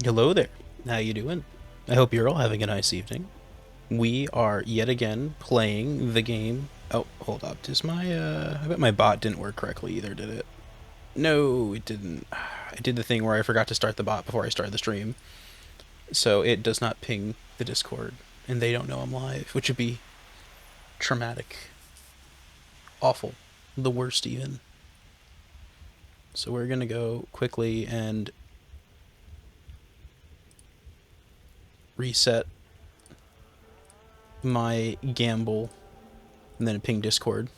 Hello there. How you doing? I hope you're all having a nice evening. We are yet again playing the game. Oh, hold up. Does my I bet my bot didn't work correctly either, did it? No, it didn't. I did the thing where I forgot to start the bot before I started the stream. So it does not ping the Discord and they don't know I'm live, which would be traumatic. Awful. The worst even. So we're going to go quickly and reset my gamble and then ping Discord.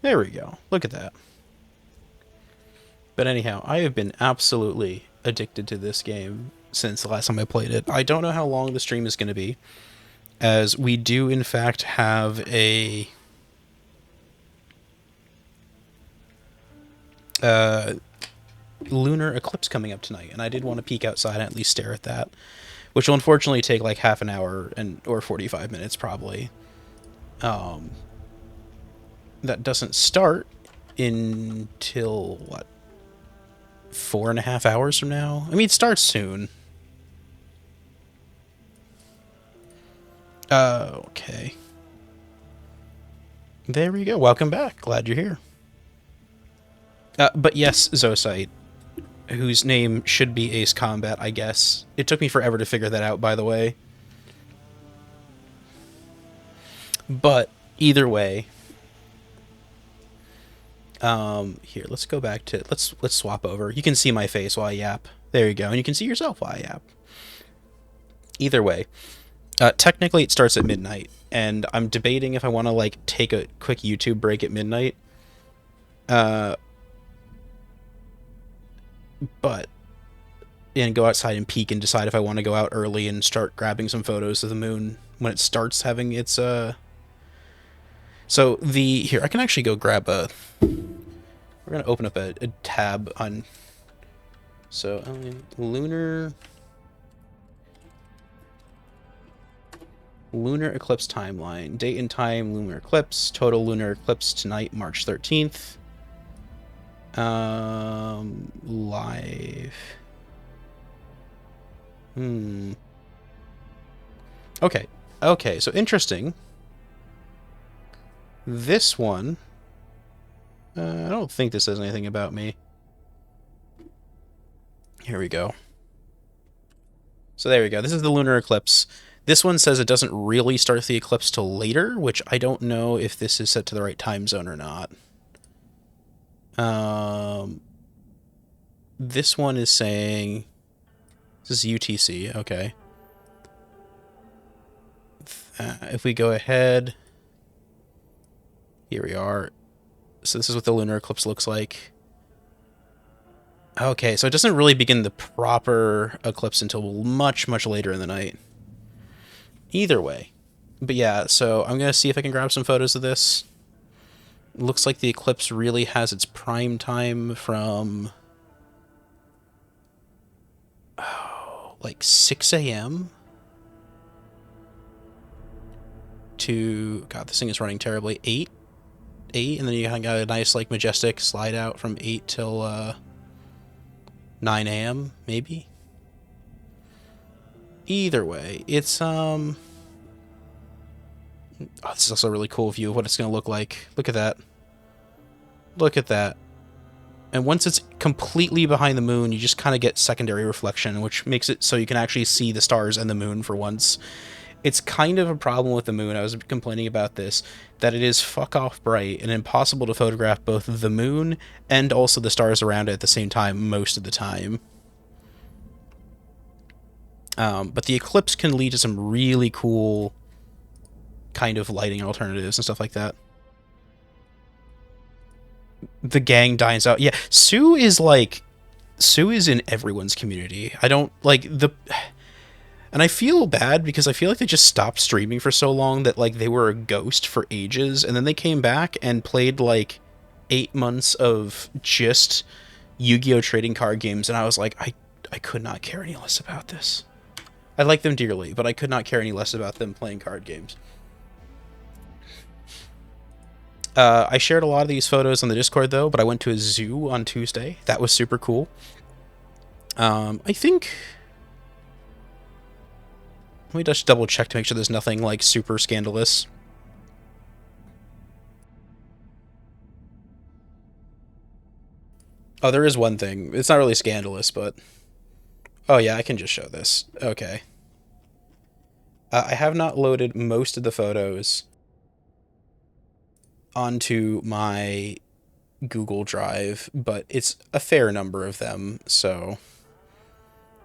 There we go. Look at that. But anyhow, I have been absolutely addicted to this game since the last time I played it. I don't know how long the stream is going to be, as we do in fact have a uh, lunar eclipse coming up tonight, and I did want to peek outside and at least stare at that, which will unfortunately take like half an hour and or 45 minutes probably. Um, that doesn't start until what, 4.5 hours from now? I mean, it starts soon. Okay. There we go. Welcome back. Glad you're here. But yes, Zocyte, whose name should be Ace Combat, I guess. It took me forever to figure that out, by the way. But either way, here, let's go back to let's swap over. You can see my face while I yap. There you go, and you can see yourself while I yap. Either way, technically it starts at midnight, and I'm debating if I want to like take a quick YouTube break at midnight. Uh, but and go outside and peek and decide if I want to go out early and start grabbing some photos of the moon when it starts having its So the here I can actually go grab a. We're gonna open up a tab on. So lunar eclipse timeline, date and time, lunar eclipse, total lunar eclipse tonight, March 13th. Live. Okay. Okay, so interesting. This one, I don't think this says anything about me. Here we go. So there we go. This is the lunar eclipse. This one says it doesn't really start the eclipse till later, which I don't know if this is set to the right time zone or not. This one is saying this is UTC. Okay. If we go ahead, here we are. So this is what the lunar eclipse looks like. Okay, so it doesn't really begin the proper eclipse until much, much later in the night. Either way. But yeah, so I'm going to see if I can grab some photos of this. Looks like the eclipse really has its prime time from like 6 a.m. to, God, this thing is running terribly, 8, and then you got a nice like majestic slide out from 8 till 9 a.m. maybe. Either way, it's oh, this is also a really cool view of what it's going to look like. Look at that. Look at that. And once it's completely behind the moon, you just kind of get secondary reflection, which makes it so you can actually see the stars and the moon for once. It's kind of a problem with the moon. I was complaining about this, that it is fuck off bright and impossible to photograph both the moon and also the stars around it at the same time most of the time. But the eclipse can lead to some really cool kind of lighting alternatives and stuff like that. The gang dines out. Yeah, Sue is in everyone's community. I don't like the and I feel bad because I feel like they just stopped streaming for so long that like they were a ghost for ages, and then they came back and played like 8 months of just Yu-Gi-Oh trading card games, and I was like, I could not care any less about this. I like them dearly, but I could not care any less about them playing card games. I shared a lot of these photos on the Discord though, but I went to a zoo on Tuesday. That was super cool. I think... Let me just double check to make sure there's nothing, like, super scandalous. Oh, there is one thing. It's not really scandalous, but... Oh, yeah, I can just show this. Okay. I have not loaded most of the photos onto my Google Drive, but it's a fair number of them, so...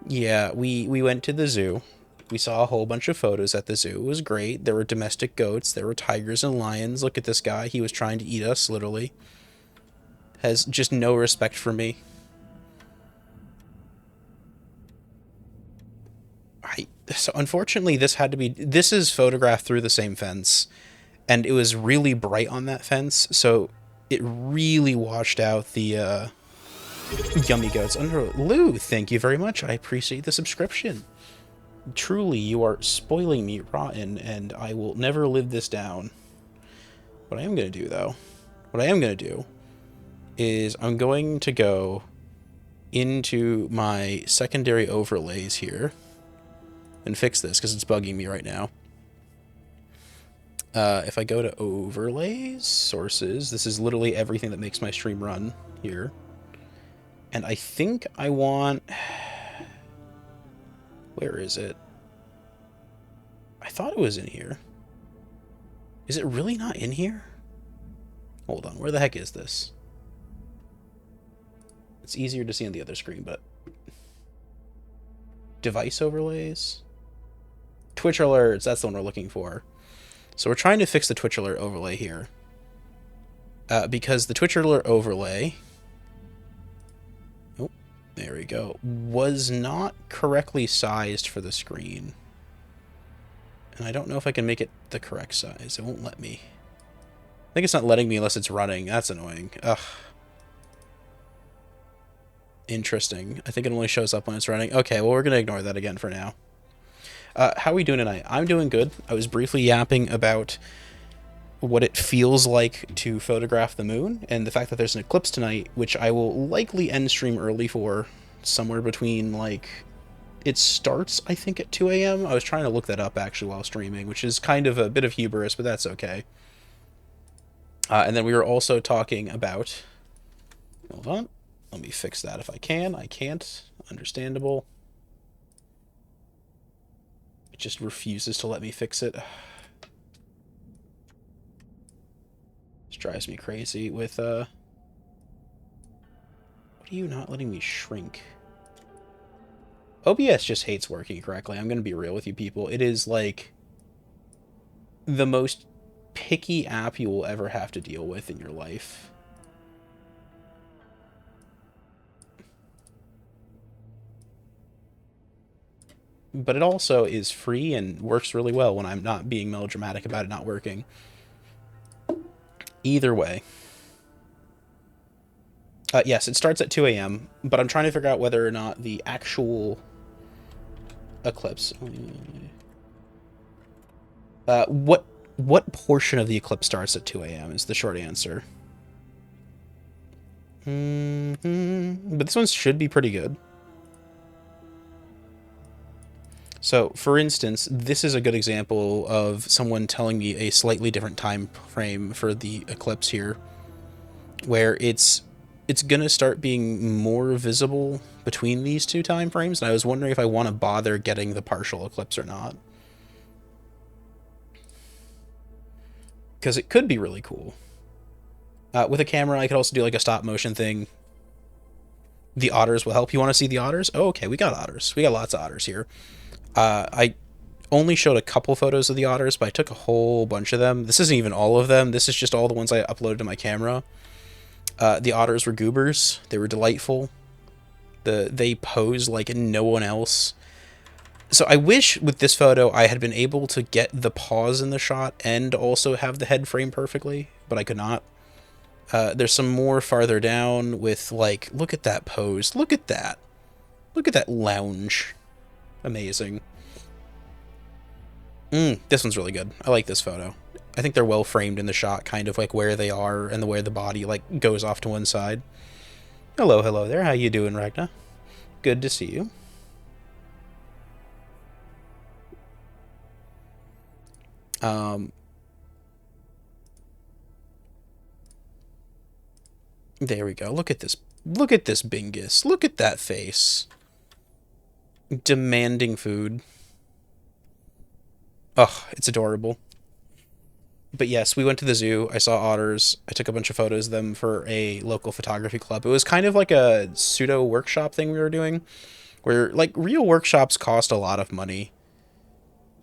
Yeah, we went to the zoo. We saw a whole bunch of photos at the zoo. It was great. There were domestic goats. There were tigers and lions. Look at this guy. He was trying to eat us, literally. Has just no respect for me. So unfortunately, this is photographed through the same fence, and it was really bright on that fence, so it really washed out the yummy goats. Lou, thank you very much. I appreciate the subscription. Truly, you are spoiling me rotten, and I will never live this down. What I am going to do, though, is I'm going to go into my secondary overlays here and fix this, because it's bugging me right now. If I go to overlays, sources, this is literally everything that makes my stream run here. And I think I want... Where is it? I thought it was in here. Is it really not in here? Hold on, where the heck is this? It's easier to see on the other screen, but... Device overlays? Twitch alerts, that's the one we're looking for. So we're trying to fix the Twitch alert overlay here. Because the Twitch alert overlay... Oh, there we go. Was not correctly sized for the screen. And I don't know if I can make it the correct size. It won't let me. I think it's not letting me unless it's running. That's annoying. Ugh. Interesting. I think it only shows up when it's running. Okay, well, we're going to ignore that again for now. How are we doing tonight? I'm doing good. I was briefly yapping about what it feels like to photograph the moon, and the fact that there's an eclipse tonight, which I will likely end stream early for, somewhere between, like... It starts, I think, at 2 a.m. I was trying to look that up, actually, while streaming, which is kind of a bit of hubris, but that's okay. And then we were also talking about... Hold on. Let me fix that if I can. I can't. Understandable. It just refuses to let me fix it. This drives me crazy with, What are you not letting me shrink? OBS just hates working correctly. I'm going to be real with you people. It is, like, the most picky app you will ever have to deal with in your life. But it also is free and works really well when I'm not being melodramatic about it not working. Either way. Yes, it starts at 2 a.m., but I'm trying to figure out whether or not the actual eclipse... What portion of the eclipse starts at 2 a.m. is the short answer. But this one should be pretty good. So, for instance, this is a good example of someone telling me a slightly different time frame for the eclipse here, where it's going to start being more visible between these two time frames, and I was wondering if I want to bother getting the partial eclipse or not. Because it could be really cool. With a camera, I could also do like a stop motion thing. The otters will help. You want to see the otters? Oh, okay, we got otters. We got lots of otters here. I only showed a couple photos of the otters, but I took a whole bunch of them. This isn't even all of them. This is just all the ones I uploaded to my camera. The otters were goobers. They were delightful. They pose like no one else. So I wish with this photo I had been able to get the pause in the shot and also have the head frame perfectly, but I could not. There's some more farther down with, like, look at that pose. Look at that. Look at that lounge. Amazing. This one's really good. I like this photo. I think they're well framed in the shot, kind of like where they are and the way the body, like, goes off to one side. Hello there. How you doing, Ragna? Good to see you. There we go. Look at this. Look at this Bingus. Look at that face. Demanding food. Oh, it's adorable. But yes, we went to the zoo. I saw otters. I took a bunch of photos of them for a local photography club. It was kind of like a pseudo workshop thing we were doing, where like real workshops cost a lot of money.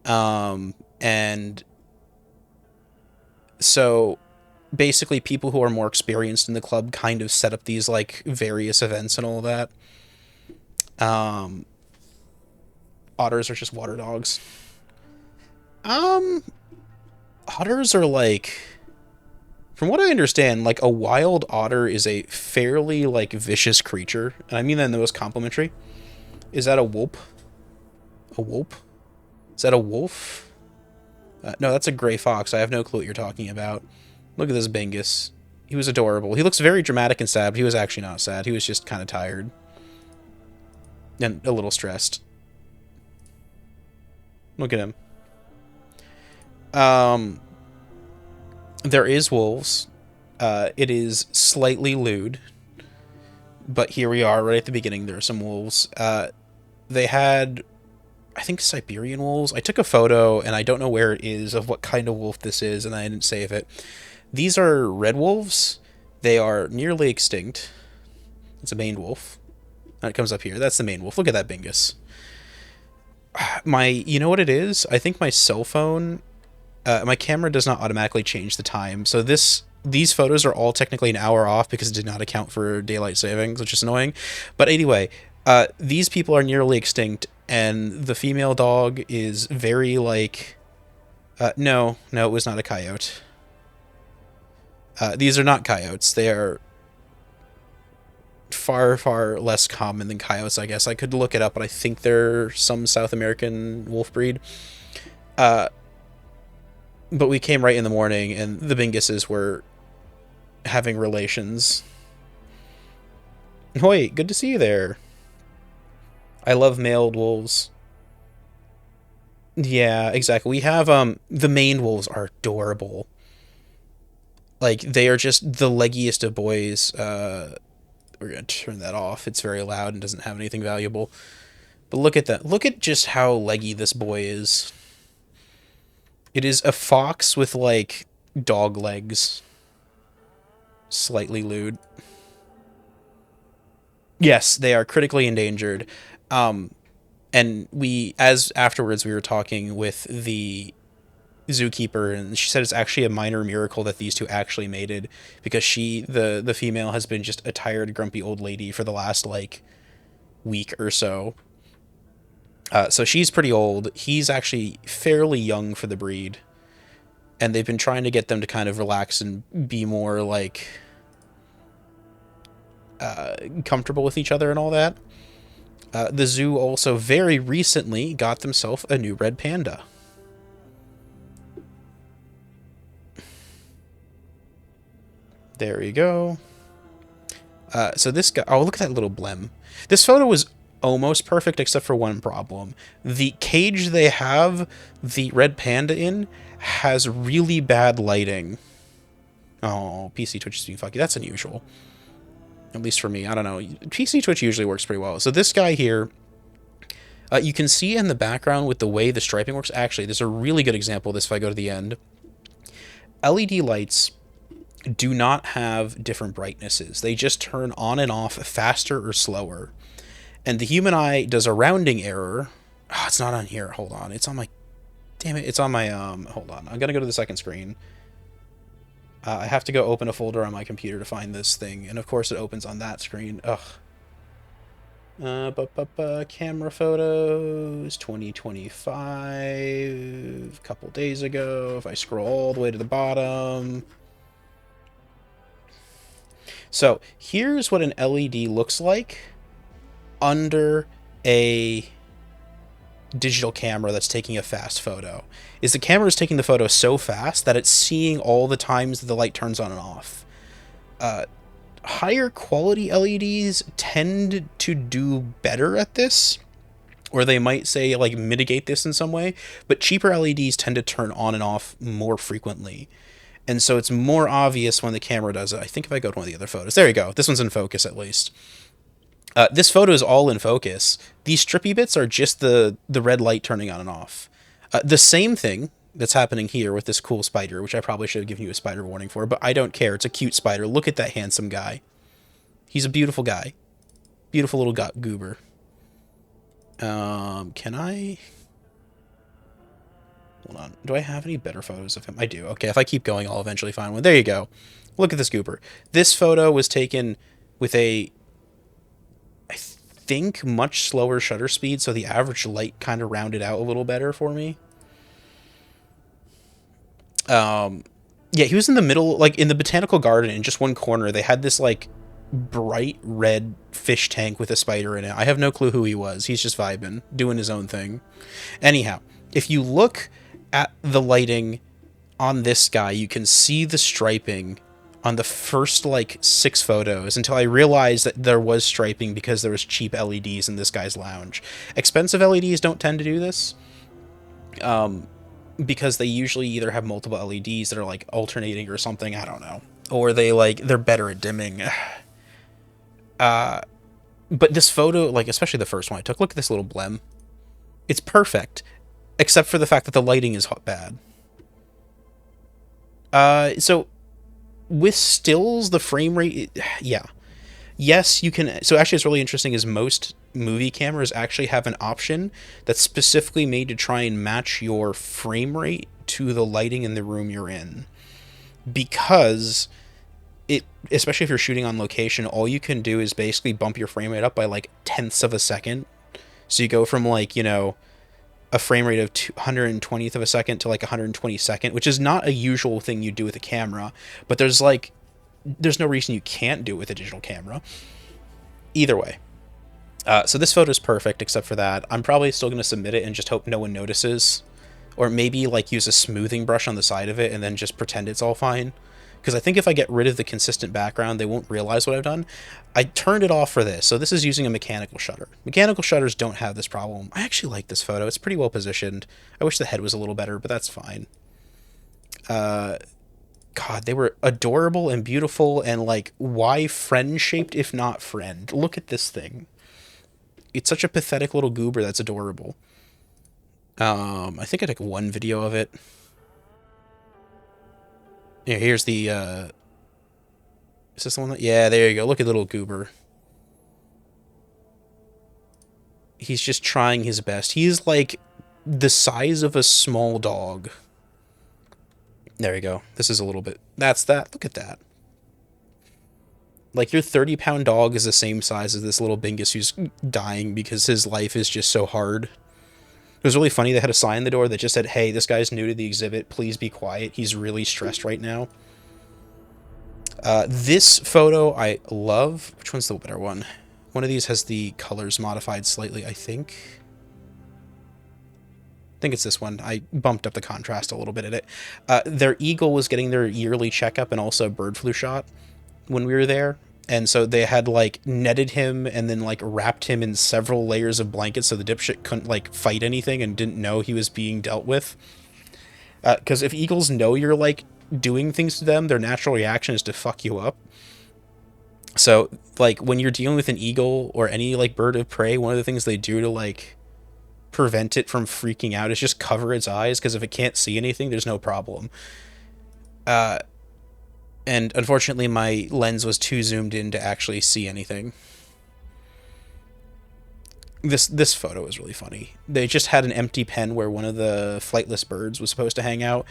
And so basically people who are more experienced in the club kind of set up these like various events and all that. Um, Otters are just water dogs. Um, Otters are like, from what I understand, like a wild otter is a fairly like vicious creature, and I mean that in the most complimentary. Is that a whoop? A whoop? Is that a wolf? No, that's a gray fox. I have no clue what you're talking about. Look at this Bingus. He was adorable. He looks very dramatic and sad, but he was actually not sad. He was just kind of tired. And a little stressed. Look at him. There is wolves. It is slightly lewd. But here we are, right at the beginning. There are some wolves. They had, I think, Siberian wolves. I took a photo, and I don't know where it is of what kind of wolf this is, and I didn't save it. These are red wolves. They are nearly extinct. It's a maned wolf. It comes up here. That's the maned wolf. Look at that Bingus. You know what it is? I think my cell phone, my camera does not automatically change the time. So these photos are all technically an hour off because it did not account for daylight savings, which is annoying. But anyway, these people are nearly extinct, and the female dog is very like, no, it was not a coyote. These are not coyotes. They are far, far less common than coyotes, I guess. I could look it up, but I think they're some South American wolf breed. But we came right in the morning, and the Binguses were having relations. Hoi, good to see you there. I love mailed wolves. Yeah, exactly. We have, the maned wolves are adorable. Like, they are just the leggiest of boys. We're going to turn that off. It's very loud and doesn't have anything valuable. But look at that. Look at just how leggy this boy is. It is a fox with, like, dog legs. Slightly lewd. Yes, they are critically endangered. And as afterwards, we were talking with the zookeeper, and she said it's actually a minor miracle that these two actually mated, because the female has been just a tired, grumpy old lady for the last like week or so. So she's pretty old. He's actually fairly young for the breed, and they've been trying to get them to kind of relax and be more like comfortable with each other and all that. The zoo also very recently got themselves a new red panda. There we go. So this guy... Oh, look at that little blem. This photo was almost perfect except for one problem. The cage they have the red panda in has really bad lighting. Oh, PC Twitch is being funky. That's unusual. At least for me. I don't know. PC Twitch usually works pretty well. So this guy here... you can see in the background with the way the striping works. Actually, there's a really good example of this if I go to the end. LED lights do not have different brightnesses. They just turn on and off faster or slower. And the human eye does a rounding error. Oh, it's not on here. Hold on. It's on my... Damn it. It's on my... Hold on. I'm going to go to the second screen. I have to go open a folder on my computer to find this thing. And of course it opens on that screen. Ugh. Camera photos, 2025, a couple days ago. If I scroll all the way to the bottom... So here's what an LED looks like under a digital camera that's taking a fast photo. Is the camera is taking the photo so fast that it's seeing all the times that the light turns on and off. higher quality LEDs tend to do better at this, or they might say like mitigate this in some way, but cheaper LEDs tend to turn on and off more frequently. And so it's more obvious when the camera does it. I think if I go to one of the other photos, there you go. This one's in focus at least. This photo is all in focus. These strippy bits are just the red light turning on and off. The same thing that's happening here with this cool spider, which I probably should have given you a spider warning for, but I don't care. It's a cute spider. Look at that handsome guy. He's a beautiful guy. Beautiful little goober. Can I... Hold on. Do I have any better photos of him? I do. Okay, if I keep going, I'll eventually find one. There you go. Look at this goober. This photo was taken with a, I think, much slower shutter speed, so the average light kind of rounded out a little better for me. Yeah, he was in the middle, like, in the botanical garden, in just one corner. They had this, like, bright red fish tank with a spider in it. I have no clue who he was. He's just vibing, doing his own thing. Anyhow, if you look at the lighting on this guy, you can see the striping on the first, like, 6 photos until I realized that there was striping because there was cheap LEDs in this guy's lounge. Expensive LEDs don't tend to do this. Because they usually either have multiple LEDs that are, like, alternating or something, I don't know. Or they're better at dimming. But this photo, like, especially the first one I took, look at this little blem. It's perfect, except for the fact that the lighting is bad. So, with stills, the frame rate, yeah. Yes, you can... So actually, it's really interesting is most movie cameras actually have an option that's specifically made to try and match your frame rate to the lighting in the room you're in. Because it, especially if you're shooting on location, all you can do is basically bump your frame rate up by like tenths of a second. So you go from, like, you know, a frame rate of 120th of a second to like 122nd, which is not a usual thing you do with a camera, but there's no reason you can't do it with a digital camera. Either way. So this photo is perfect, except for that. I'm probably still going to submit it and just hope no one notices. Or maybe, like, use a smoothing brush on the side of it and then just pretend it's all fine. Because I think if I get rid of the consistent background, they won't realize what I've done. I turned it off for this, so this is using a mechanical shutter. Mechanical shutters don't have this problem. I actually like this photo. It's pretty well positioned. I wish the head was a little better, but that's fine. God, they were adorable and beautiful and, like, why friend-shaped if not friend? Look at this thing. It's such a pathetic little goober that's adorable. I think I took one video of it. Yeah, here's the, is this the one that... Yeah, there you go. Look at little goober. He's just trying his best. He's, like, the size of a small dog. There you go. This is a little bit... That's that. Look at that. Like, your 30-pound dog is the same size as this little Bingus who's dying because his life is just so hard. It was really funny. They had a sign on the door that just said, "Hey, this guy's new to the exhibit. Please be quiet. He's really stressed right now." This photo I love. Which one's the better one? One of these has the colors modified slightly, I think. I think it's this one. I bumped up the contrast a little bit in it. Their eagle was getting their yearly checkup and also a bird flu shot when we were there. And so they had, like, netted him and then, like, wrapped him in several layers of blankets so the dipshit couldn't, like, fight anything and didn't know he was being dealt with. Because if eagles know you're, like, doing things to them, their natural reaction is to fuck you up. So, like, when you're dealing with an eagle or any, like, bird of prey, one of the things they do to, like, prevent it from freaking out is just cover its eyes, because if it can't see anything, there's no problem. And unfortunately, my lens was too zoomed in to actually see anything. This photo is really funny. They just had an empty pen where one of the flightless birds was supposed to hang out,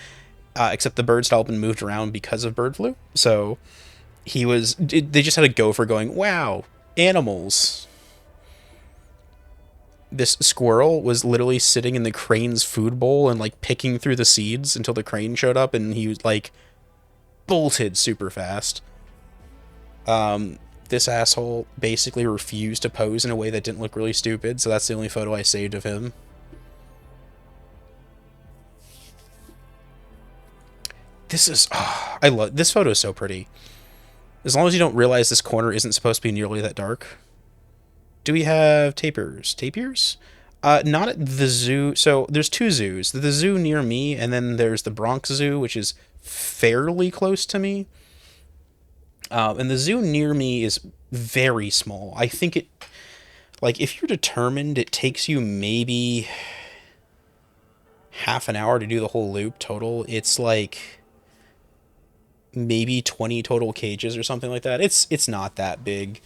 except the birds had all been moved around because of bird flu. So they just had a gopher going, "Wow, animals." This squirrel was literally sitting in the crane's food bowl and, like, picking through the seeds until the crane showed up, and he was, like, bolted super fast. This asshole basically refused to pose in a way that didn't look really stupid, so that's the only photo I saved of him. This is... Oh, I love... This photo is so pretty. As long as you don't realize this corner isn't supposed to be nearly that dark. Do we have tapirs? Tapirs? Not at the zoo. So there's two zoos. The zoo near me, and then there's the Bronx Zoo, which is fairly close to me. And the zoo near me is very small. I think it, like, if you're determined, it takes you maybe half an hour to do the whole loop total. It's like maybe 20 total cages or something like that. It's not that big.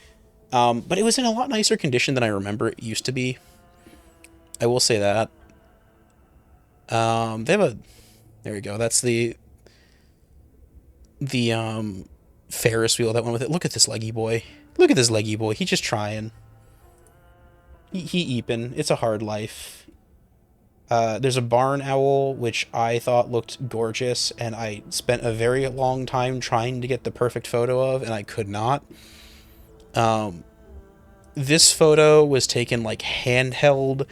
But it was in a lot nicer condition than I remember it used to be. I will say that. They have a, there we go. That's the Ferris wheel that went with it. Look at this leggy boy. Look at this leggy boy. He's just trying. He eeping. It's a hard life. There's a barn owl, which I thought looked gorgeous, and I spent a very long time trying to get the perfect photo of, and I could not. This photo was taken, like, handheld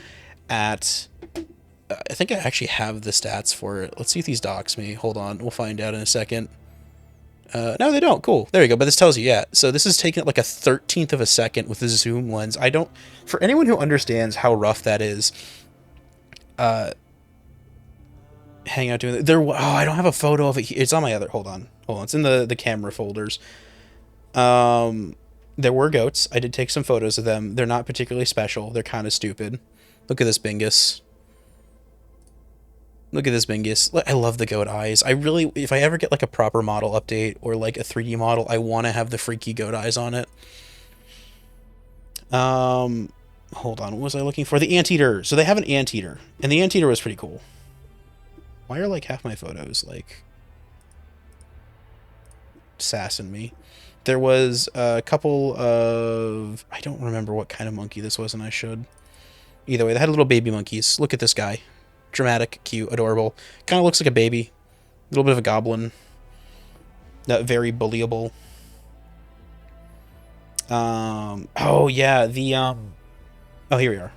at... I think I actually have the stats for it. Let's see if these docs me. Hold on. We'll find out in a second. No, they don't. Cool. There you go. But this tells you, yeah. So this is taken at like a 13th of a second with the zoom lens. I don't... For anyone who understands how rough that is... hang out doing that. There... Oh, I don't have a photo of it. It's on my other... Hold on. It's in the camera folders. There were goats. I did take some photos of them. They're not particularly special. They're kind of stupid. Look at this Bingus. Look at this Bingus. I love the goat eyes. I really, if I ever get like a proper model update or like a 3D model, I want to have the freaky goat eyes on it. Hold on. What was I looking for? The anteater. So they have an anteater, and the anteater was pretty cool. Why are like half my photos like sassing me? There was a couple of, I don't remember what kind of monkey this was, and I should. Either way, they had little baby monkeys. Look at this guy. Dramatic, cute, adorable. Kind of looks like a baby. A little bit of a goblin. Very bullyable. Oh, yeah, the, oh, here we are.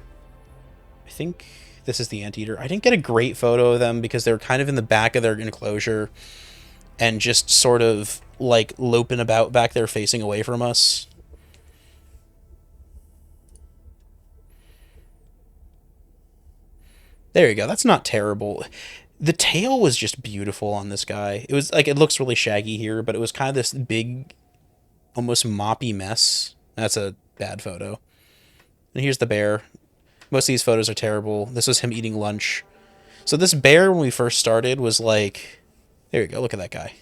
I think this is the anteater. I didn't get a great photo of them because they were kind of in the back of their enclosure and just sort of, like, loping about back there facing away from us. There you go. That's not terrible. The tail was just beautiful on this guy. It was like, it looks really shaggy here, but it was kind of this big, almost moppy mess. That's a bad photo. And here's the bear. Most of these photos are terrible. This was him eating lunch. So this bear, when we first started, was like... There you go. Look at that guy.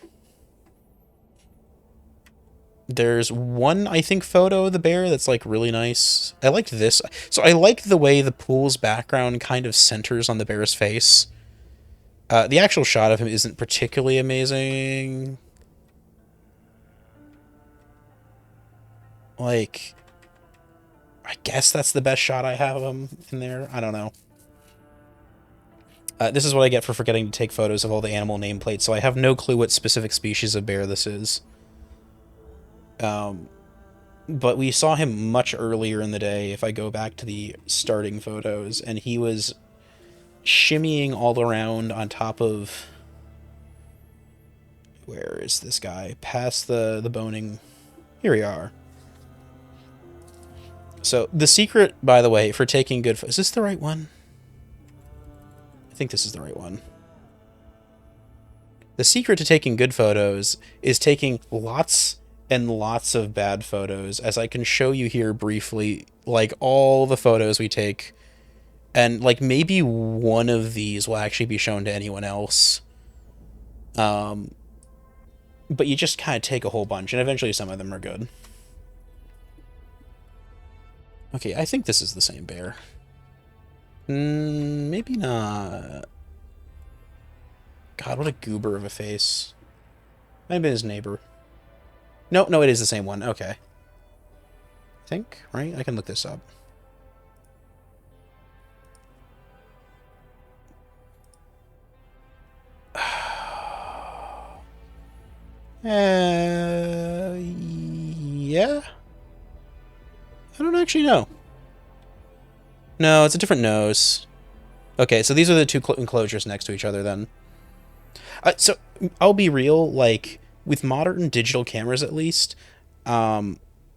There's one, I think, photo of the bear that's, like, really nice. I liked this. So I like the way the pool's background kind of centers on the bear's face. The actual shot of him isn't particularly amazing. Like, I guess that's the best shot I have of him in there. I don't know. This is what I get for forgetting to take photos of all the animal nameplates, so I have no clue what specific species of bear this is. But we saw him much earlier in the day, if I go back to the starting photos, and he was shimmying all around on top of... Where is this guy? Past the boning. Here we are. So, the secret, by the way, for taking good... Is this the right one? I think this is the right one. The secret to taking good photos is taking lots and lots of bad photos, as I can show you here briefly, like, all the photos we take, and, like, maybe one of these will actually be shown to anyone else. But you just kind of take a whole bunch, and eventually some of them are good. Okay, I think this is the same bear. Maybe not. God, what a goober of a face. Might have been his neighbor. No, it is the same one. Okay. I think, right? I can look this up. Yeah? I don't actually know. No, it's a different nose. Okay, so these are the two enclosures next to each other then. So, I'll be real, like, with modern digital cameras at least,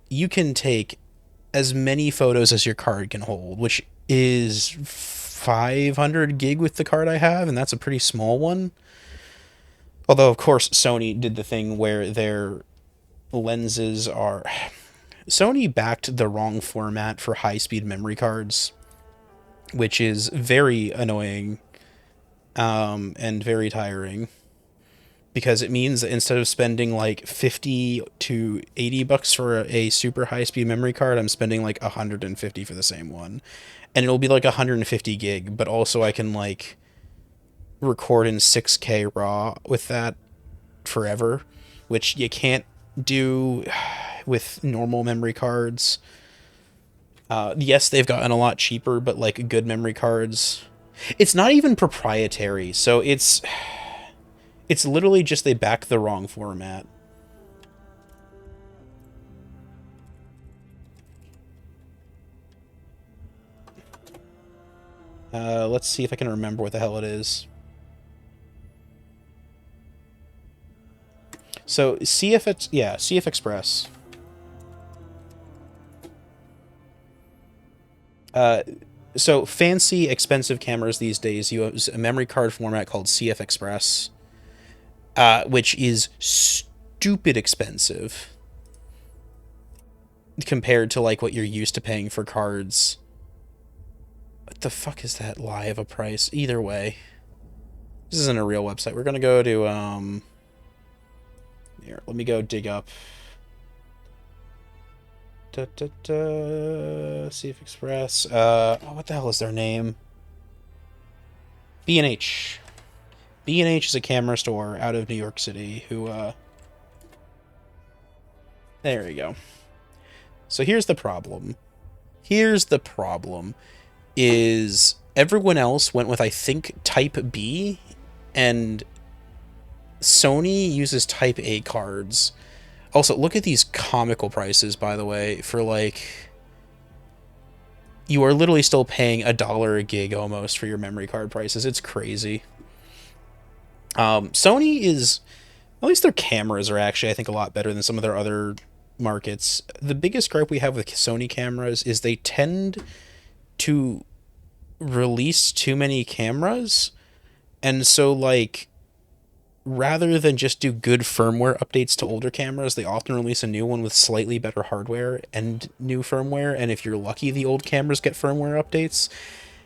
you can take as many photos as your card can hold, which is 500 gig with the card I have, and that's a pretty small one. Although, of course, Sony did the thing where their lenses are. Sony backed the wrong format for high speed memory cards, which is very annoying and very tiring, because it means that instead of spending like 50 to 80 bucks for a super high speed memory card, I'm spending like 150 for the same one. And it'll be like 150 gig, but also I can like record in 6K RAW with that forever, which you can't do with normal memory cards. Yes, they've gotten a lot cheaper, but like good memory cards, it's not even proprietary, so it's literally just they back the wrong format. Let's see if I can remember what the hell it is. So CF, yeah, CF Express. So fancy, expensive cameras these days use a memory card format called CF Express, which is stupid expensive compared to like what you're used to paying for cards. What the fuck is that lie of a price? Either way, this isn't a real website. We're gonna go to here. Let me go dig up. CF Express. Oh, what the hell is their name? B&H. B&H is a camera store out of New York City who, there you go. So here's the problem. Here's the problem is everyone else went with, I think, Type B, and Sony uses Type A cards. Also, look at these comical prices, by the way, for like... You are literally still paying $1 a gig almost for your memory card prices. It's crazy. Sony is... At least their cameras are actually, I think, a lot better than some of their other markets. The biggest gripe we have with Sony cameras is they tend to release too many cameras. And so, like, rather than just do good firmware updates to older cameras, they often release a new one with slightly better hardware and new firmware. And if you're lucky, the old cameras get firmware updates.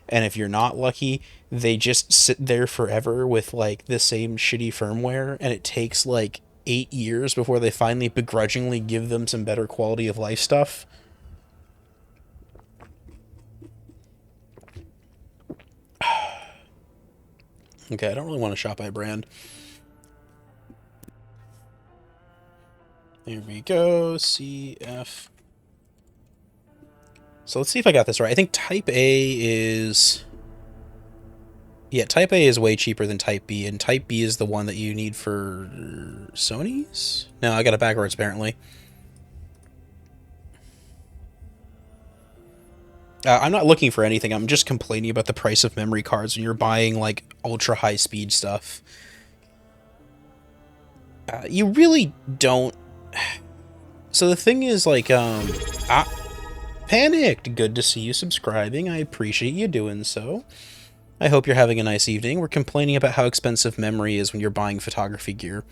And if you're not lucky, they just sit there forever with like the same shitty firmware. And it takes like 8 years before they finally begrudgingly give them some better quality of life stuff. Okay, I don't really want to shop by brand. There we go, CF. So let's see if I got this right. I think Type A is... Yeah, Type A is way cheaper than Type B, and Type B is the one that you need for Sony's? No, I got it backwards, apparently. I'm not looking for anything. I'm just complaining about the price of memory cards when you're buying, like, ultra-high-speed stuff. You really don't... So the thing is, like, Panicked! Good to see you subscribing. I appreciate you doing so. I hope you're having a nice evening. We're complaining about how expensive memory is when you're buying photography gear.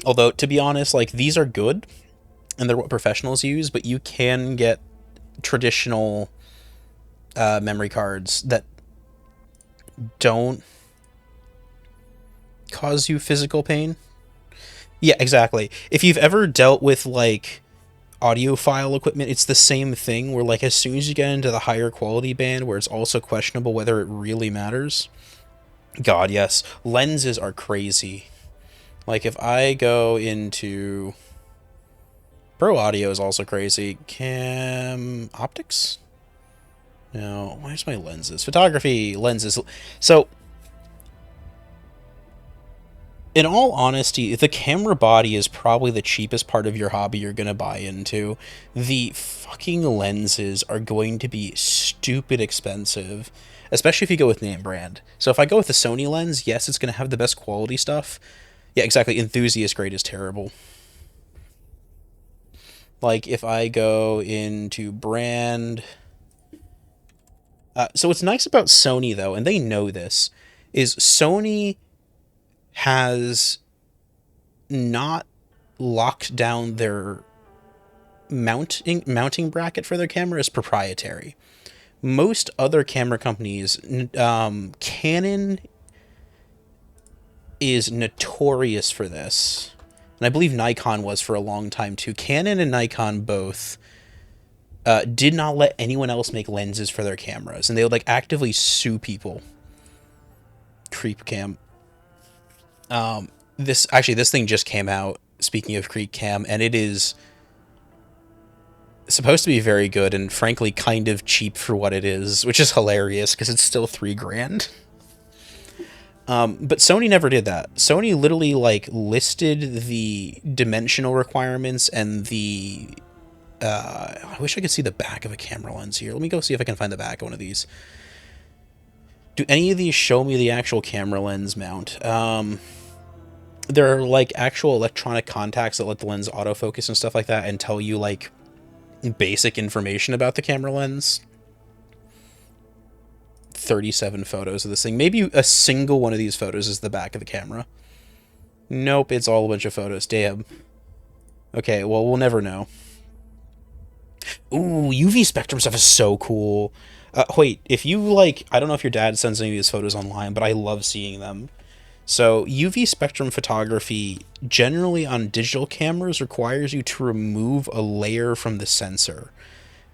Although, to be honest, like, these are good, and they're what professionals use, but you can get traditional memory cards that don't cause you physical pain. Yeah, exactly. If you've ever dealt with, like, audiophile equipment, it's the same thing, where, like, as soon as you get into the higher quality band, where it's also questionable whether it really matters. God, yes. Lenses are crazy. Like, if I go into... Pro Audio is also crazy. Cam... Optics? No, where's my lenses? Photography, lenses. So... In all honesty, the camera body is probably the cheapest part of your hobby you're going to buy into. The fucking lenses are going to be stupid expensive, especially if you go with name brand. So if I go with the Sony lens, yes, it's going to have the best quality stuff. Yeah, exactly. Enthusiast grade is terrible. Like if I go into brand, so what's nice about Sony though, and they know this, is Sony has not locked down their mounting bracket for their camera as proprietary. Most other camera companies, Canon is notorious for this, and I believe Nikon was for a long time too. Canon and Nikon both did not let anyone else make lenses for their cameras, and they would like actively sue people. Creep cam. This thing just came out. Speaking of Creep cam, and it is supposed to be very good and frankly kind of cheap for what it is, which is hilarious because it's still $3,000. But Sony never did that. Sony literally like listed the dimensional requirements and the I wish I could see the back of a camera lens here. Let me go see if I can find the back of one of these. Do any of these show me the actual camera lens mount? There are like actual electronic contacts that let the lens autofocus and stuff like that and tell you like basic information about the camera lens. 37 photos of this thing. Maybe a single one of these photos is the back of the camera. Nope, it's all a bunch of photos. Damn. Okay, well, we'll never know. Ooh, UV spectrum stuff is so cool. Wait, if you like, I don't know if your dad sends any of these photos online, but I love seeing them. So UV spectrum photography generally on digital cameras requires you to remove a layer from the sensor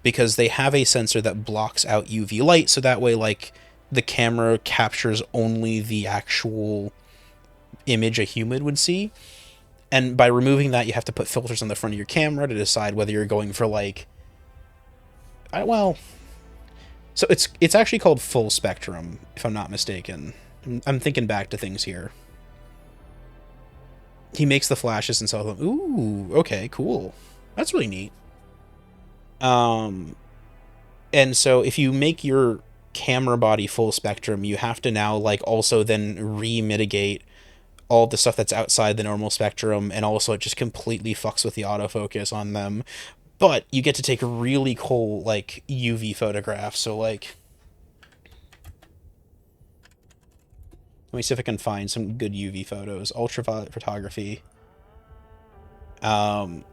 because they have a sensor that blocks out UV light, so that way like the camera captures only the actual image a human would see. And by removing that, you have to put filters on the front of your camera to decide whether you're going for like so it's actually called full spectrum, if I'm not mistaken. I'm thinking back to things here. He makes the flashes and sells them. Ooh, okay, cool. That's really neat. And so if you make your camera body full spectrum, you have to now like also then re-mitigate all the stuff that's outside the normal spectrum, and also it just completely fucks with the autofocus on them. But you get to take really cool like UV photographs. So like, let me see if I can find some good UV photos. Ultraviolet photography. Amazing.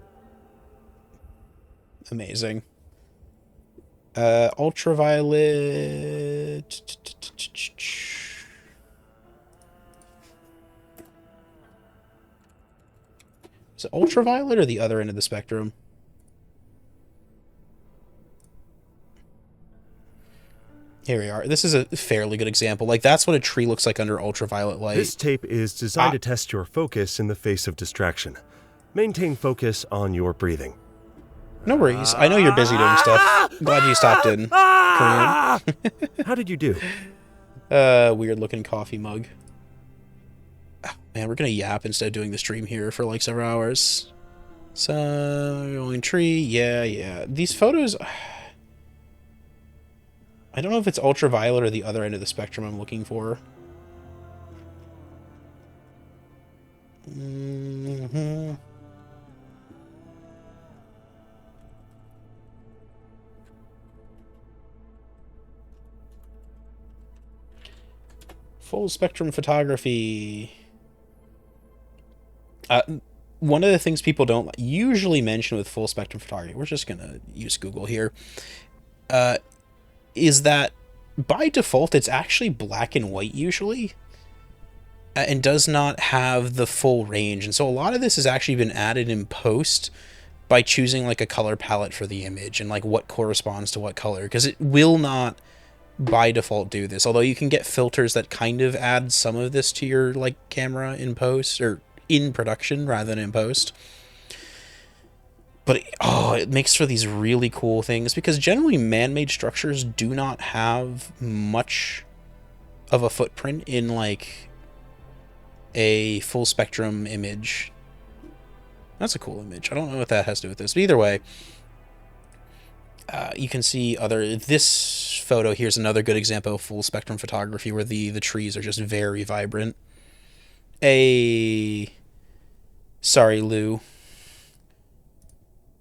Ultraviolet. Is it ultraviolet or the other end of the spectrum? Here we are. This is a fairly good example. Like, that's what a tree looks like under ultraviolet light. This tape is designed to test your focus in the face of distraction. Maintain focus on your breathing. No worries. I know you're busy doing stuff. I'm glad you stopped in. How did you do? Weird looking coffee mug. Oh, man, we're gonna yap instead of doing the stream here for like several hours. So, going tree. Yeah. These photos... I don't know if it's ultraviolet or the other end of the spectrum I'm looking for. Full spectrum photography. One of the things people don't usually mention with full spectrum photography, we're just gonna use Google here, is that by default it's actually black and white usually, and does not have the full range. And so a lot of this has actually been added in post by choosing like a color palette for the image and like what corresponds to what color, because it will not by default do this, although you can get filters that kind of add some of this to your like camera in post, or in production rather than in post. But it makes for these really cool things, because generally man-made structures do not have much of a footprint in like a full spectrum image. That's a cool image. I don't know what that has to do with this, but either way, you can see this photo here's another good example of full spectrum photography where the trees are just very vibrant. Sorry, Lou.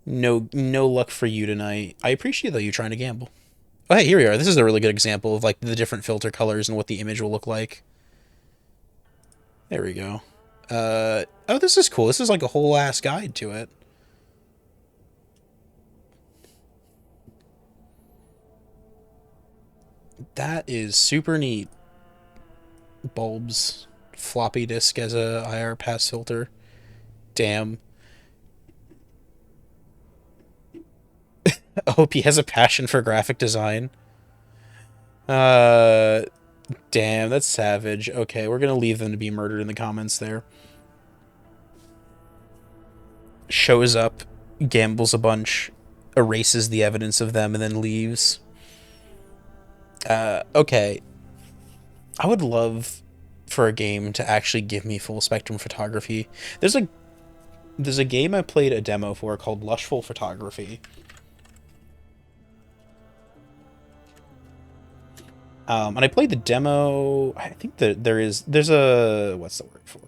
No luck for you tonight. I appreciate though you trying to gamble. Oh hey, here we are. This is a really good example of like the different filter colors and what the image will look like. There we go. Oh, this is cool. This is like a whole ass guide to it. That is super neat. Bulbs, floppy disk as a IR pass filter. Damn. I hope he has a passion for graphic design. Uh, Damn, that's savage. Okay, we're gonna leave them to be murdered in the comments there. Shows up, gambles a bunch, erases the evidence of them, and then leaves. Okay. I would love for a game to actually give me full spectrum photography. There's a game I played a demo for called Lushful Photography. And I played the demo. I think that there's a, what's the word for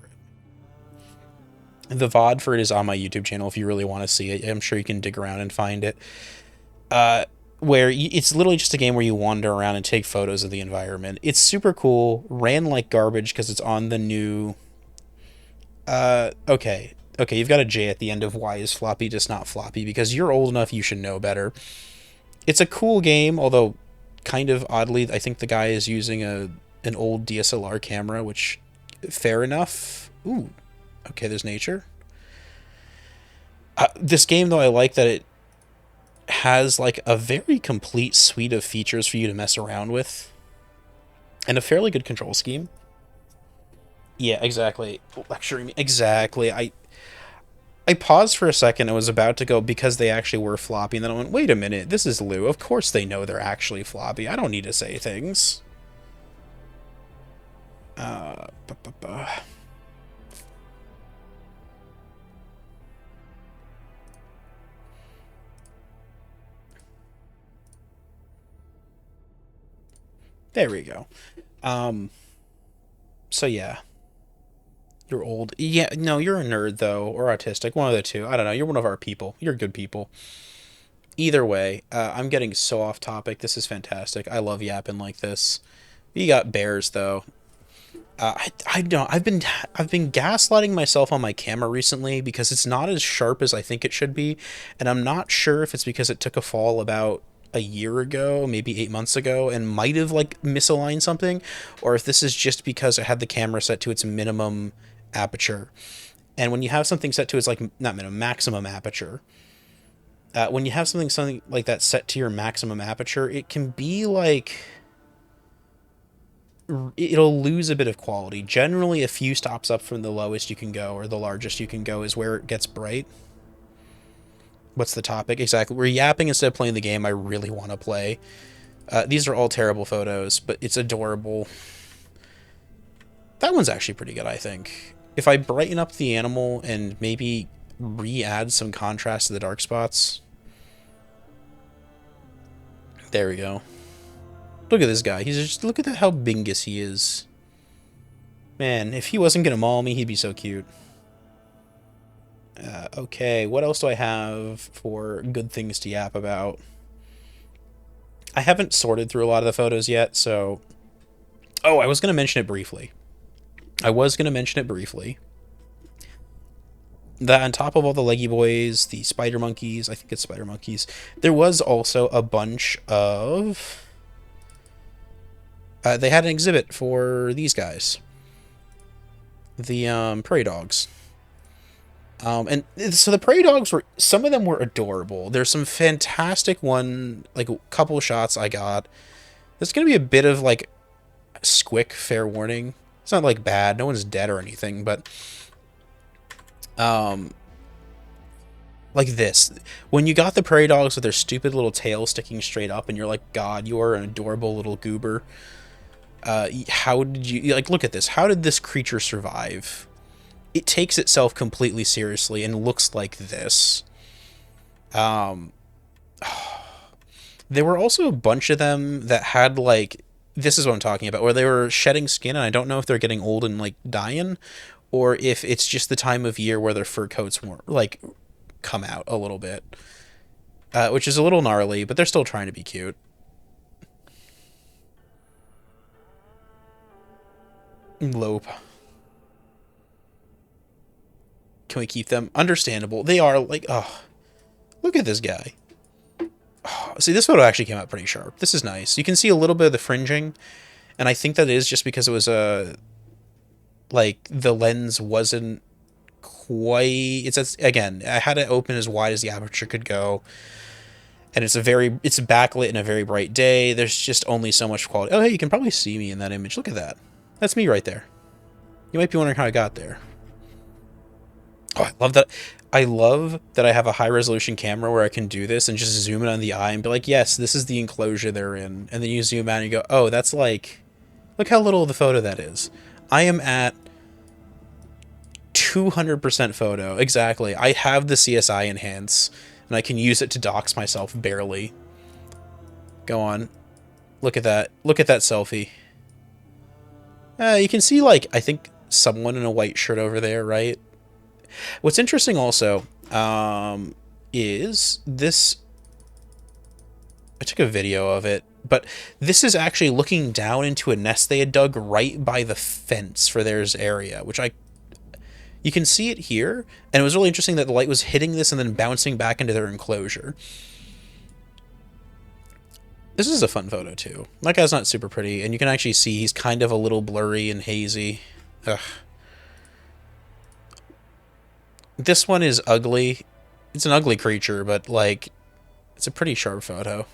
it? The VOD for it is on my YouTube channel if you really want to see it. I'm sure you can dig around and find it. Where it's literally just a game where you wander around and take photos of the environment. It's super cool. Ran like garbage because it's on the new. Okay. Okay, you've got a J at the end of why is floppy just not floppy, because you're old enough you should know better. It's a cool game, although kind of oddly, I think the guy is using an old DSLR camera, which fair enough. Ooh, okay, there's nature. This game, though, I like that it has like a very complete suite of features for you to mess around with, and a fairly good control scheme. Yeah, exactly. Lecturing me. Exactly. I paused for a second and was about to go because they actually were floppy, and then I went, wait a minute, this is Lou. Of course they know they're actually floppy. I don't need to say things. Uh, bu- bu- bu- there we go. Um, so yeah. You're old. Yeah, no, you're a nerd though, or autistic, one of the two. I don't know. You're one of our people. You're good people. Either way, I'm getting so off topic. This is fantastic. I love yapping like this. You got bears though. I don't. I've been gaslighting myself on my camera recently because it's not as sharp as I think it should be, and I'm not sure if it's because it took a fall about a year ago, maybe 8 months ago, and might have like misaligned something, or if this is just because I had the camera set to its minimum aperture. And when you have something set to its like not minimum, maximum aperture, when you have something like that set to your maximum aperture, it can be like it'll lose a bit of quality. Generally, a few stops up from the lowest you can go or the largest you can go is where it gets bright. What's the topic? Exactly. We're yapping instead of playing the game I really want to play. These are all terrible photos, but it's adorable. That one's actually pretty good, I think. If I brighten up the animal and maybe re-add some contrast to the dark spots. There we go. Look at this guy. He's just, look at how bingus he is. Man, if he wasn't gonna maul me, he'd be so cute. Okay, what else do I have for good things to yap about? I haven't sorted through a lot of the photos yet, so... Oh, I was gonna mention it briefly. That on top of all the Leggy Boys, the Spider Monkeys, I think it's Spider Monkeys, there was also a bunch of... they had an exhibit for these guys. The prairie dogs. And so the prairie dogs were, some of them were adorable. There's some fantastic like a couple shots I got. There's going to be a bit of like squick, fair warning. It's not like bad. No one's dead or anything, but like this. When you got the prairie dogs with their stupid little tail sticking straight up and you're like, God, you are an adorable little goober. How did you, like, look at this. How did this creature survive? It takes itself completely seriously and looks like this. There were also a bunch of them that had, like, this is what I'm talking about, where they were shedding skin, and I don't know if they're getting old and, like, dying, or if it's just the time of year where their fur coats weren't, like, come out a little bit, which is a little gnarly, but they're still trying to be cute. Lope. Can we keep them? Understandable. They are like, oh, look at this guy. Oh, see, this photo actually came out pretty sharp. This is nice. You can see a little bit of the fringing, and I think that is just because it was like the lens wasn't quite. Again, I had it open as wide as the aperture could go, and it's backlit in a very bright day. There's just only so much quality. Oh, hey, you can probably see me in that image. Look at that. That's me right there. You might be wondering how I got there. Oh, I love that. I love that I have a high-resolution camera where I can do this and just zoom in on the eye and be like, yes, this is the enclosure they're in. And then you zoom out and you go, oh, that's like... Look how little of the photo that is. I am at 200% photo. Exactly. I have the CSI enhance, and I can use it to dox myself barely. Go on. Look at that. Look at that selfie. You can see, like, I think someone in a white shirt over there, right? What's interesting also is this... I took a video of it, but this is actually looking down into a nest they had dug right by the fence for theirs area, which you can see it here, and it was really interesting that the light was hitting this and then bouncing back into their enclosure. This is a fun photo, too. That guy's not super pretty, and you can actually see he's kind of a little blurry and hazy. Ugh. This one is ugly. It's an ugly creature, but, like, it's a pretty sharp photo.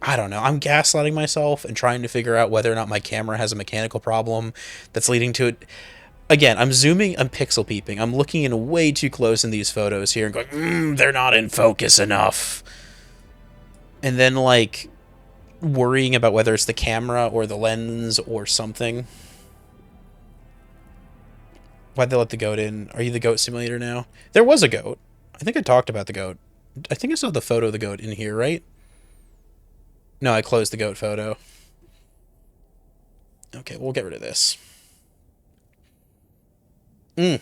I don't know. I'm gaslighting myself and trying to figure out whether or not my camera has a mechanical problem that's leading to it. Again, I'm zooming, I'm pixel peeping. I'm looking in way too close in these photos here and going, they're not in focus enough. And then, like, worrying about whether it's the camera or the lens or something. Why'd they let the goat in? Are you the goat simulator now? There was a goat. I think I talked about the goat. I think I saw the photo of the goat in here, right? No, I closed the goat photo. Okay, we'll get rid of this. Oh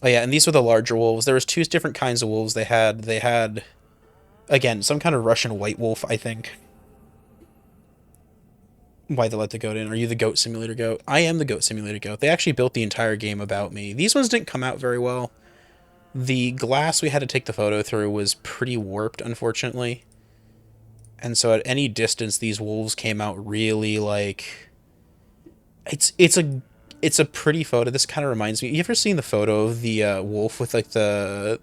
yeah, and these were the larger wolves. There was two different kinds of wolves they had. They had, again, some kind of Russian white wolf, I think. Why they let the goat in? Are you the goat simulator goat? I am the goat simulator goat. They actually built the entire game about me. These ones didn't come out very well. The glass we had to take the photo through was pretty warped, unfortunately. And so at any distance, these wolves came out really, like... It's a pretty photo. This kind of reminds me... You ever seen the photo of the wolf with, like, the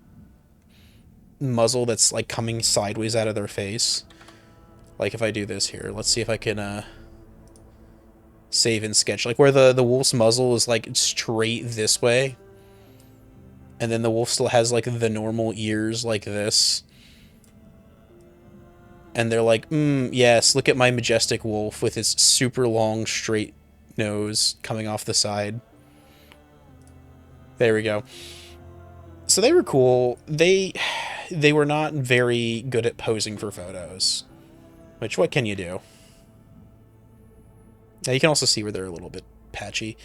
muzzle that's, like, coming sideways out of their face? Like, if I do this here, let's see if I can... save in sketch, like where the wolf's muzzle is like straight this way, and then the wolf still has like the normal ears like this, and they're like, yes, look at my majestic wolf with its super long straight nose coming off the side. There we go. So they were cool. They were not very good at posing for photos, which, what can you do? Now you can also see where they're a little bit patchy.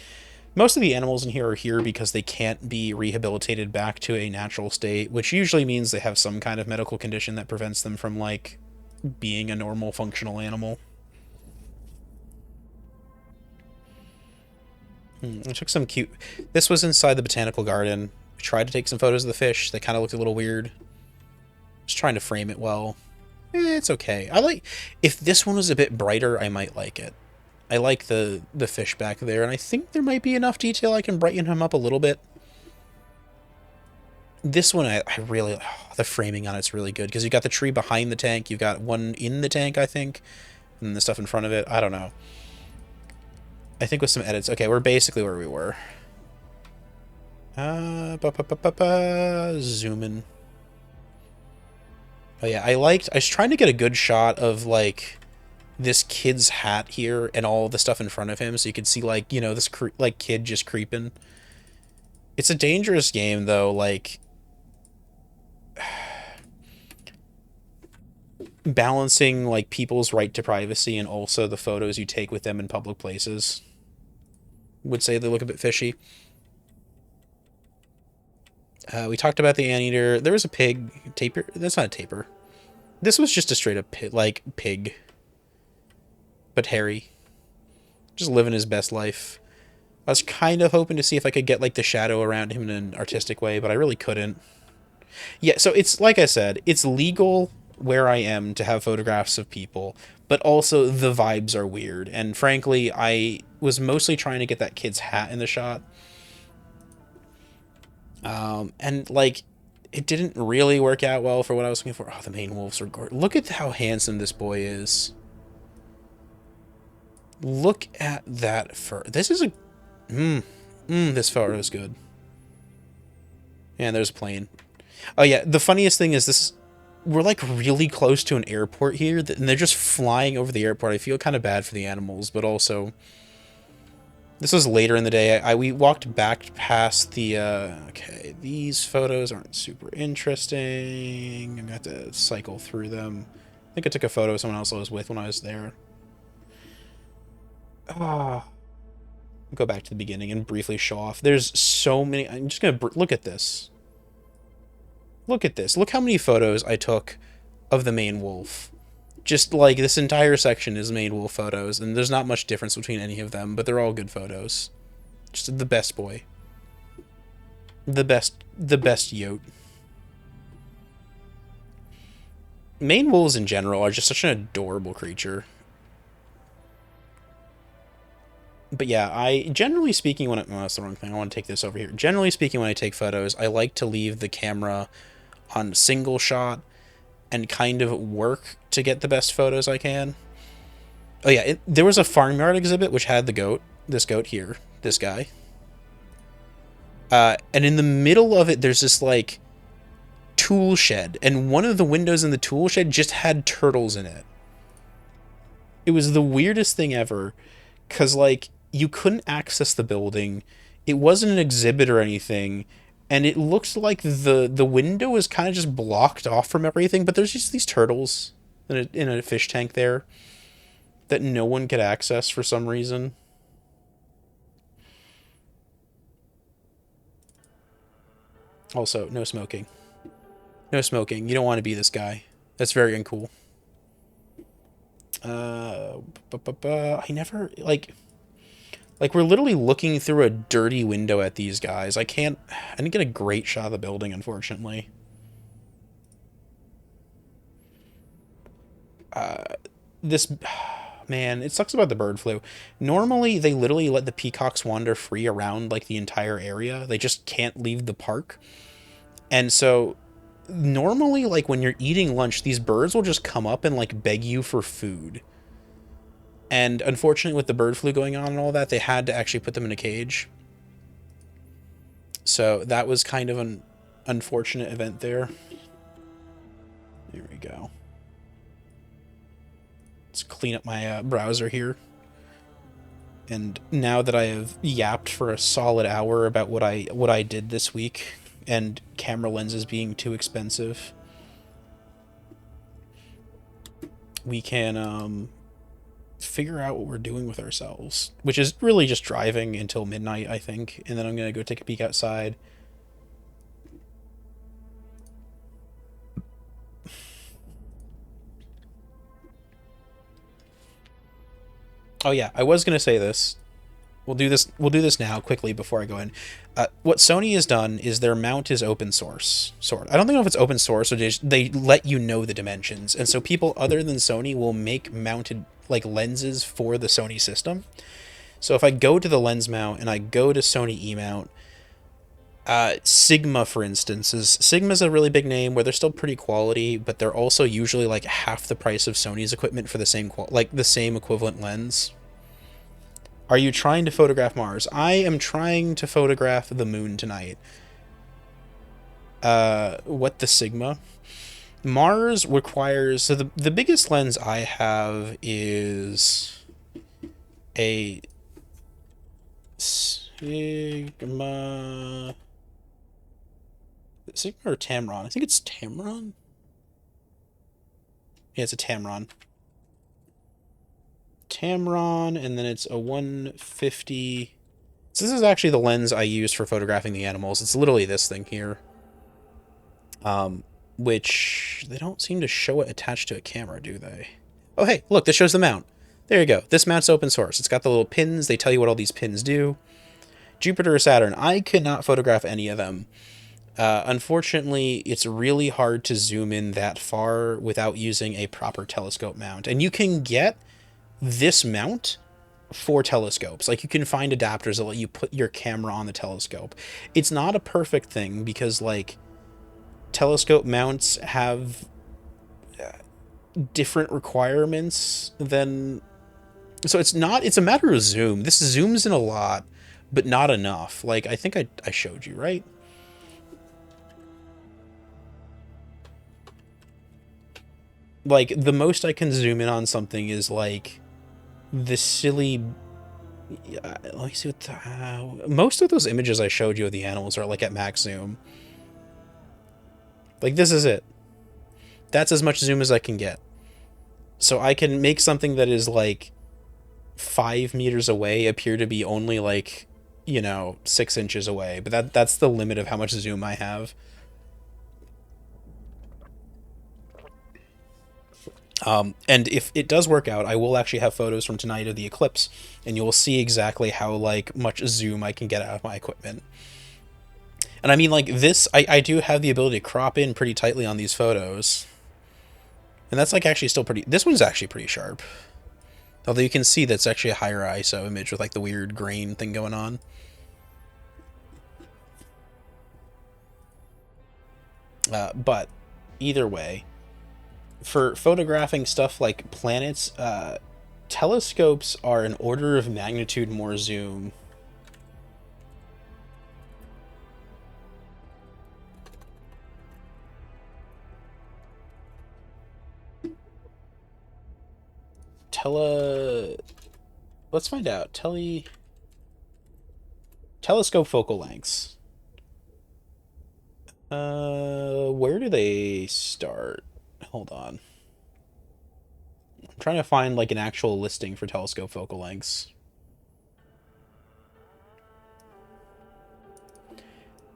Most of the animals in here are here because they can't be rehabilitated back to a natural state, which usually means they have some kind of medical condition that prevents them from, like, being a normal functional animal. I took some cute... This was inside the botanical garden. We tried to take some photos of the fish. They kind of looked a little weird. Just trying to frame it well. It's okay. If this one was a bit brighter, I might like it. I like the fish back there, and I think there might be enough detail I can brighten him up a little bit. This one, I really... the framing on it's really good, because you got the tree behind the tank, you've got one in the tank, I think, and the stuff in front of it. I don't know. I think with some edits... Okay, we're basically where we were. Zoom in. Oh yeah, I was trying to get a good shot of, like... this kid's hat here and all the stuff in front of him, so you can see, like, you know, this kid just creeping. It's a dangerous game, though. Like, balancing, like, people's right to privacy and also the photos you take with them in public places. Would say they look a bit fishy. We talked about the anteater. There was a pig. Tapir? That's not a tapir. This was just a straight up pig. But hairy. Just living his best life. I was kind of hoping to see if I could get like the shadow around him in an artistic way, but I really couldn't. Yeah, so it's like I said, it's legal where I am to have photographs of people, but also the vibes are weird. And frankly, I was mostly trying to get that kid's hat in the shot. And like it didn't really work out well for what I was looking for. Oh, the main wolves are gorgeous. Look at how handsome this boy is. Look at that fur. This is a this photo is good. Yeah, there's a plane. Oh yeah, the funniest thing is this. We're like really close to an airport here, and they're just flying over the airport. I feel kind of bad for the animals, but also this was later in the day. We walked back past the. Okay, these photos aren't super interesting. I'm gonna have to cycle through them. I think I took a photo of someone else I was with when I was there. Ah. Go back to the beginning and briefly show off. There's so many. I'm just gonna look at this. Look at this. Look how many photos I took of the main wolf. Just like this entire section is main wolf photos, and there's not much difference between any of them, but they're all good photos. Just the best boy. The best yote. Main wolves in general are just such an adorable creature. But yeah, I generally speaking when that's the wrong thing. I want to take this over here. Generally speaking, when I take photos, I like to leave the camera on single shot and kind of work to get the best photos I can. Oh yeah, there was a farmyard exhibit which had the goat. This goat here, this guy. And in the middle of it, there's this like tool shed, and one of the windows in the tool shed just had turtles in it. It was the weirdest thing ever, because like you couldn't access the building. It wasn't an exhibit or anything, and it looked like the window was kind of just blocked off from everything, but there's just these turtles in a fish tank there that no one could access for some reason. Also, no smoking. No smoking. You don't want to be this guy. That's very uncool. I never like we're literally looking through a dirty window at these guys. I didn't get a great shot of the building, unfortunately. This, man, it sucks about the bird flu. Normally, they literally let the peacocks wander free around like the entire area. They just can't leave the park. And so normally, like when you're eating lunch, these birds will just come up and like beg you for food. And unfortunately, with the bird flu going on and all that, they had to actually put them in a cage. So that was kind of an unfortunate event there. There we go. Let's clean up my browser here. And now that I have yapped for a solid hour about what I did this week, and camera lenses being too expensive, we can figure out what we're doing with ourselves, which is really just driving until midnight, I think, and then I'm gonna go take a peek outside. Oh yeah, I was gonna say this. We'll do this now quickly before I go in. What Sony has done is their mount is open source. I don't think if it's open source or they let you know the dimensions, and so people other than Sony will make mounted like lenses for the Sony system. So if I go to the lens mount and I go to Sony E-mount, Sigma, for instance, Sigma's a really big name where they're still pretty quality, but they're also usually like half the price of Sony's equipment for the same the same equivalent lens. Are you trying to photograph Mars? I am trying to photograph the moon tonight. What the Sigma? Mars requires... So the biggest lens I have is a Sigma... Sigma or Tamron? I think it's Tamron. Yeah, it's a Tamron. Tamron, and then it's a 150. So this is actually the lens I use for photographing the animals. It's literally this thing here. which they don't seem to show it attached to a camera, do they? Oh, hey, look, this shows the mount. There you go. This mount's open source. It's got the little pins. They tell you what all these pins do. Jupiter or Saturn. I could not photograph any of them. Unfortunately, it's really hard to zoom in that far without using a proper telescope mount. And you can get this mount for telescopes. Like, you can find adapters that let you put your camera on the telescope. It's not a perfect thing because, like, telescope mounts have different requirements than... So it's a matter of zoom. This zooms in a lot, but not enough. Like, I think I showed you, right? Like, the most I can zoom in on something is, like, this silly... let me see what... most of those images I showed you of the animals are, like, at max zoom. Like, this is it. That's as much zoom as I can get. So I can make something that is, like, 5 meters away appear to be only, like, 6 inches away. But that's the limit of how much zoom I have. And if it does work out, I will actually have photos from tonight of the eclipse, and you will see exactly how, like, much zoom I can get out of my equipment. And I mean, like, this, I do have the ability to crop in pretty tightly on these photos. And that's, like, actually still pretty... This one's actually pretty sharp. Although you can see that's actually a higher ISO image with, like, the weird grain thing going on. But either way, for photographing stuff like planets, telescopes are an order of magnitude more zoom. Let's find out. Telescope focal lengths. Where do they start? Hold on. I'm trying to find, like, an actual listing for telescope focal lengths.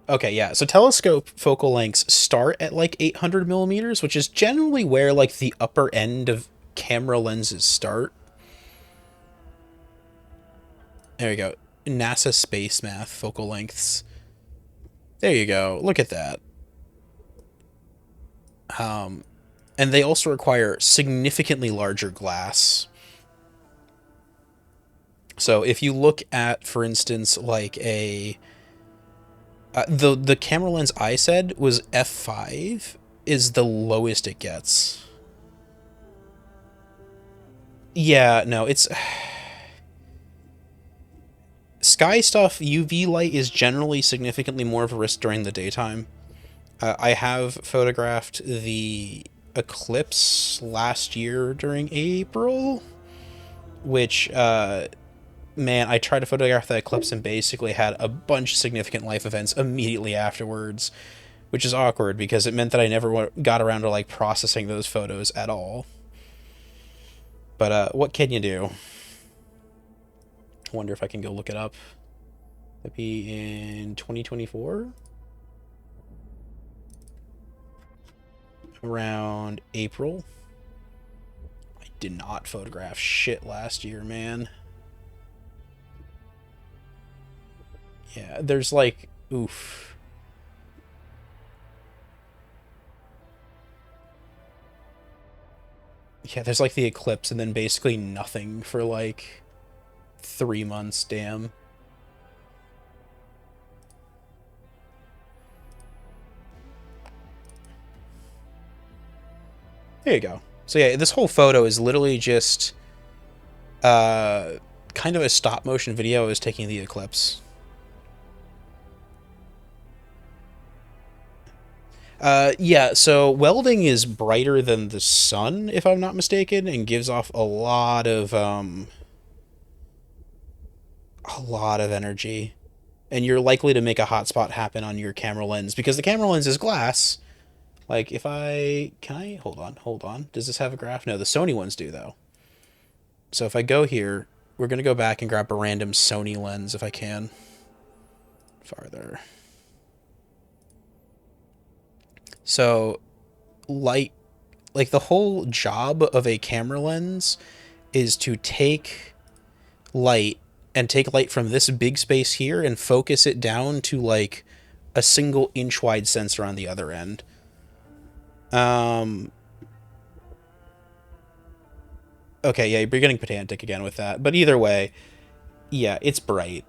Okay, yeah, so telescope focal lengths start at, like, 800 millimeters, which is generally where, like, the upper end of camera lenses start. There you go. NASA Space Math focal lengths. There you go. Look at that. And they also require significantly larger glass. So if you look at, for instance, like a... the camera lens I said was f5 is the lowest it gets. Yeah, no, it's... Sky stuff, UV light is generally significantly more of a risk during the daytime. I have photographed the eclipse last year during April, which, man, I tried to photograph that eclipse and basically had a bunch of significant life events immediately afterwards, which is awkward because it meant that I never got around to, like, processing those photos at all. But what can you do? I wonder if I can go look it up. That'd be in 2024? Around April. I did not photograph shit last year, man. Yeah, there's, like, oof. Yeah, there's, like, the eclipse and then basically nothing for, like, 3 months, damn. There you go. So yeah, this whole photo is literally just kind of a stop motion video I was taking the eclipse. Yeah, so welding is brighter than the sun, if I'm not mistaken, and gives off a lot of energy. And you're likely to make a hotspot happen on your camera lens because the camera lens is glass. Like, if can I, hold on. Does this have a graph? No, the Sony ones do, though. So if I go here, we're going to go back and grab a random Sony lens if I can. Farther. So light, like the whole job of a camera lens is to take light and take light from this big space here and focus it down to like a single inch wide sensor on the other end. Um, okay, yeah, you're getting pedantic again with that. But either way, yeah, it's bright.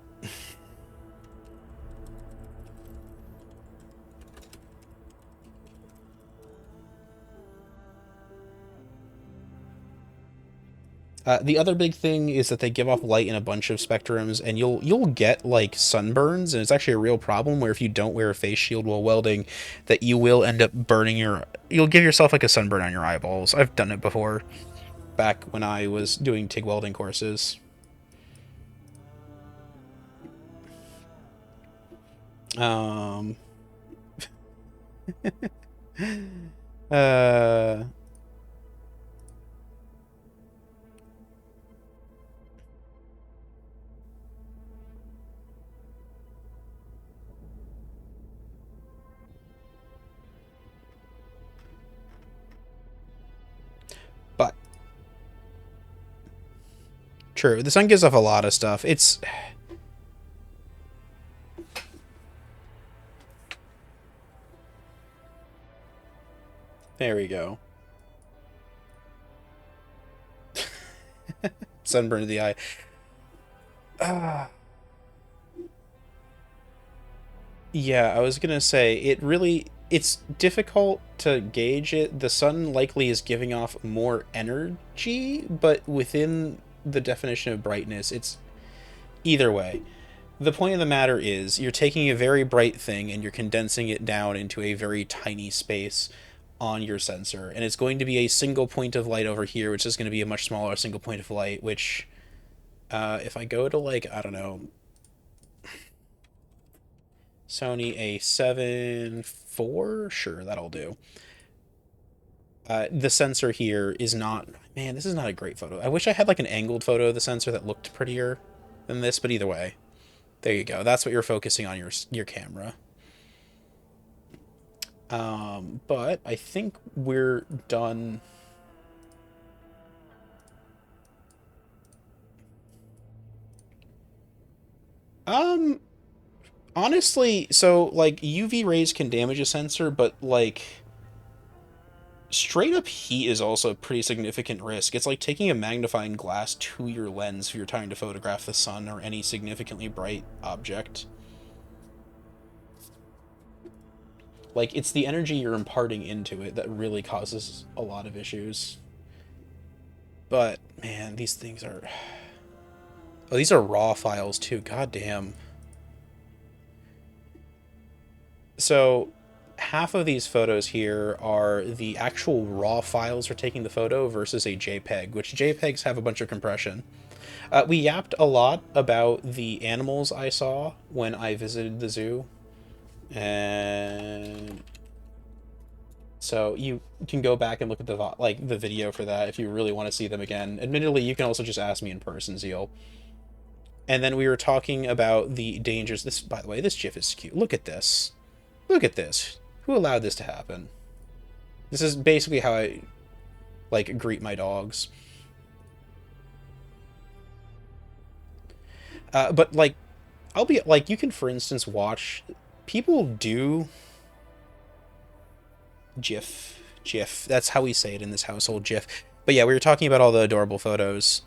The other big thing is that they give off light in a bunch of spectrums, and you'll get like sunburns, and it's actually a real problem where if you don't wear a face shield while welding, that you will end up burning you'll give yourself like a sunburn on your eyeballs. I've done it before, back when I was doing TIG welding courses. Um, uh, but true, the sun gives off a lot of stuff. There we go. Sunburn to the eye. Ah. Yeah, I was gonna say it's difficult to gauge it. The sun likely is giving off more energy, but within the definition of brightness, it's either way. The point of the matter is you're taking a very bright thing and you're condensing it down into a very tiny space on your sensor, and it's going to be a single point of light over here, which is going to be a much smaller single point of light, which if I go to like, I don't know, Sony A7 IV, sure, that'll do. The sensor here is not, man, this is not a great photo. I wish I had like an angled photo of the sensor that looked prettier than this, but either way, there you go. That's what you're focusing on your camera. But I think we're done. Um, Honestly, so like UV rays can damage a sensor, but like straight up heat is also a pretty significant risk. It's like taking a magnifying glass to your lens if you're trying to photograph the sun or any significantly bright object. Like, it's the energy you're imparting into it that really causes a lot of issues. But, man, these things are... Oh, these are raw files, too. God damn. So, half of these photos here are the actual raw files for taking the photo versus a JPEG, which JPEGs have a bunch of compression. We yapped a lot about the animals I saw when I visited the zoo. And so you can go back and look at the video for that if you really want to see them again. Admittedly, you can also just ask me in person, Zeal. And then we were talking about the dangers. This, by the way, this GIF is cute. Look at this. Look at this. Who allowed this to happen? This is basically how I like greet my dogs. But like, I'll be like, you can, for instance, watch people do GIF. That's how we say it in this household, GIF. But yeah, we were talking about all the adorable photos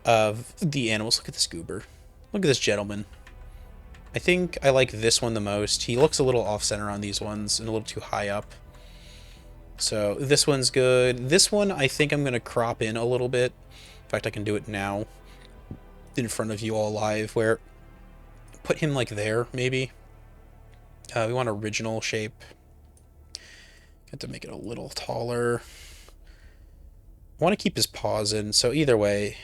of the animals. Look at this goober. Look at this gentleman. I think I like this one the most. He looks a little off-center on these ones and a little too high up. So this one's good. This one I think I'm going to crop in a little bit. In fact, I can do it now in front of you all live, where put him like there, maybe. We want original shape. Got to make it a little taller. I want to keep his paws in, so either way,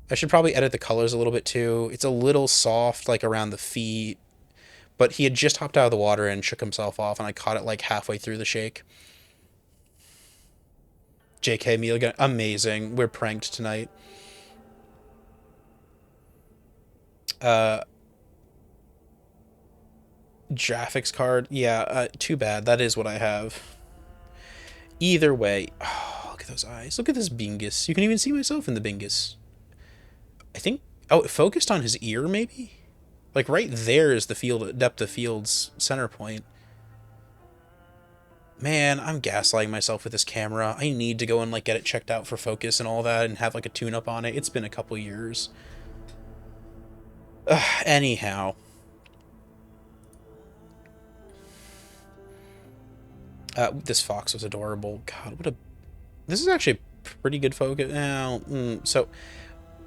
I should probably edit the colors a little bit too. It's a little soft, like around the feet, but he had just hopped out of the water and shook himself off, and I caught it like halfway through the shake. JK Milligan, amazing. We're pranked tonight. Uh, Graphics card. Yeah, too bad. That is what I have. Either way. Oh, look at those eyes. Look at this Bingus. You can even see myself in the Bingus. I think... Oh, it focused on his ear, maybe? Like, right there is the field depth of field's center point. Man, I'm gaslighting myself with this camera. I need to go and, like, get it checked out for focus and all that and have, like, a tune-up on it. It's been a couple years. Anyhow. This fox was adorable. God, what a... This is actually a pretty good focus. So,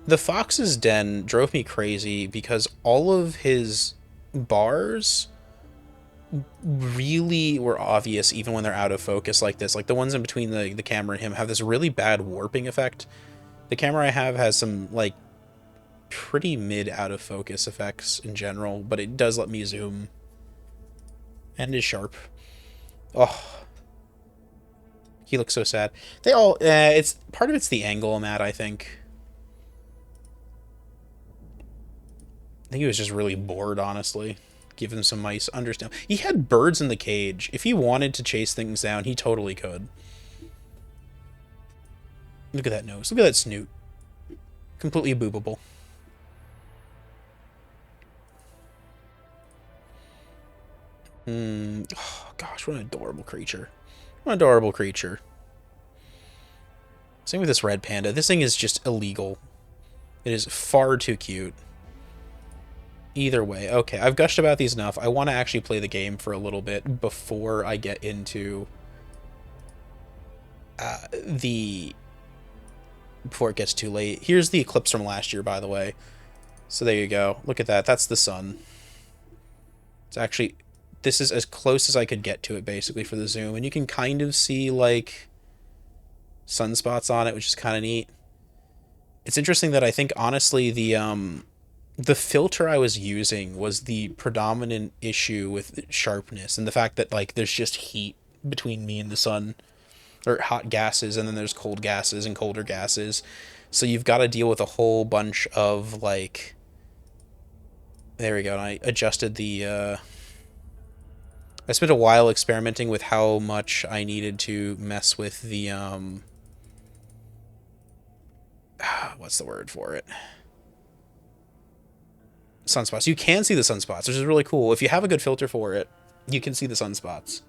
the fox's den drove me crazy because all of his bars really were obvious even when they're out of focus like this. Like, the ones in between the camera and him have this really bad warping effect. The camera I have has some, like, pretty mid out of focus effects in general, but it does let me zoom. And is sharp. Oh, he looks so sad. They all, it's part of it's the angle I'm at, I think. I think he was just really bored, honestly. Give him some mice. Understand. He had birds in the cage. If he wanted to chase things down, he totally could. Look at that nose. Look at that snoot. Completely boobable. Oh, gosh, what an adorable creature. What an adorable creature. Same with this red panda. This thing is just illegal. It is far too cute. Either way. Okay, I've gushed about these enough. I want to actually play the game for a little bit before I get into before it gets too late. Here's the eclipse from last year, by the way. So there you go. Look at that. That's the sun. It's actually... This is as close as I could get to it, basically, for the zoom. And you can kind of see, like, sunspots on it, which is kind of neat. It's interesting that I think, honestly, the filter I was using was the predominant issue with sharpness. And the fact that, like, there's just heat between me and the sun. Or hot gases, and then there's cold gases and colder gases. So you've got to deal with a whole bunch of, like... There we go. And I adjusted the... I spent a while experimenting with how much I needed to mess with the, what's the word for it? Sunspots. You can see the sunspots, which is really cool. If you have a good filter for it, you can see the sunspots.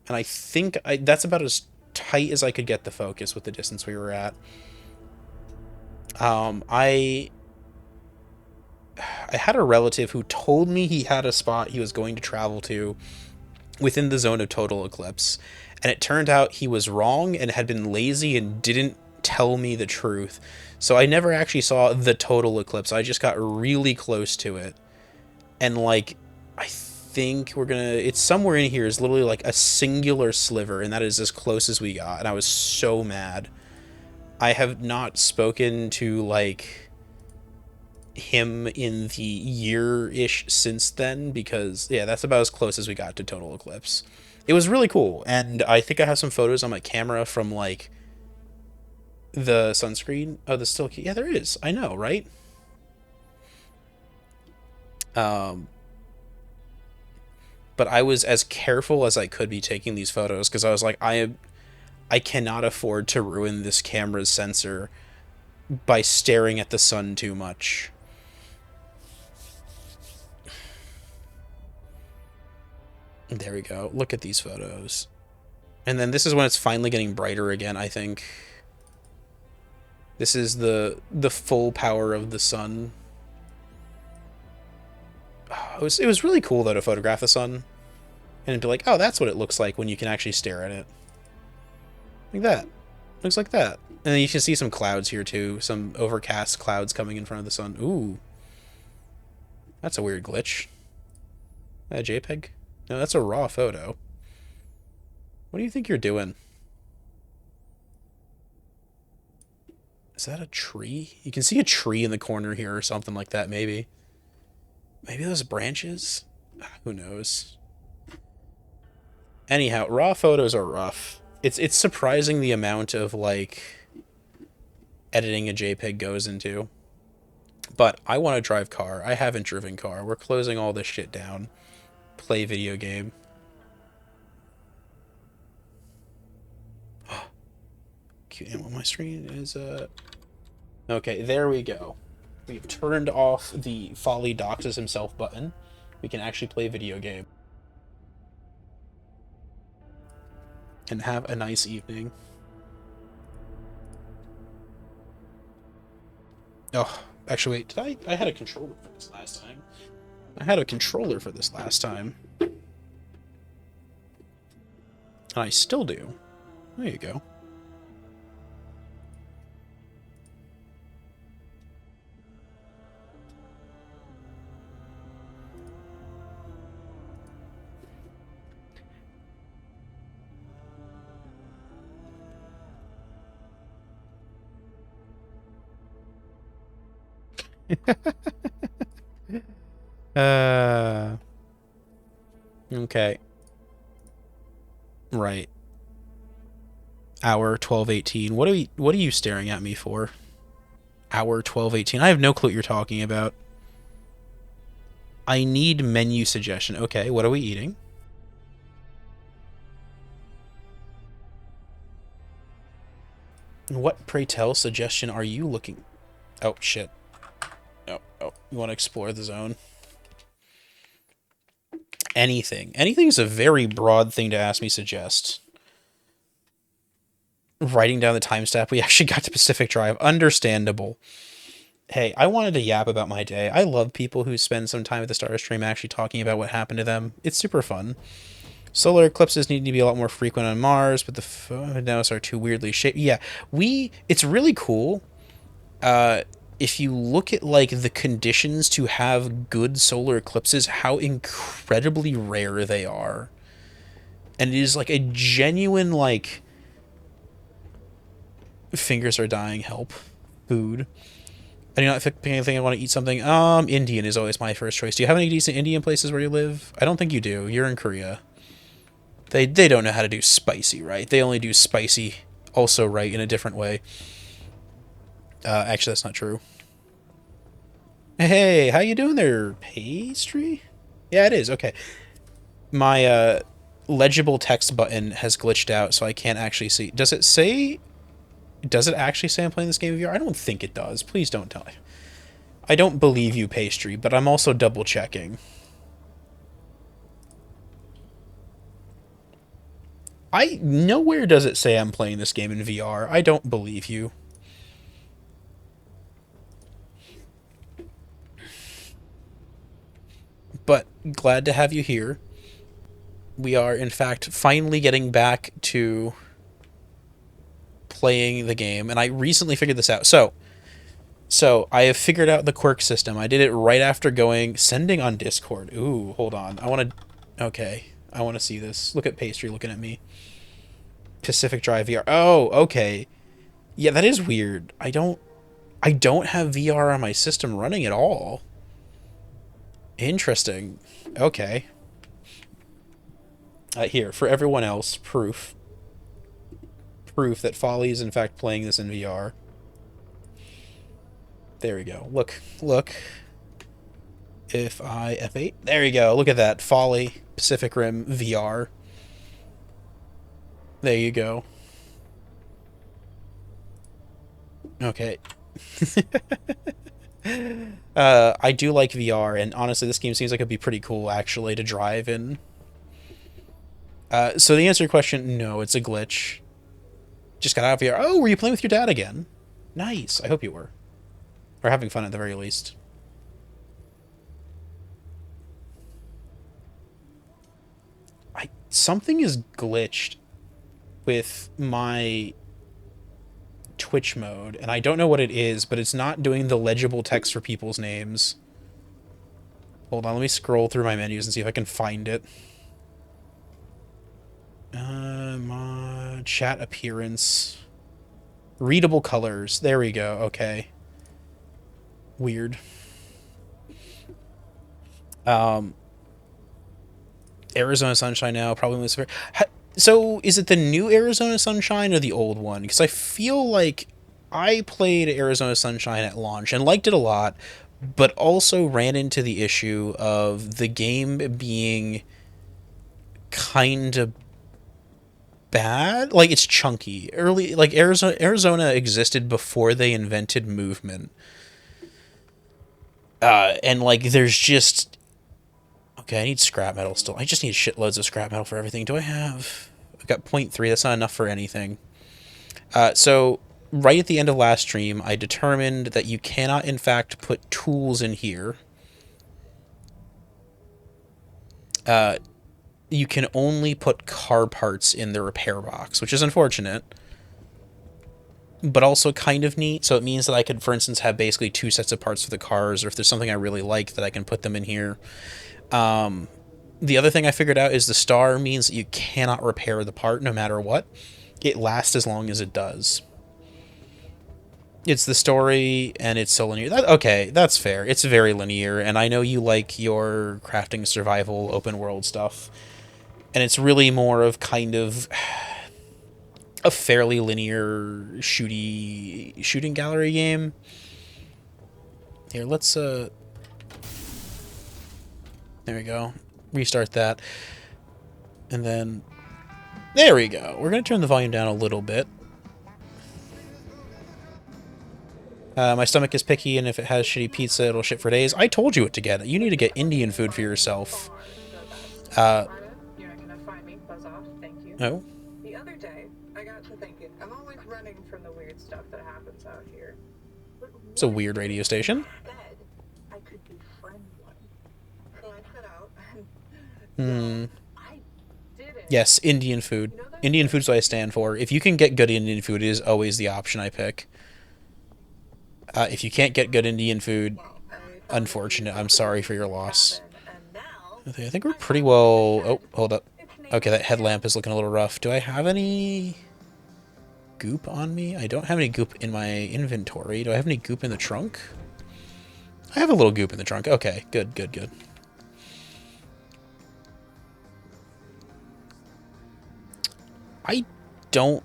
And I think that's about as tight as I could get the focus with the distance we were at. I had a relative who told me he had a spot he was going to travel to within the zone of total eclipse, and it turned out he was wrong and had been lazy and didn't tell me the truth. So I never actually saw the total eclipse. I just got really close to it, and, like, I think it's somewhere in here is literally like a singular sliver, and that is as close as we got, and I was so mad. I have not spoken to, like, him in the year-ish since then, because, yeah, that's about as close as we got to total eclipse. It was really cool, and I think I have some photos on my camera from, like, the sunscreen. Oh, the still... Yeah, there is. I know, right? But I was as careful as I could be taking these photos, because I was like, I cannot afford to ruin this camera's sensor by staring at the sun too much. There we go. Look at these photos. And then this is when it's finally getting brighter again, I think. This is the full power of the sun. It was really cool, though, to photograph the sun. And be like, oh, that's what it looks like when you can actually stare at it. Like that. Looks like that. And then you can see some clouds here, too. Some overcast clouds coming in front of the sun. Ooh. That's a weird glitch. That a JPEG? No, that's a raw photo. What do you think you're doing? Is that a tree? You can see a tree in the corner here or something like that, maybe. Maybe those branches? Who knows? Anyhow, raw photos are rough. It's surprising the amount of, like, editing a JPEG goes into. But I want to drive car. I haven't driven car. We're closing all this shit down. play video game. And my screen is okay, there we go. We've turned off the Folly doxes himself button. We can actually play video game. And have a nice evening. Oh, actually wait, did I had a controller for this last time. I had a controller for this last time. And I still do. There you go. Okay. Right. Hour 12:18. What are you staring at me for? Hour 12:18. I have no clue what you're talking about. I need menu suggestion. Okay, what are we eating? What, pray tell, suggestion are you looking? Oh, shit. Oh, you want to explore the zone? Anything. Anything is a very broad thing to ask me suggest. Writing down the timestamp, we actually got to Pacific Drive. Understandable. Hey, I wanted to yap about my day. I love people who spend some time at the start of stream actually talking about what happened to them. It's super fun. Solar eclipses need to be a lot more frequent on Mars, but the photos are too weirdly shaped. Yeah, it's really cool. If you look at, like, the conditions to have good solar eclipses, how incredibly rare they are. And it is, like, a genuine, like... Fingers are dying, help. Food. I do not think anything I want to eat something. Indian is always my first choice. Do you have any decent Indian places where you live? I don't think you do. You're in Korea. They don't know how to do spicy right. They only do spicy also right in a different way. Actually, that's not true. Hey, how you doing there, pastry? Yeah, it is. Okay. My legible text button has glitched out, so I can't actually see. Does it say... Does it actually say I'm playing this game of VR? I don't think it does. Please don't tell me. I don't believe you, pastry, but I'm also double checking. Nowhere does it say I'm playing this game in VR. I don't believe you. But glad to have you here. We are, in fact, finally getting back to playing the game, and I recently figured this out. So I have figured out the quirk system. I did it right after sending on Discord. Ooh, hold on. Okay. I want to see this. Look at pastry looking at me. Pacific Drive VR. Oh, okay. Yeah, that is weird. I don't have VR on my system running at all. Interesting. Okay. Here, for everyone else, proof that Folly is in fact playing this in VR. There we go. Look. If I F8, there you go. Look at that. Folly, Pacific Rim VR. There you go. Okay. I do like VR, and honestly, this game seems like it'd be pretty cool, actually, to drive in. So the answer to your question, no, it's a glitch. Just got out of VR. Oh, were you playing with your dad again? Nice. I hope you were. Or having fun at the very least. Something is glitched with my Twitch mode, and I don't know what it is, but it's not doing the legible text for people's names. Hold on, let me scroll through my menus and see if I can find it. My chat appearance. Readable colors. There we go. Okay. Weird. Arizona Sunshine now, probably Lucifer. So, is it the new Arizona Sunshine or the old one? Because I feel like I played Arizona Sunshine at launch and liked it a lot, but also ran into the issue of the game being kind of bad. Like, it's chunky. Early, like, Arizona existed before they invented movement. And, like, there's just... Okay, I need scrap metal still. I just need shitloads of scrap metal for everything. Do I have... I've got 0.3. That's not enough for anything. So, right at the end of last stream, I determined that you cannot, in fact, put tools in here. You can only put car parts in the repair box, which is unfortunate, but also kind of neat. So it means that I could, for instance, have basically 2 sets of parts for the cars, or if there's something I really like, that I can put them in here. The other thing I figured out is the star means that you cannot repair the part no matter what. It lasts as long as it does. It's the story, and it's so linear. Okay, that's fair. It's very linear, and I know you like your crafting, survival, open world stuff. And it's really more of kind of a fairly linear shooting gallery game. Here, let's there we go. Restart that. And then there we go. We're going to turn the volume down a little bit. My stomach is picky, and if it has shitty pizza, it'll shit for days. I told you what to get. You need to get Indian food for yourself. You're not gonna find me. Buzz off. Thank you. No? The other day, I got to thinking, I'm always running from the weird stuff that happens out here. It's a weird radio station. Instead, I could befriend one. So I set out and I did it. Yes, Indian food. Indian food's what I stand for. If you can get good Indian food, it is always the option I pick. If you can't get good Indian food, unfortunate. I'm sorry for your loss. Okay, I think we're pretty well... Oh, hold up. Okay, that headlamp is looking a little rough. Do I have any goop on me? I don't have any goop in my inventory. Do I have any goop in the trunk? I have a little goop in the trunk. Okay, good, good, good. I don't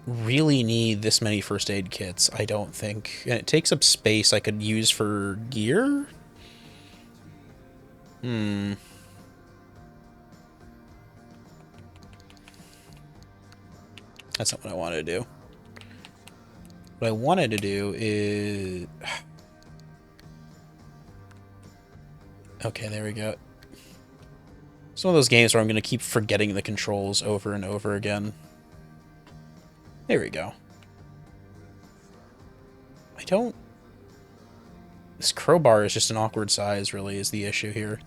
really need this many first aid kits, I don't think. And it takes up space I could use for gear? That's not what I wanted to do. What I wanted to do is... Okay, there we go. It's one of those games where I'm going to keep forgetting the controls over and over again. There we go. I don't... This crowbar is just an awkward size, really, is the issue here.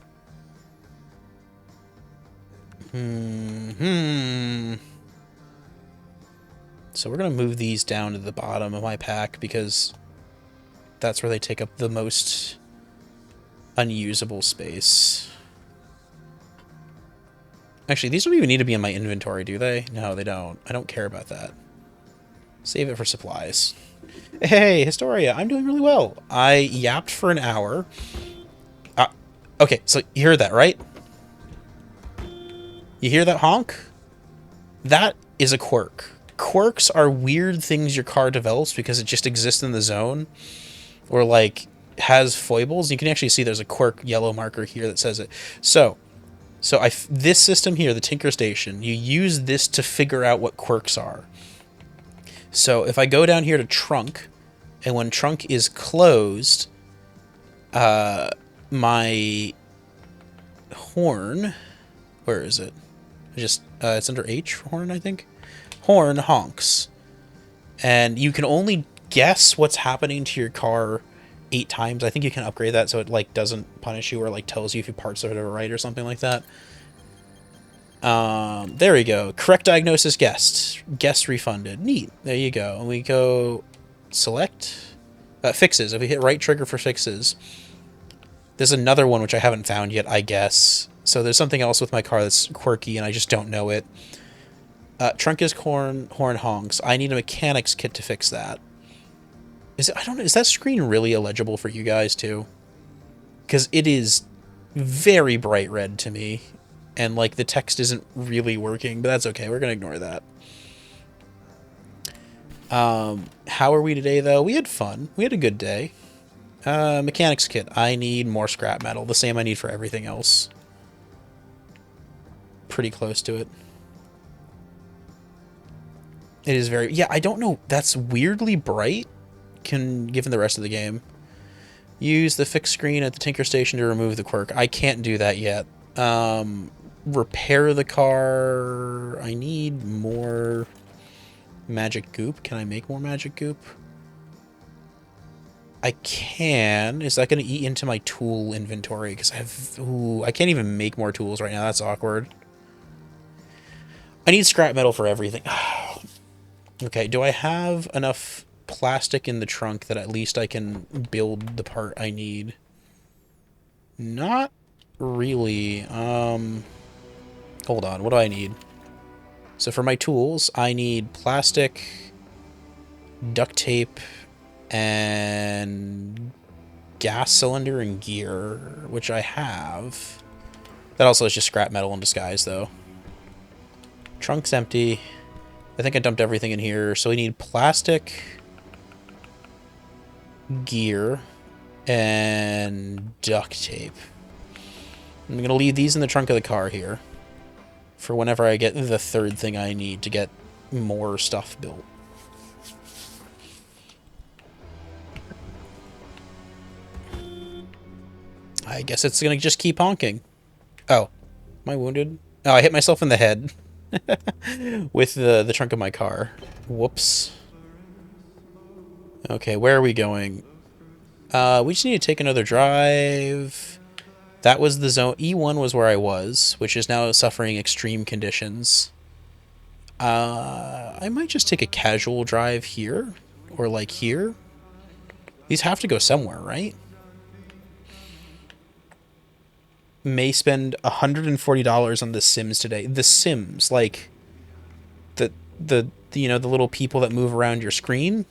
So we're going to move these down to the bottom of my pack, because that's where they take up the most unusable space. Actually, these don't even need to be in my inventory, do they? No, they don't. I don't care about that. Save it for supplies. Hey, Historia, I'm doing really well. I yapped for an hour. Okay, so you heard that, right? You hear that honk? That is a quirk. Quirks are weird things your car develops because it just exists in the zone, or like has foibles. You can actually see there's a quirk yellow marker here that says it. So this system here, the Tinker Station, you use this to figure out what quirks are. So if I go down here to trunk, and when trunk is closed, my horn, where is it? It's under H for horn, I think. Horn honks. And you can only guess what's happening to your car 8 times. I think you can upgrade that so it like doesn't punish you or like tells you if your parts are right or something like that. There we go. Correct diagnosis guessed. Guess refunded. Neat. There you go. And we go select fixes. If we hit right trigger for fixes, there's another one which I haven't found yet, I guess. So there's something else with my car that's quirky and I just don't know it. Trunk is horn honks. I need a mechanics kit to fix that. I don't know, is that screen really illegible for you guys too? Because it is very bright red to me. And like the text isn't really working, but that's okay. We're gonna ignore that. How are we today though? We had fun. We had a good day. Mechanics kit. I need more scrap metal. The same I need for everything else. Pretty close to it. It is very... Yeah, I don't know. That's weirdly bright, given the rest of the game. Use the fixed screen at the Tinker Station to remove the quirk. I can't do that yet. Repair the car. I need more magic goop. Can I make more magic goop? I can. Is that going to eat into my tool inventory? Because I have... Ooh, I can't even make more tools right now. That's awkward. I need scrap metal for everything. Okay, do I have enough plastic in the trunk that at least I can build the part I need? Not really. Hold on, what do I need? So for my tools, I need plastic, duct tape, and gas cylinder and gear, which I have. That also is just scrap metal in disguise, though. Trunk's empty. I think I dumped everything in here. So we need plastic, gear, and duct tape. I'm going to leave these in the trunk of the car here for whenever I get the third thing I need to get more stuff built. I guess it's going to just keep honking. Oh, am I wounded? Oh, I hit myself in the head with the trunk of my car. Whoops. Okay, where are we going? We just need to take another drive. That was the zone. E1 was where I was, which is now suffering extreme conditions. I might just take a casual drive here, or like here. These have to go somewhere, right? May spend $140 on The Sims today. The Sims, like the you know, the little people that move around your screen.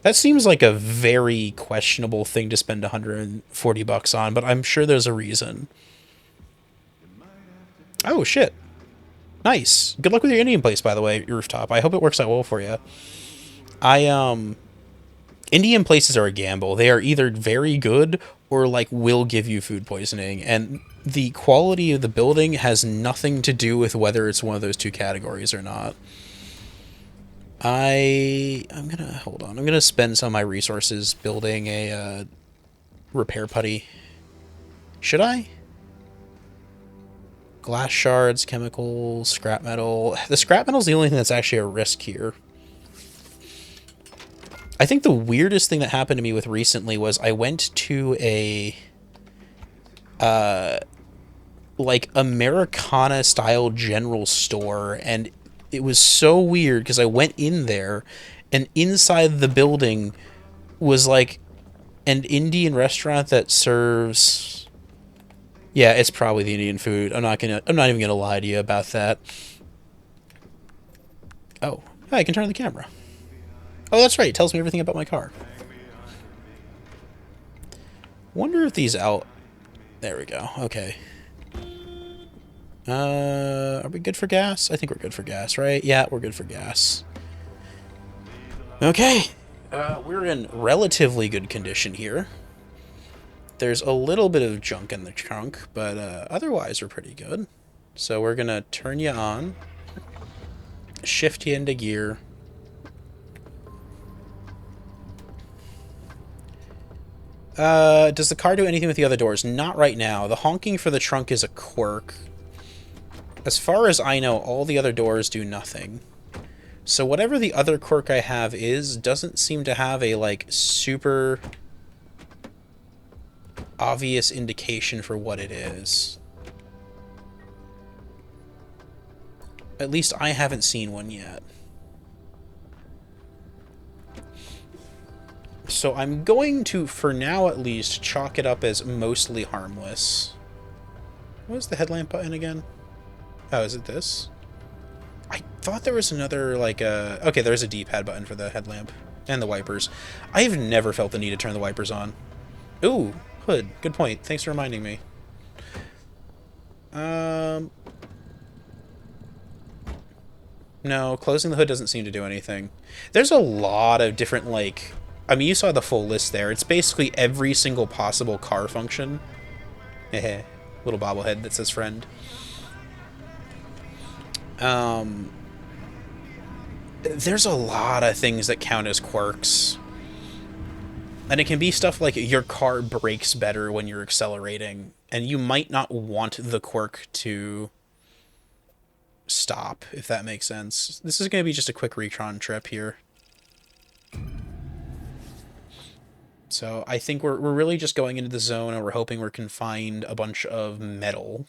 That seems like a very questionable thing to spend $140 on, but I'm sure there's a reason. Oh shit. Nice. Good luck with your Indian place, by the way, Rooftop. I hope it works out well for you. Indian places are a gamble. They are either very good or like will give you food poisoning, and the quality of the building has nothing to do with whether it's one of those two categories or not. I'm gonna spend some of my resources building a repair putty. Should I? Glass shards, chemicals, scrap metal. The scrap metal is the only thing that's actually a risk here. I think the weirdest thing that happened to me with recently was I went to a like Americana style general store, and it was so weird because I went in there and inside the building was like an Indian restaurant that serves... Yeah, it's probably the Indian food. I'm not even gonna lie to you about that. Oh, I can turn on the camera. Oh, that's right. It tells me everything about my car. Wonder if these out... There we go. Okay. Are we good for gas? I think we're good for gas, right? Yeah, we're good for gas. Okay. We're in relatively good condition here. There's a little bit of junk in the trunk, but otherwise we're pretty good. So we're going to turn you on. Shift you into gear. Does the car do anything with the other doors? Not right now. The honking for the trunk is a quirk. As far as I know, all the other doors do nothing. So whatever the other quirk I have is, doesn't seem to have a, like, super obvious indication for what it is. At least I haven't seen one yet. So I'm going to, for now at least, chalk it up as mostly harmless. What was the headlamp button again? Oh, is it this? I thought there was another, like, okay, there's a D-pad button for the headlamp. And the wipers. I've never felt the need to turn the wipers on. Ooh, hood. Good point. Thanks for reminding me. No, closing the hood doesn't seem to do anything. There's a lot of different, like, I mean, you saw the full list there. It's basically every single possible car function. Heh, little bobblehead that says friend. There's a lot of things that count as quirks. And it can be stuff like your car brakes better when you're accelerating, and you might not want the quirk to stop, if that makes sense. This is going to be just a quick recon trip here. So I think we're really just going into the zone, and we're hoping we can find a bunch of metal.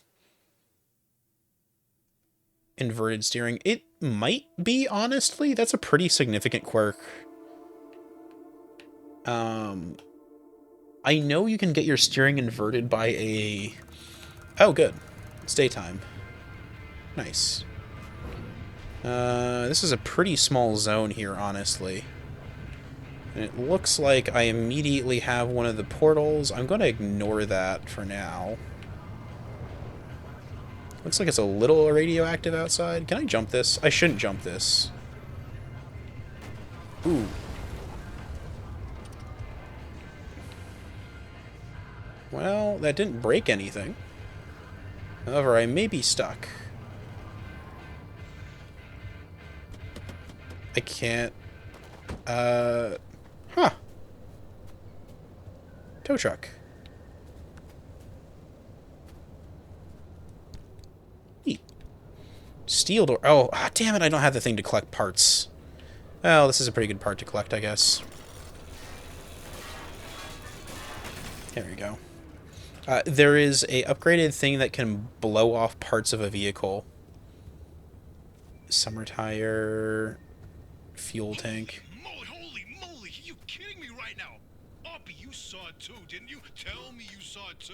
Inverted steering. It might be, honestly. That's a pretty significant quirk. I know you can get your steering inverted by a... Oh, good. It's daytime. Nice. This is a pretty small zone here, honestly. And it looks like I immediately have one of the portals. I'm going to ignore that for now. Looks like it's a little radioactive outside. Can I jump this? I shouldn't jump this. Ooh. Well, that didn't break anything. However, I may be stuck. I can't... Huh. Tow truck. Neat. Steel door. Oh, damn it, I don't have the thing to collect parts. Well, this is a pretty good part to collect, I guess. There we go. There is a upgraded thing that can blow off parts of a vehicle. Summer tire, fuel tank. Holy moly, are you kidding me right now? Oppie, you saw it too, didn't you? Tell me you saw it too.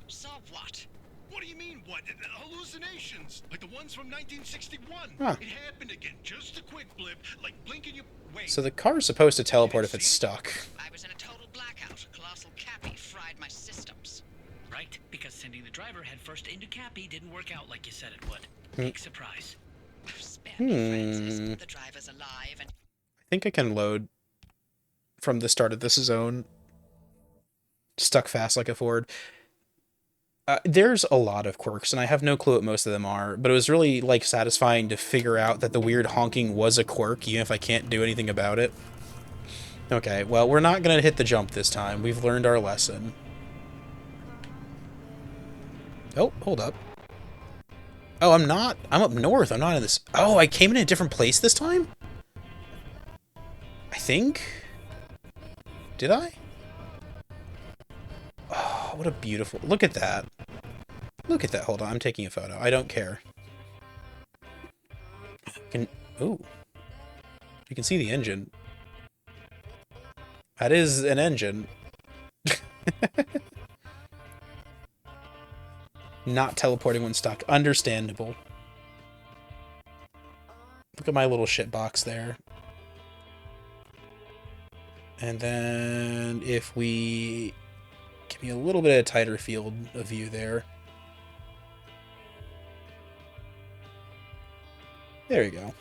Saw what? What do you mean, what? Hallucinations, like the ones from 1961. Huh. It happened again, just a quick blip, like blinking your... Wait. So the car's supposed to teleport if it's stuck. I was in a total blackout. Colossal Cappy fried my systems. Right, because sending the driver headfirst into Cappy didn't work out like you said it would. Big surprise. Spare me, Francis. The driver's alive and... I think I can load from the start of this zone. Stuck fast like a Ford. There's a lot of quirks, and I have no clue what most of them are, but it was really, like, satisfying to figure out that the weird honking was a quirk, even if I can't do anything about it. Okay, well, we're not going to hit the jump this time. We've learned our lesson. Oh, hold up. Oh, I'm not. I'm up north. I'm not in this. Oh, I came in a different place this time? I think? Did I? Oh, what a beautiful... Look at that. Look at that. Hold on. I'm taking a photo. I don't care. Ooh. You can see the engine. That is an engine. Not teleporting when stuck. Understandable. Look at my little shit box there. And then if we... Give me a little bit of a tighter field of view there. There you go.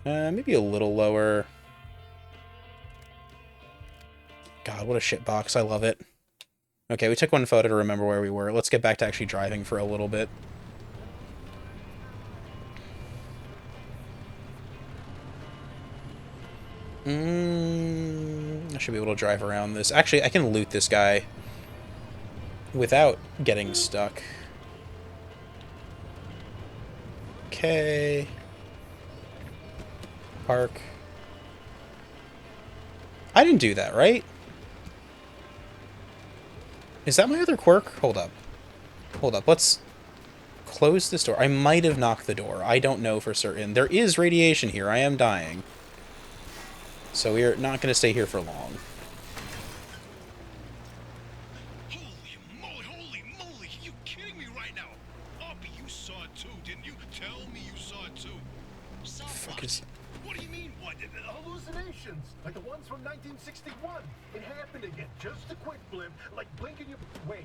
Maybe a little lower. God, what a shit box. I love it. Okay, we took one photo to remember where we were. Let's get back to actually driving for a little bit. I should be able to drive around this. Actually, I can loot this guy without getting stuck. Okay. Park. I didn't do that, right? Is that my other quirk? Hold up. Hold up. Let's close this door. I might have knocked the door. I don't know for certain. There is radiation here. I am dying. So we're not going to stay here for long. Holy moly, are you kidding me right now? Oppie, you saw it too, didn't you? Tell me you saw it too. Saw Fuck what? is... What do you mean, what? Hallucinations, like the ones from 1961. It happened again, just a quick blip, like blinking your... Wait.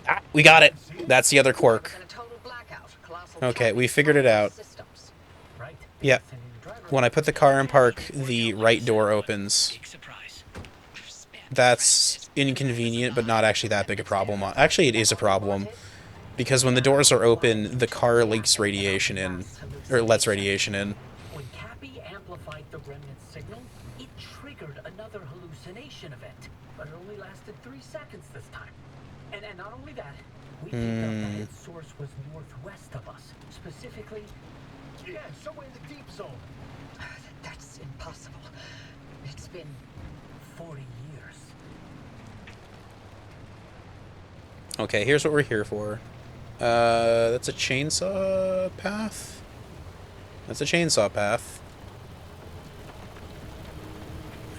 Ah, we got it. That's the other quirk. In a total blackout. Colossal Okay, Cappy we figured it fried my out. systems. Right. Yeah. Sending the driver when I put the car in park, the right door opens. Big surprise. That's inconvenient, but not actually that big a problem. Actually, it is a problem, because when the doors are open, the car leaks radiation in, or lets radiation in. When Cappy amplified the remnant signal, it triggered another hallucination event, but it only lasted 3 seconds this time. And not only that, we picked up that its source was northwest of us, specifically. Yeah, somewhere in the deep zone. That's impossible. It's been 40 years. Okay, here's what we're here for. That's a chainsaw path? That's a chainsaw path.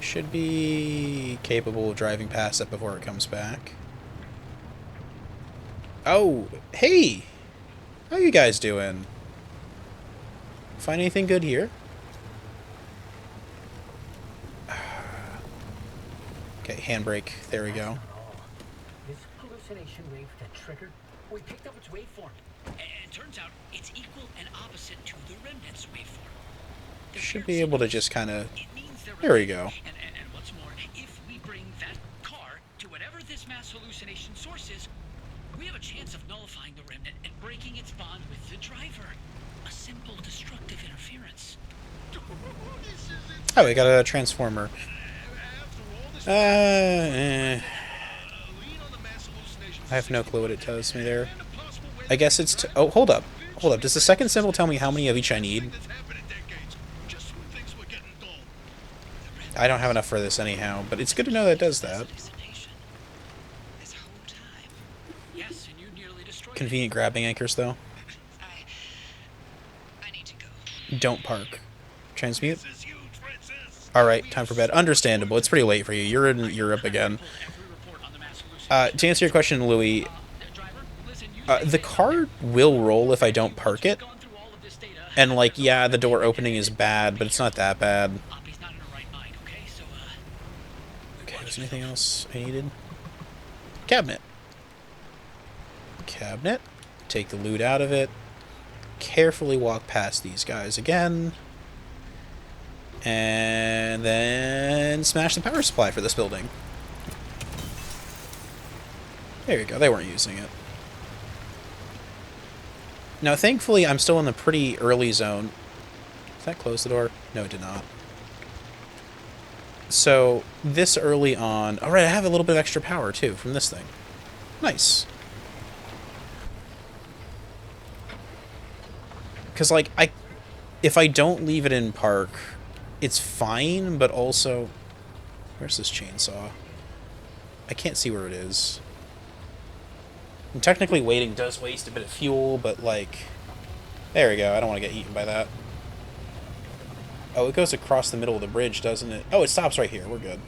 Should be capable of driving past it before it comes back. Oh, hey! How you guys doing? Find anything good here? Okay, handbrake. There we go. Not all. This hallucination wave that triggered, we picked up its waveform. And turns out it's equal and opposite to the remnant's waveform. The Should weird be able to thing just is, kind of... it means they're There we related. go. And what's more, if we bring that car to whatever this mass hallucination source is, we have a chance of nullifying the remnant and breaking its bond with the driver. A simple destructive interference. Oh, we got a transformer. I have no clue what it tells me there. I guess it's... oh, hold up. Hold up. Does the second symbol tell me how many of each I need? I don't have enough for this anyhow, but it's good to know that it does that. Hallucination. This whole time. Yes, and you nearly destroyed Convenient grabbing anchors, though. I need to go. Don't park. Transmute. Alright, time for bed. Understandable. It's pretty late for you. You're in Europe again. every report on the mass hallucination. To answer your question, Louis, Driver, listen, you the car will roll if I don't park it. gone through all of this data. And, like, yeah, the door opening is bad, but it's not that bad. Oppie's not in her right mind, okay? So, Okay, is there anything else I needed? Cabinet. Cabinet. Take the loot out of it. Carefully walk past these guys again. And then smash the power supply for this building. There you go. They weren't using it. Now, thankfully, I'm still in the pretty early zone. Did that close the door? No, it did not. So, this early on... Alright, I have a little bit of extra power, too, from this thing. Nice. Because, like, if I don't leave it in park, it's fine, but also... Where's this chainsaw? I can't see where it is. And technically, waiting does waste a bit of fuel, but, like... There we go. I don't want to get eaten by that. Oh, it goes across the middle of the bridge, doesn't it? Oh, it stops right here. We're good.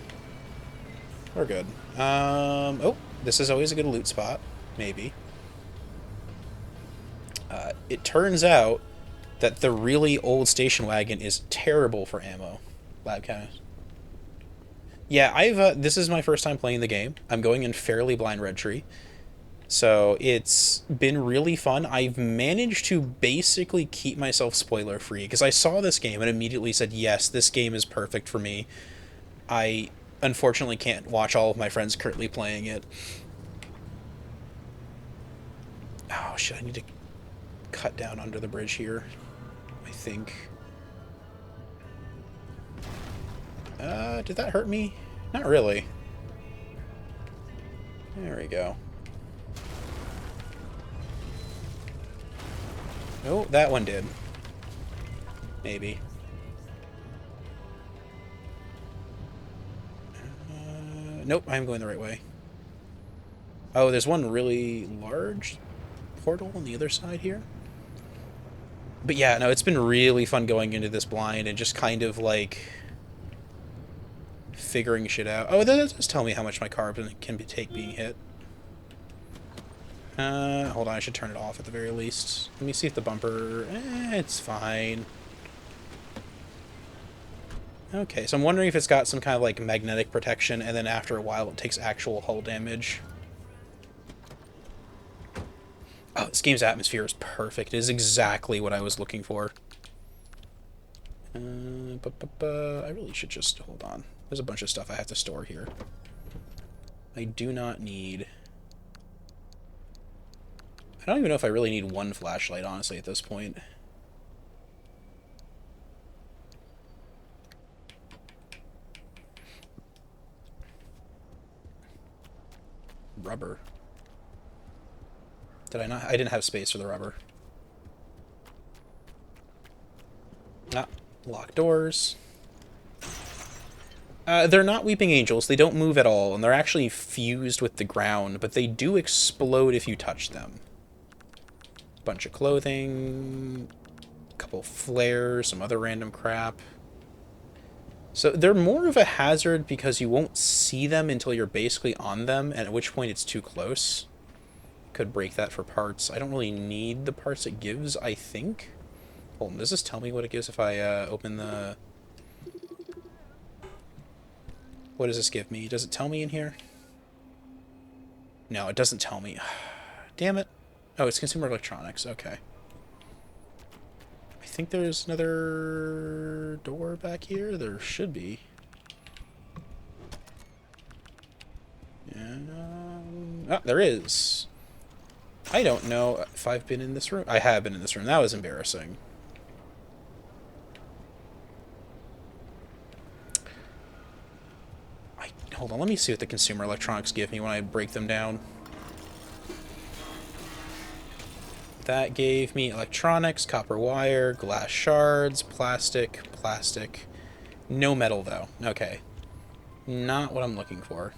We're good. Oh, this is always a good loot spot. Maybe. It turns out that the really old station wagon is terrible for ammo. Lab cows. Yeah, this is my first time playing the game. I'm going in fairly blind red tree. So it's been really fun. I've managed to basically keep myself spoiler free because I saw this game and immediately said, yes, this game is perfect for me. I unfortunately can't watch all of my friends currently playing it. Oh, shit, I need to cut down under the bridge here, I think. Did that hurt me? Not really. There we go. Oh, that one did. Maybe. Nope, I'm going the right way. Oh, there's one really large portal on the other side here. But yeah, no, it's been really fun going into this blind and just kind of like figuring shit out. Oh, that does tell me how much my car can take being hit. Hold on, I should turn it off at the very least. Let me see if the bumper... it's fine. Okay, so I'm wondering if it's got some kind of, like, magnetic protection, and then after a while it takes actual hull damage. Oh, this game's atmosphere is perfect. It is exactly what I was looking for. I really should just hold on. There's a bunch of stuff I have to store here. I do not need... I don't even know if I really need one flashlight, honestly, at this point. Rubber. Did I not? I didn't have space for the rubber. Ah, locked doors. They're not weeping angels. They don't move at all, and they're actually fused with the ground, but they do explode if you touch them. Bunch of clothing, a couple flares, some other random crap. So they're more of a hazard because you won't see them until you're basically on them, and at which point it's too close. Could break that for parts. I don't really need the parts it gives, I think. Hold on, does this tell me what it gives if I open the... What does this give me? Does it tell me in here? No, it doesn't tell me. Damn it. Oh, it's consumer electronics. Okay. I think there's another door back here. There should be. Oh, there is. I don't know if I've been in this room. I have been in this room. That was embarrassing. Hold on, let me see what the consumer electronics give me when I break them down. That gave me electronics, copper wire, glass shards, plastic. No metal, though. Okay. Not what I'm looking for.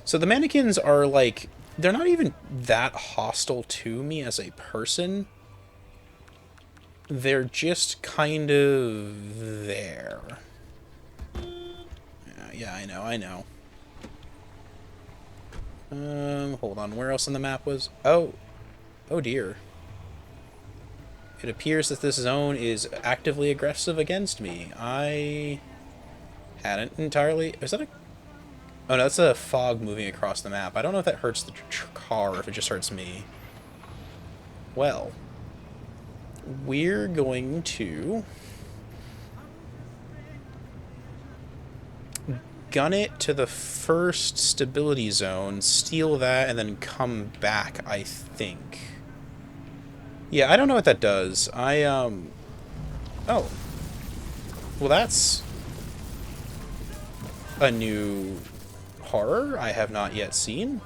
So the mannequins are, like, they're not even that hostile to me as a person. They're just kind of there. Yeah, I know. Hold on, where else on the map was... Oh dear. It appears that this zone is actively aggressive against me. I hadn't entirely... Is that a... Oh, no, that's a fog moving across the map. I don't know if that hurts the car or if it just hurts me. Well, we're going to... gun it to the first stability zone, steal that, and then come back, I think. Yeah, I don't know what that does. Oh. Well, that's a new horror I have not yet seen.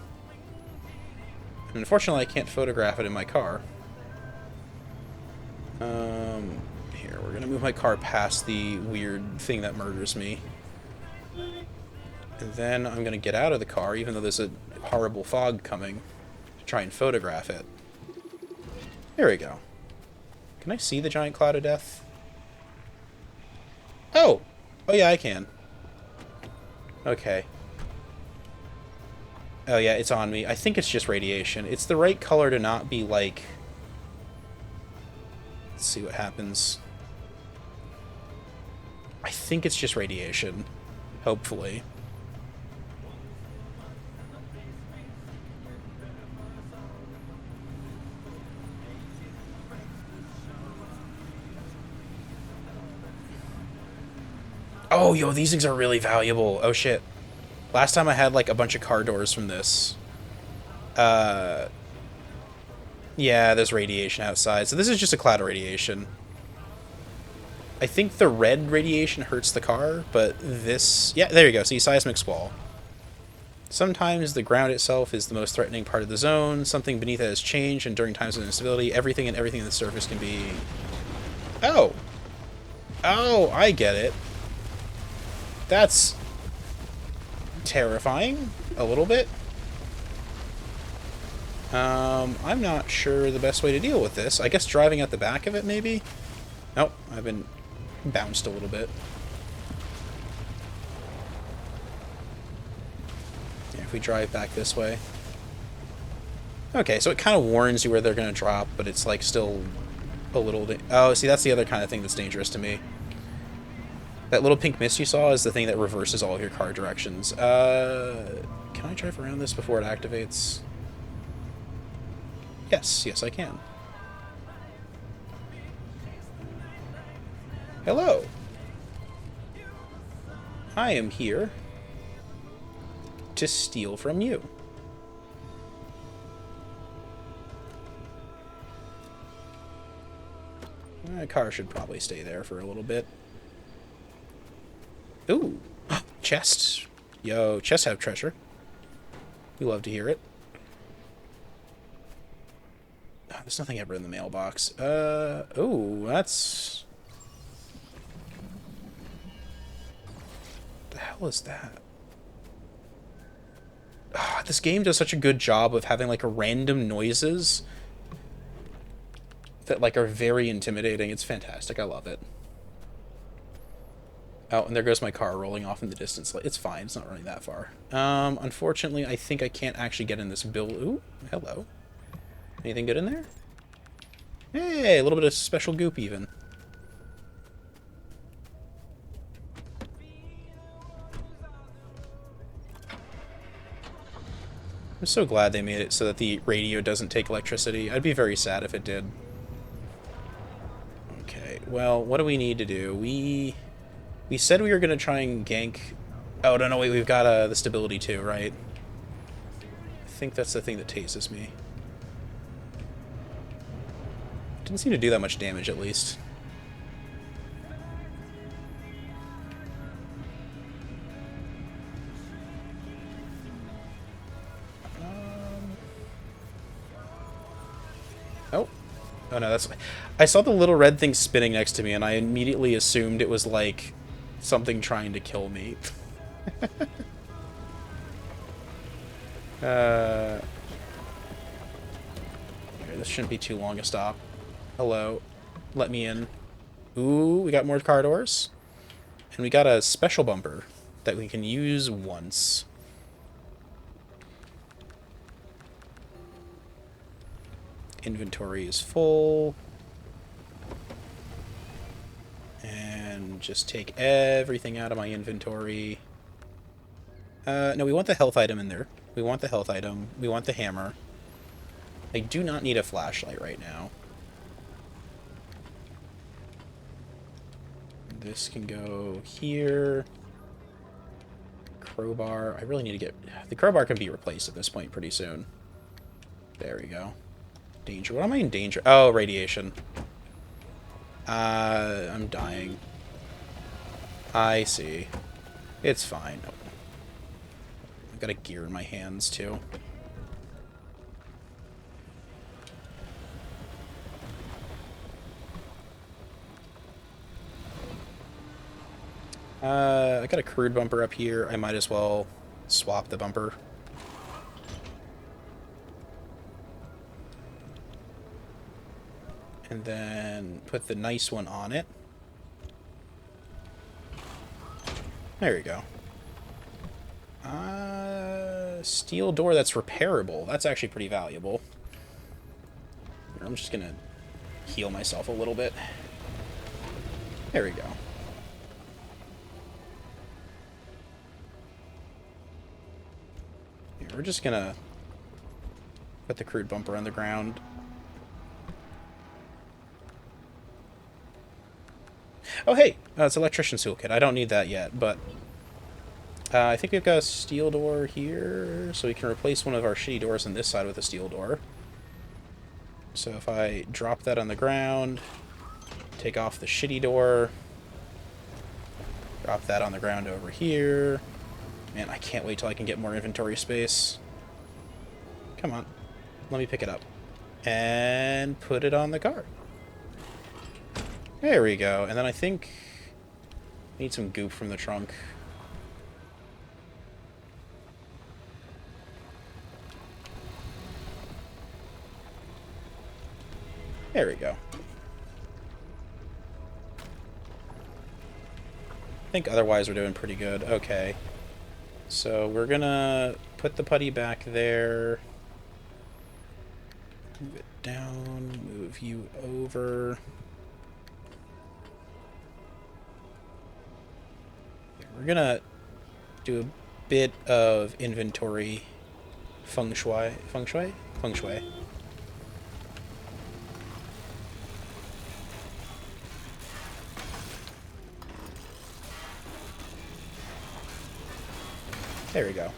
And unfortunately, I can't photograph it in my car. Here, we're gonna move my car past the weird thing that murders me. And then I'm going to get out of the car, even though there's a horrible fog coming, to try and photograph it. There we go. Can I see the giant cloud of death? Oh! Oh yeah, I can. Okay. Oh yeah, it's on me. I think it's just radiation. It's the right color to not be like... Let's see what happens. I think it's just radiation. Hopefully. Oh, yo, these things are really valuable. Oh, shit. Last time I had, like, a bunch of car doors from this. Yeah, there's radiation outside. So this is just a cloud of radiation. I think the red radiation hurts the car, but this... Yeah, there you go. See, seismic squall. Sometimes the ground itself is the most threatening part of the zone. Something beneath it has changed, and during times of instability, everything on the surface can be... Oh! Oh, I get it. That's terrifying, a little bit. I'm not sure the best way to deal with this. I guess driving at the back of it, maybe? Nope, I've been bounced a little bit. Yeah, if we drive back this way. Okay, so it kind of warns you where they're going to drop, but it's, like, still a little... Oh, see, that's the other kind of thing that's dangerous to me. That little pink mist you saw is the thing that reverses all of your car directions. Can I drive around this before it activates? Yes, I can. Hello. I am here to steal from you. The car should probably stay there for a little bit. Ooh, chests. Yo, chests have treasure. We love to hear it. Oh, there's nothing ever in the mailbox. Oh, that's... What the hell is that? Oh, this game does such a good job of having, like, random noises that, like, are very intimidating. It's fantastic. I love it. Oh, and there goes my car rolling off in the distance. It's fine. It's not running that far. Unfortunately, I think I can't actually get in this build. Ooh, hello. Anything good in there? Hey, a little bit of special goop, even. I'm so glad they made it so that the radio doesn't take electricity. I'd be very sad if it did. Okay, well, what do we need to do? We said we were going to try and gank... Oh, no, wait, we've got the stability too, right? I think that's the thing that tases me. Didn't seem to do that much damage, at least. Oh. Oh, no, that's... I saw the little red thing spinning next to me, and I immediately assumed it was, like, something trying to kill me. Here, this shouldn't be too long a stop. Hello. Let me in. Ooh, we got more car doors. And we got a special bumper that we can use once. Inventory is full. And just take everything out of my inventory. No, we want the health item in there. We want the health item. We want the hammer. I do not need a flashlight right now. This can go here. Crowbar. I really need to get... The crowbar can be replaced at this point pretty soon. There we go. Danger. What am I in danger? Oh, radiation. I'm dying. I see. It's fine. I've got a gear in my hands, too. I got a crude bumper up here. I might as well swap the bumper. And then put the nice one on it. There we go. Steel door that's repairable. That's actually pretty valuable. I'm just gonna heal myself a little bit. There we go. Here, we're just gonna put the crude bumper on the ground. Oh, hey! It's electrician's toolkit. I don't need that yet, but... I think we've got a steel door here, so we can replace one of our shitty doors on this side with a steel door. So if I drop that on the ground, take off the shitty door, drop that on the ground over here. Man, I can't wait till I can get more inventory space. Come on. Let me pick it up. And put it on the car. There we go. And then I think I need some goop from the trunk. There we go. I think otherwise we're doing pretty good. Okay. So we're gonna put the putty back there. Move it down. Move you over. We're gonna do a bit of inventory feng shui. Feng shui? Feng shui. There we go.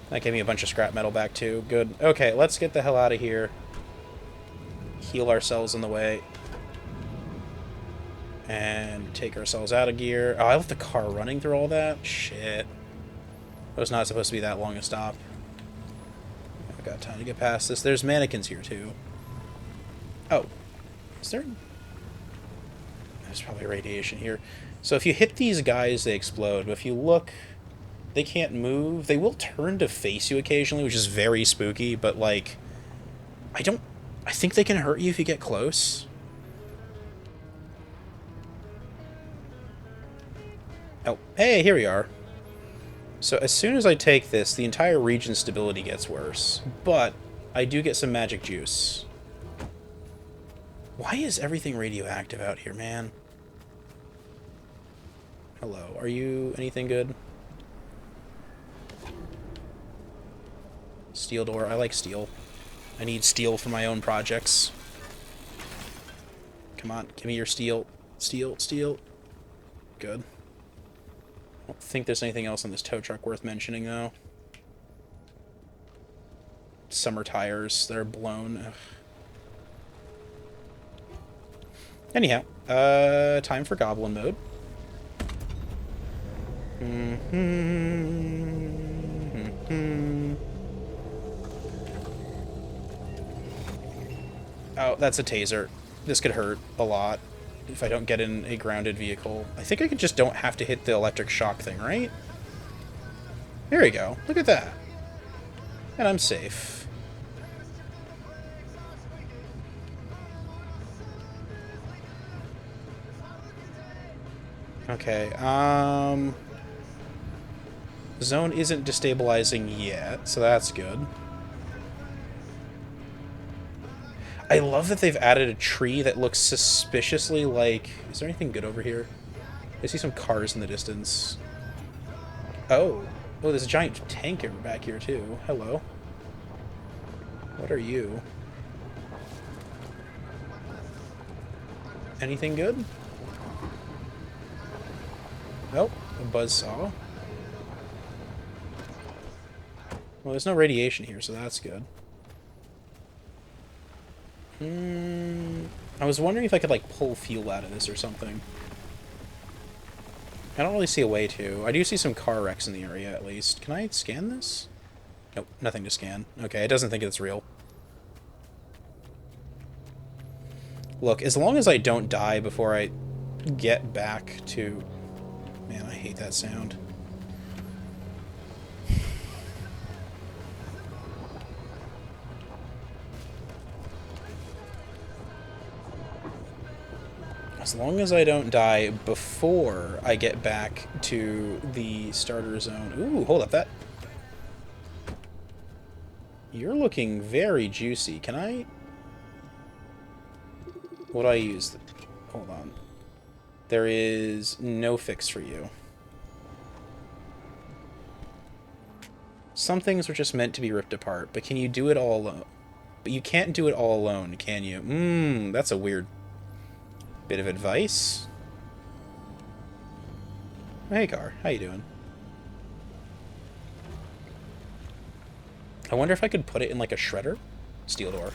That gave me a bunch of scrap metal back, too. Good. Okay, let's get the hell out of here. Heal ourselves on the way. And take ourselves out of gear. Oh, I left the car running through all that? Shit. It was not supposed to be that long a stop. I've got time to get past this. There's mannequins here, too. Oh. Is there... There's probably radiation here. So if you hit these guys, they explode. But if you look... They can't move. They will turn to face you occasionally, which is very spooky, but, like... I think they can hurt you if you get close. Oh, hey, here we are. So as soon as I take this, the entire region's stability gets worse. But I do get some magic juice. Why is everything radioactive out here, man? Hello, are you anything good? Steel door. I like steel. I need steel for my own projects. Come on, give me your steel. Steel, steel. Good. I don't think there's anything else on this tow truck worth mentioning, though. Summer tires. They're blown. Ugh. Anyhow, time for goblin mode. Oh, that's a taser. This could hurt a lot if I don't get in a grounded vehicle. I think I just don't have to hit the electric shock thing, right? There we go. Look at that. And I'm safe. Okay, zone isn't destabilizing yet, so that's good. I love that they've added a tree that looks suspiciously like... Is there anything good over here? I see some cars in the distance. Oh. Oh, there's a giant tank over back here, too. Hello. What are you? Anything good? Nope. A buzzsaw. Well, there's no radiation here, so that's good. I was wondering if I could, like, pull fuel out of this or something. I don't really see a way to. I do see some car wrecks in the area, at least. Can I scan this? Nope, nothing to scan. Okay, it doesn't think it's real. Look, as long as I don't die before I get back to... Man, I hate that sound. As long as I don't die before I get back to the starter zone. Ooh, hold up, that... You're looking very juicy. Can I... What do I use? Hold on. There is no fix for you. Some things are just meant to be ripped apart, but can you do it all alone? But you can't do it all alone, can you? That's a weird bit of advice. Hey, car. How you doing? I wonder if I could put it in, like, a shredder? Steel door.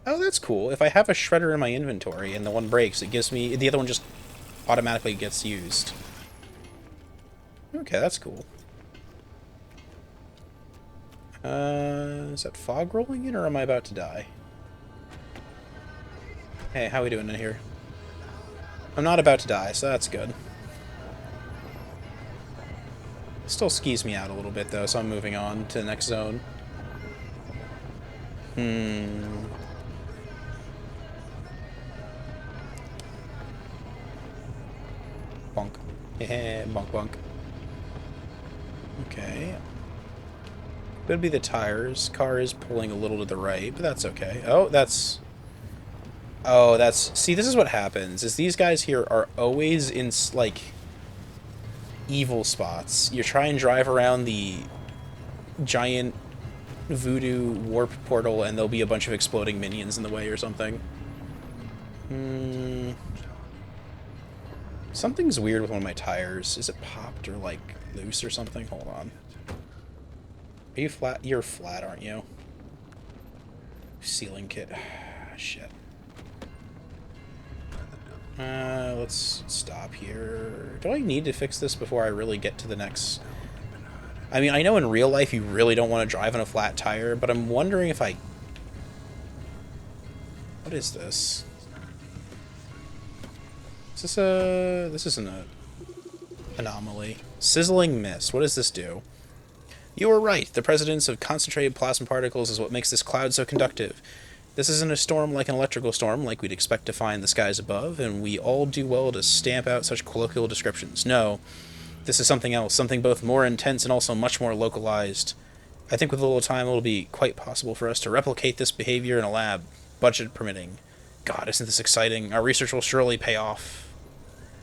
Oh, that's cool. If I have a shredder in my inventory and the one breaks, it gives me... The other one just automatically gets used. Okay, that's cool. Is that fog rolling in, or am I about to die? Hey, how we doing in here? I'm not about to die, so that's good. Still skis me out a little bit, though, so I'm moving on to the next zone. Bonk. Yeah, bonk, bonk. Okay. Could be the tires. Car is pulling a little to the right, but that's okay. Oh, that's... Oh, that's... See, this is what happens, is these guys here are always in, like, evil spots. You try and drive around the giant voodoo warp portal and there'll be a bunch of exploding minions in the way or something. Something's weird with one of my tires. Is it popped or, like, loose or something? Hold on. Are you flat? You're flat, aren't you? Sealing kit. Shit. Let's stop here. Do I need to fix this before I really get to the next... I mean, I know in real life you really don't want to drive on a flat tire, but I'm wondering if I... What is this? Is this a... This isn't a... anomaly. Sizzling mist. What does this do? You were right. The presence of concentrated plasma particles is what makes this cloud so conductive. This isn't a storm like an electrical storm, like we'd expect to find in the skies above, and we all do well to stamp out such colloquial descriptions. No, this is something else, something both more intense and also much more localized. I think with a little time it'll be quite possible for us to replicate this behavior in a lab, budget permitting. God, isn't this exciting? Our research will surely pay off.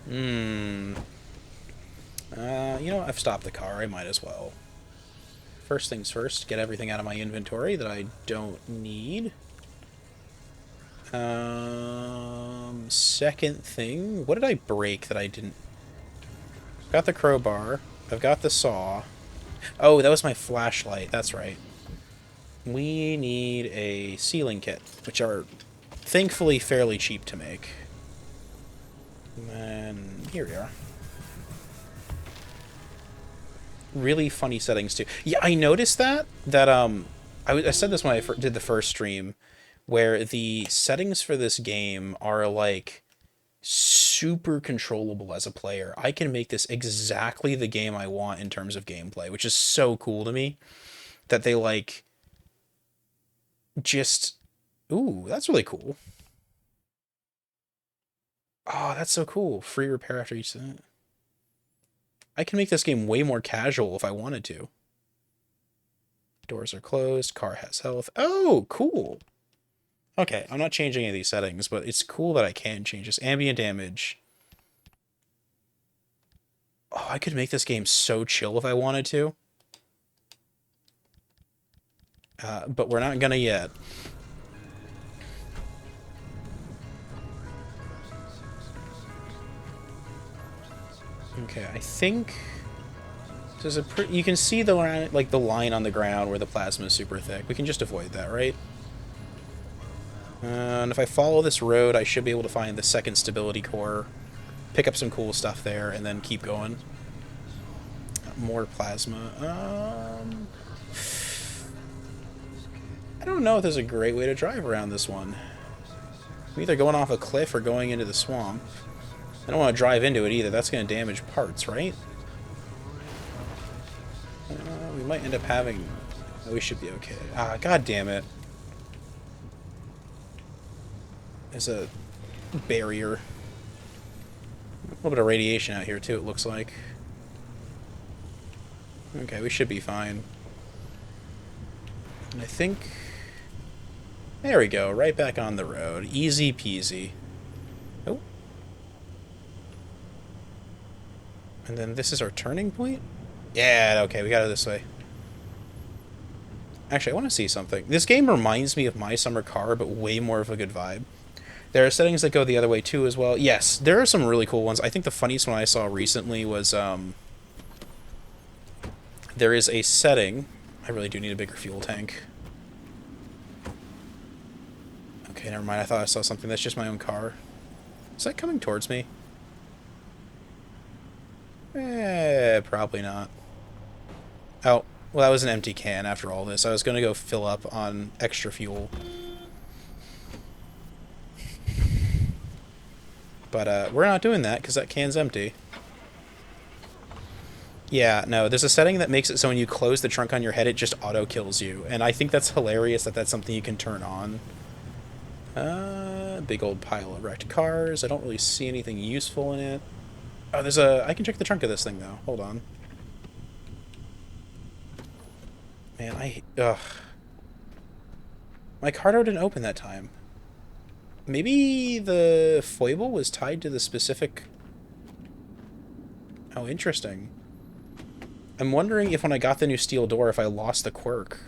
You know, I've stopped the car, I might as well. First things first, get everything out of my inventory that I don't need. Second thing, what did I break that I didn't... I've got the crowbar. I've got the saw. Oh, that was my flashlight. That's right. We need a sealing kit, which are thankfully fairly cheap to make. And here we are. Really funny settings too. Yeah, I noticed that I said this when I did the first stream, where the settings for this game are like super controllable as a player. I can make this exactly the game I want in terms of gameplay, which is so cool to me that they like just... Ooh, that's really cool. Oh, that's so cool. Free repair after each set. I can make this game way more casual if I wanted to. Doors are closed. Car has health. Oh, cool. Okay, I'm not changing any of these settings, but it's cool that I can change this. Ambient damage. Oh, I could make this game so chill if I wanted to. But we're not gonna yet. Okay, I think there's a you can see the line, like the line on the ground where the plasma is super thick. We can just avoid that, right? And if I follow this road, I should be able to find the second stability core, pick up some cool stuff there, and then keep going. More plasma. I don't know if there's a great way to drive around this one. I'm either going off a cliff or going into the swamp. I don't want to drive into it either. That's going to damage parts, right? We might end up having... Oh, we should be okay. Ah, god damn it. There's a barrier. A little bit of radiation out here, too, it looks like. Okay, we should be fine. And I think... There we go, right back on the road. Easy peasy. Oh. And then this is our turning point? Yeah, okay, we got it this way. Actually, I want to see something. This game reminds me of My Summer Car, but way more of a good vibe. There are settings that go the other way, too, as well. Yes, there are some really cool ones. I think the funniest one I saw recently was, there is a setting... I really do need a bigger fuel tank. Okay, never mind. I thought I saw something. That's just my own car. Is that coming towards me? Probably not. Oh, well, that was an empty can after all this. I was going to go fill up on extra fuel. But we're not doing that because that can's empty. Yeah, no, there's a setting that makes it so when you close the trunk on your head, it just auto-kills you. And I think that's hilarious that that's something you can turn on. Big old pile of wrecked cars. I don't really see anything useful in it. Oh, there's a... I can check the trunk of this thing, though. Hold on. Man, ugh. My car door didn't open that time. Maybe the foible was tied to the specific... Oh, interesting. I'm wondering if when I got the new steel door, if I lost the quirk.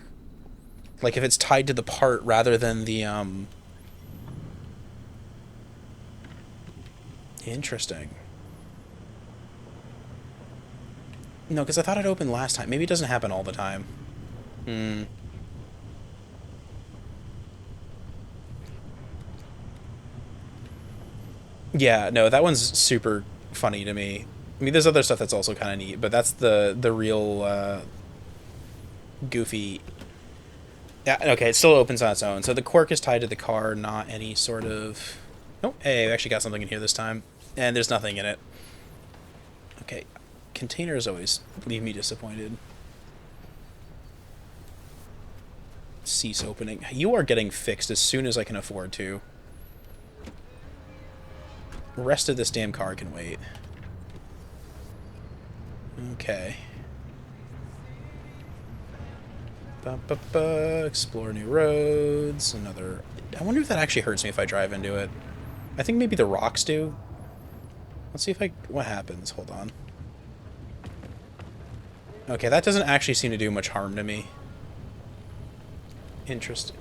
Like if it's tied to the part rather than the Interesting. No, because I thought it opened last time. Maybe it doesn't happen all the time. Hmm. Yeah, no, that one's super funny to me. I mean, there's other stuff that's also kind of neat, but that's the real goofy. Yeah, okay, it still opens on its own. So the cork is tied to the car, not any sort of. Oh, hey, we actually got something in here this time, and there's nothing in it. Okay, containers always leave me disappointed. Cease opening. You are getting fixed as soon as I can afford to. The rest of this damn car can wait. Okay. Explore new roads. Another. I wonder if that actually hurts me if I drive into it. I think maybe the rocks do. Let's see if I. What happens? Hold on. Okay, that doesn't actually seem to do much harm to me. Interesting.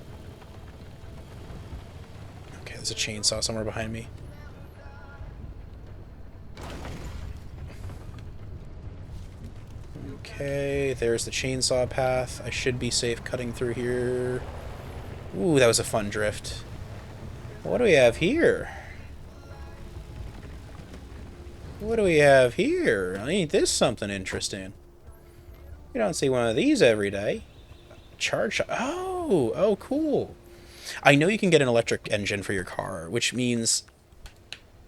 Okay, there's a chainsaw somewhere behind me. Okay, there's the chainsaw path. I should be safe cutting through here. Ooh, that was a fun drift. What do we have here? What do we have here? Ain't this something interesting? You don't see one of these every day. Charge shot. Oh, cool. I know you can get an electric engine for your car, which means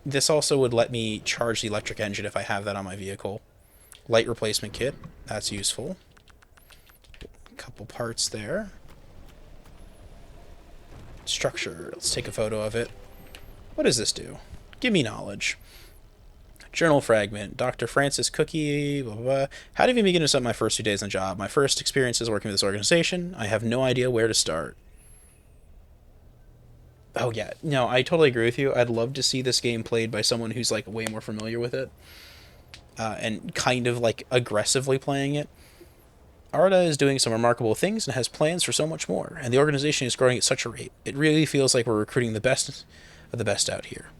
this also would let me charge the electric engine if I have that on my vehicle. Light replacement kit. That's useful. A couple parts there. Structure. Let's take a photo of it. What does this do? Give me knowledge. Journal fragment. Dr. Francis Cookie. Blah, blah, blah. How did I even begin to start my first 2 days on the job? My first experiences working with this organization. I have no idea where to start. Oh, yeah. No, I totally agree with you. I'd love to see this game played by someone who's, like, way more familiar with it. And kind of, like, aggressively playing it. Arda is doing some remarkable things and has plans for so much more. And the organization is growing at such a rate. It really feels like we're recruiting the best of the best out here.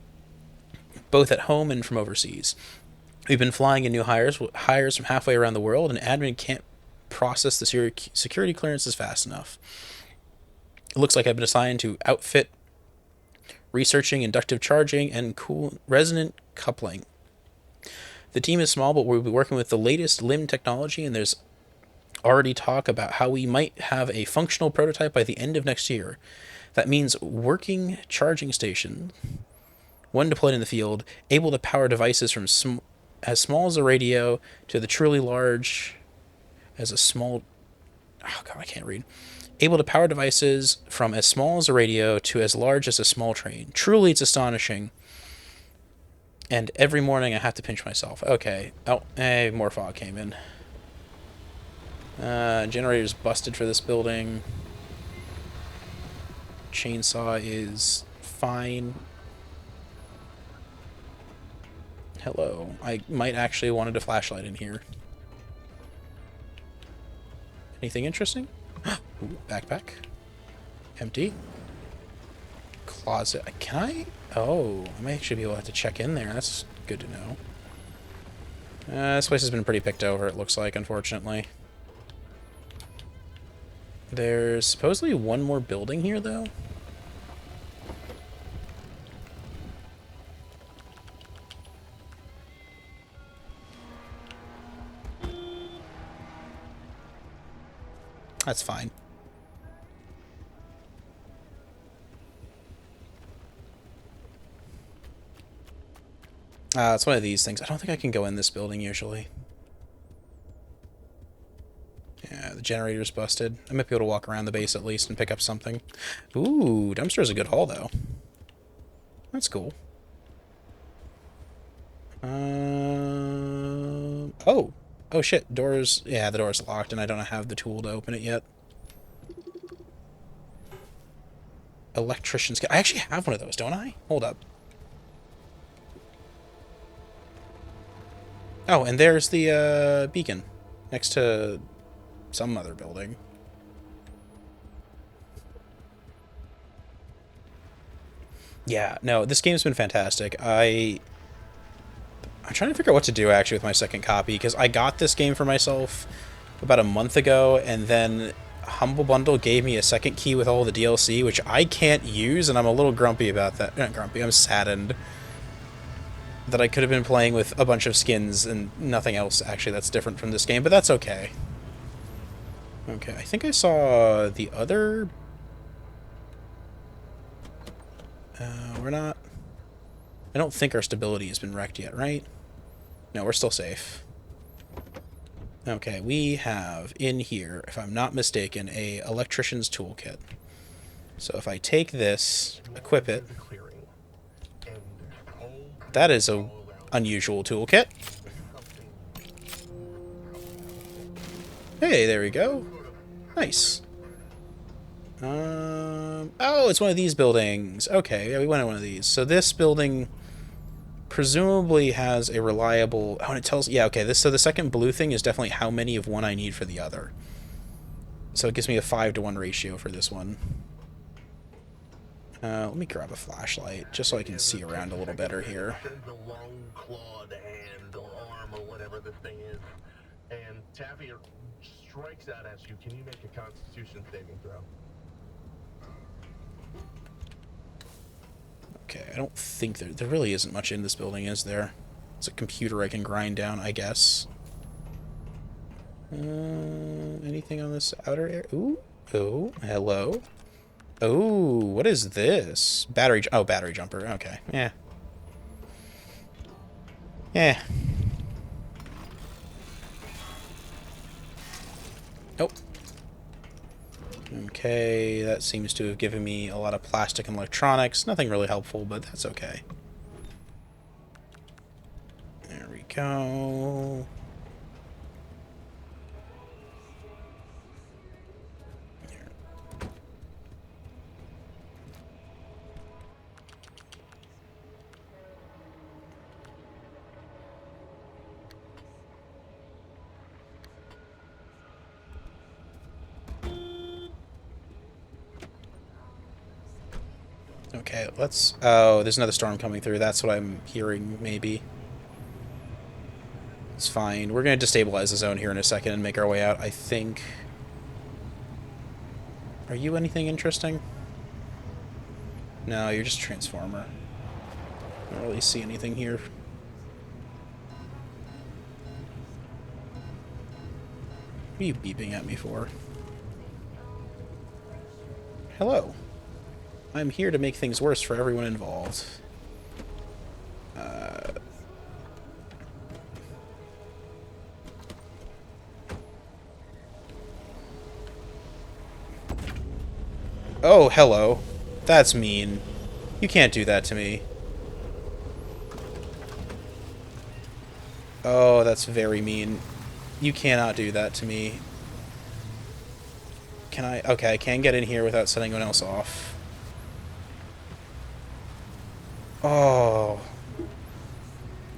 Both at home and from overseas. We've been flying in new hires from halfway around the world, and admin can't process the security clearances fast enough. It looks like I've been assigned to outfit researching inductive charging and cool resonant coupling. The team is small, but we'll be working with the latest LIM technology, and there's already talk about how we might have a functional prototype by the end of next year. That means working charging station, one deployed in the field, able to power devices from as small as a radio to the truly large as a small... Oh, God, I can't read. Able to power devices from as small as a radio to as large as a small train. Truly, it's astonishing. And every morning I have to pinch myself. Okay. Oh, hey, more fog came in. Generator's busted for this building. Chainsaw is fine. Hello. I might actually wanted a flashlight in here. Anything interesting? Ooh, backpack. Empty. Closet. Can I? Oh, I might actually be able to have to check in there. That's good to know. This place has been pretty picked over, it looks like, unfortunately. There's supposedly one more building here, though. That's fine. It's one of these things. I don't think I can go in this building usually. Yeah, the generator's busted. I might be able to walk around the base at least and pick up something. Ooh, dumpster's a good haul, though. That's cool. Oh. Oh, shit. Doors... Yeah, the door's locked, and I don't have the tool to open it yet. Electrician's kit. I actually have one of those, don't I? Hold up. Oh, and there's the beacon next to some other building. Yeah, no, this game's been fantastic. I'm trying to figure out what to do actually with my second copy, because I got this game for myself about a month ago, and then Humble Bundle gave me a second key with all the DLC, which I can't use, and I'm a little grumpy about that. Not grumpy, I'm saddened that I could have been playing with a bunch of skins and nothing else actually that's different from this game, but that's okay. Okay, I think I saw the other... we're not... I don't think our stability has been wrecked yet, right? No, we're still safe. Okay, we have in here, if I'm not mistaken, a electrician's toolkit. So if I take this, equip it, that is a unusual toolkit. Hey, there we go. Nice. Oh, it's one of these buildings. Okay, yeah, we went in one of these. So this building presumably has a reliable... Oh, and it tells... Yeah, okay, so the second blue thing is definitely how many of one I need for the other. So it gives me a 5-to-1 ratio for this one. Let me grab a flashlight, just so I can see around a little better here. The long clawed hand or arm or whatever this thing is. And Taffy strikes out at you. Can you make a Constitution saving throw? Okay, I don't think there really isn't much in this building, is there? It's a computer I can grind down, I guess. Anything on this outer area? Ooh, oh, hello. Oh, what is this? Battery jumper. Okay, yeah. Yeah. Oh. Okay, that seems to have given me a lot of plastic and electronics. Nothing really helpful, but that's okay. There we go. Okay, let's... Oh, there's another storm coming through. That's what I'm hearing, maybe. It's fine. We're going to destabilize the zone here in a second and make our way out, I think. Are you anything interesting? No, you're just a transformer. I don't really see anything here. What are you beeping at me for? Hello. I'm here to make things worse for everyone involved. Oh, hello. That's mean. You can't do that to me. Oh, that's very mean. You cannot do that to me. Can I? Okay, I can get in here without setting anyone else off. Oh.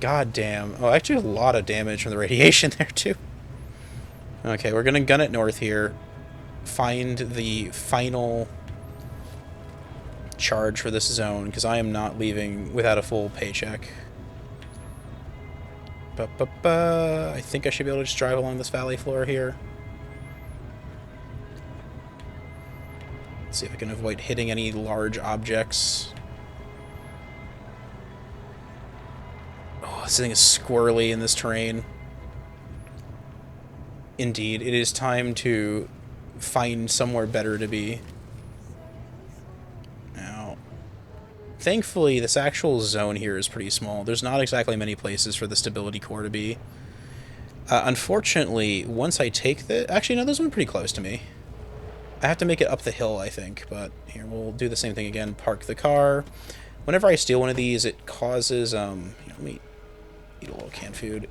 God damn. Oh, actually a lot of damage from the radiation there, too. Okay, we're gonna gun it north here. Find the final charge for this zone, because I am not leaving without a full paycheck. I think I should be able to just drive along this valley floor here. Let's see if I can avoid hitting any large objects. Oh, this thing is squirrely in this terrain. Indeed, it is time to find somewhere better to be. Now, thankfully, this actual zone here is pretty small. There's not exactly many places for the stability core to be. Unfortunately, once I take the... Actually, no, there's one pretty close to me. I have to make it up the hill, I think, but here, we'll do the same thing again. Park the car. Whenever I steal one of these, it causes, let me eat a little canned food.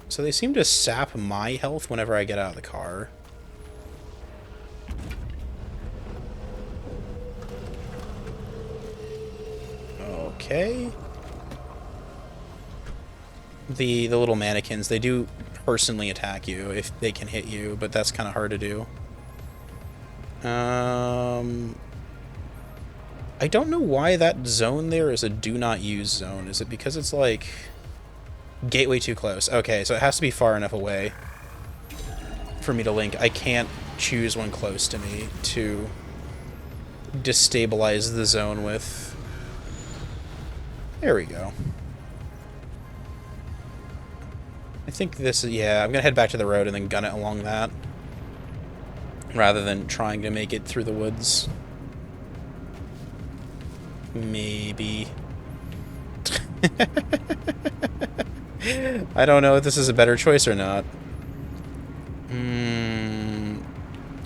So they seem to sap my health whenever I get out of the car. Okay. The little mannequins, they do personally attack you if they can hit you, but that's kind of hard to do. I don't know why that zone there is a do not use zone. Is it because it's like gateway too close? Okay, so it has to be far enough away for me to link. I can't choose one close to me to destabilize the zone with. There we go. I think this is, yeah, I'm gonna head back to the road and then gun it along that, rather than trying to make it through the woods. Maybe. I don't know if this is a better choice or not.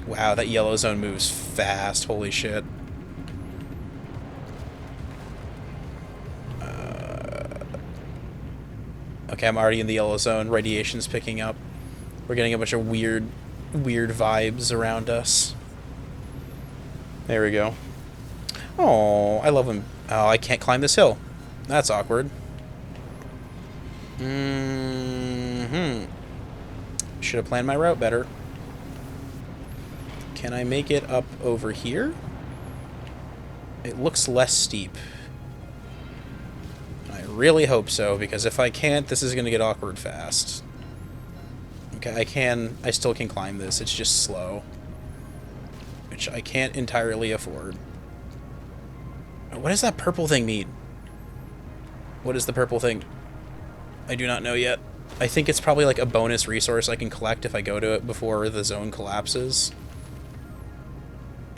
Wow, that yellow zone moves fast. Holy shit. Okay, I'm already in the yellow zone. Radiation's picking up. We're getting a bunch of weird vibes around us. There we go. Oh, I love him. Oh, I can't climb this hill. That's awkward. Should have planned my route better. Can I make it up over here? It looks less steep. I really hope so, because if I can't, this is going to get awkward fast. Okay, I still can climb this. It's just slow, which I can't entirely afford. What does that purple thing mean? What is the purple thing? I do not know yet. I think it's probably like a bonus resource I can collect if I go to it before the zone collapses.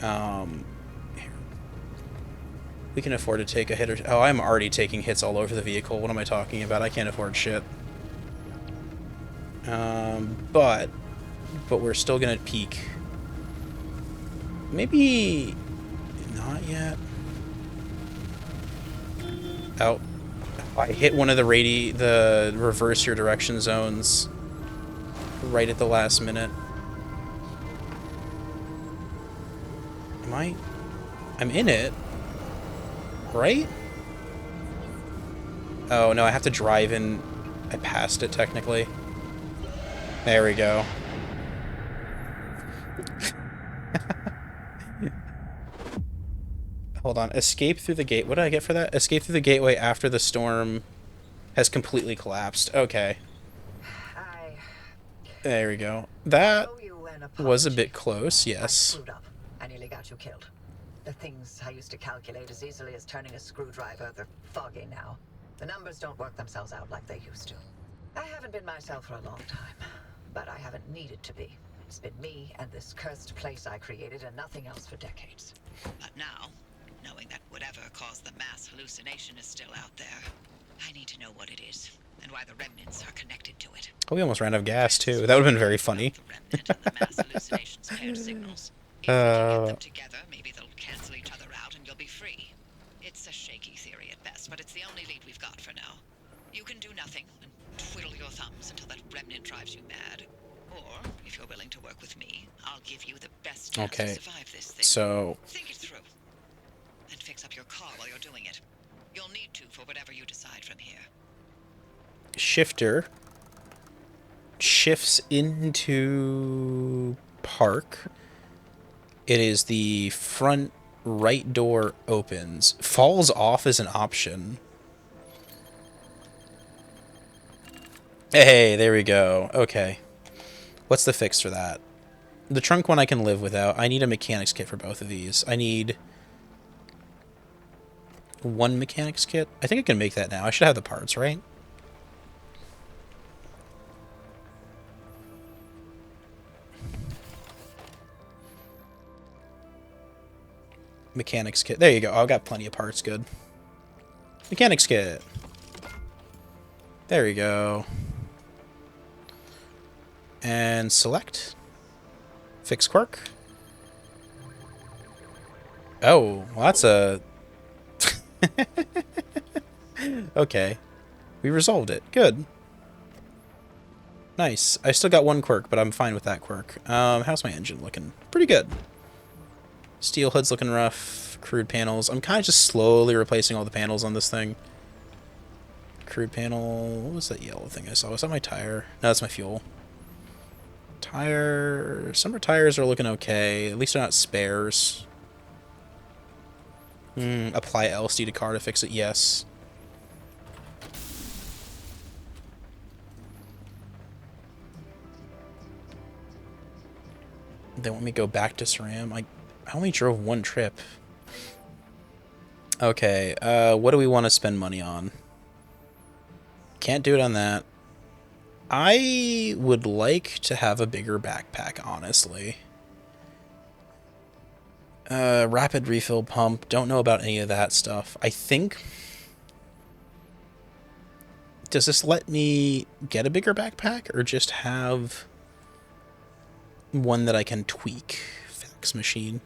Here. We can afford to take a hit or two. Oh, I'm already taking hits all over the vehicle. What am I talking about? I can't afford shit. But we're still gonna peak. Maybe not yet. Oh, I hit one of the reverse your direction zones right at the last minute. I'm in it, right? Oh no, I have to drive in. I passed it technically. There we go. Hold on. Escape through the gate. What did I get for that? Escape through the gateway after the storm has completely collapsed. Okay. There we go. That was a bit close, yes. I screwed up. I nearly got you killed. The things I used to calculate as easily as turning a screwdriver, they're foggy now. The numbers don't work themselves out like they used to. I haven't been myself for a long time, but I haven't needed to be. It's been me and this cursed place I created and nothing else for decades. But now, knowing that whatever caused the mass hallucination is still out there, I need to know what it is and why the remnants are connected to it. Oh, we almost ran out of gas too. That would have been very funny. The remnant and the mass hallucinations paired signals. If we can get them together, maybe they'll cancel each other out and you'll be free. It's a shaky theory at best, but it's the only lead we've got for now. You can do nothing and twiddle your thumbs until that remnant drives you mad. Or, if you're willing to work with me, I'll give you the best chance to survive this thing. So think it through. And fix up your car while you're doing it. You'll need to for whatever you decide from here. Shifter shifts into park. It is the front right door opens. Falls off as an option. Hey, there we go. Okay. What's the fix for that? The trunk one I can live without. I need a mechanics kit for both of these. I need one mechanics kit. I think I can make that now. I should have the parts, right? Mechanics kit. There you go. I've got plenty of parts. Good. Mechanics kit. There we go. And select. Fix quirk. Oh, well, that's a... Okay. We resolved it. Good. Nice. I still got one quirk, but I'm fine with that quirk. How's my engine looking? Pretty good. Steel hood's looking rough. Crude panels. I'm kind of just slowly replacing all the panels on this thing. Crude panel. What was that yellow thing I saw? Was that my tire? No, that's my fuel. Tire. Summer tires are looking okay. At least they're not spares. Apply LSD to car to fix it, yes. They want me to go back to SRAM. I only drove one trip. Okay, what do we want to spend money on? Can't do it on that. I would like to have a bigger backpack, honestly. Rapid refill pump. Don't know about any of that stuff. I think... Does this let me get a bigger backpack, or just have one that I can tweak? Fax machine.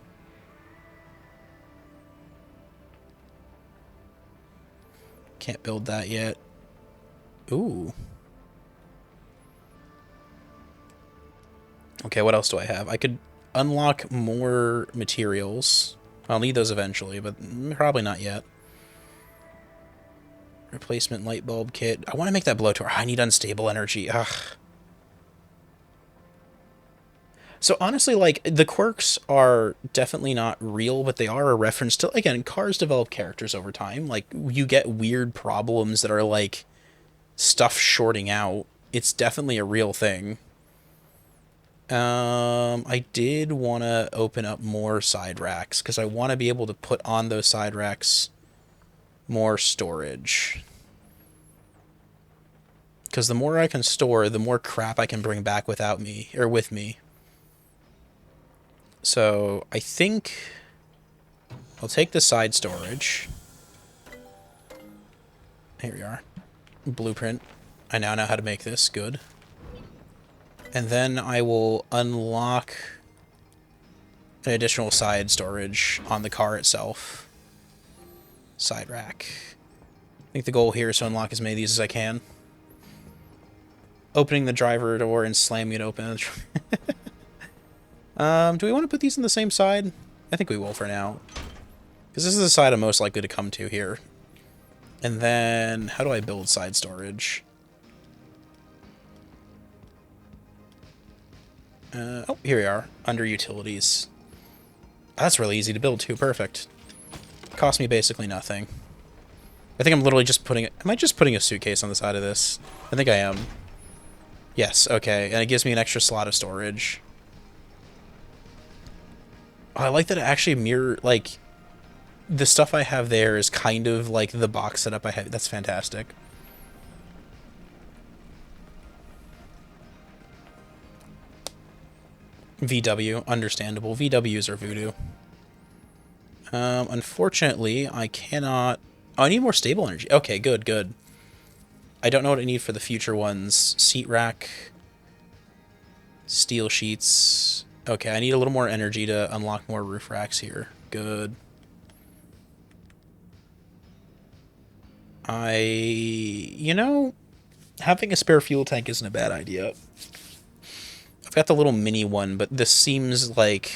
Can't build that yet. Ooh. Okay, what else do I have? I could unlock more materials. I'll need those eventually, but probably not yet. Replacement light bulb kit. I want to make that blowtorch. I need unstable energy. Ugh. So honestly, like, the quirks are definitely not real, but they are a reference to, again, cars develop characters over time. Like, you get weird problems that are, like, stuff shorting out. It's definitely a real thing. I did want to open up more side racks, because I want to be able to put on those side racks more storage. Because the more I can store, the more crap I can bring back without me, or with me. So, I think I'll take the side storage. Here we are. Blueprint. I now know how to make this. Good. And then I will unlock an additional side storage on the car itself. Side rack. I think the goal here is to unlock as many of these as I can. Opening the driver door and slamming it open. Do we want to put these on the same side? I think we will for now. Because this is the side I'm most likely to come to here. And then, how do I build side storage? Oh, here we are. Under utilities. That's really easy to build too. Perfect. Cost me basically nothing. I think I'm literally just putting... Am I just putting a suitcase on the side of this? I think I am. Yes, okay. And it gives me an extra slot of storage. Oh, I like that it actually mirror... Like, the stuff I have there is kind of like the box setup I have. That's fantastic. VW, understandable. VWs are voodoo. Unfortunately, I cannot... Oh, I need more stable energy. Okay, good, good. I don't know what I need for the future ones. Seat rack. Steel sheets. Okay, I need a little more energy to unlock more roof racks here. Good. You know, having a spare fuel tank isn't a bad idea. I've got the little mini one, but this seems like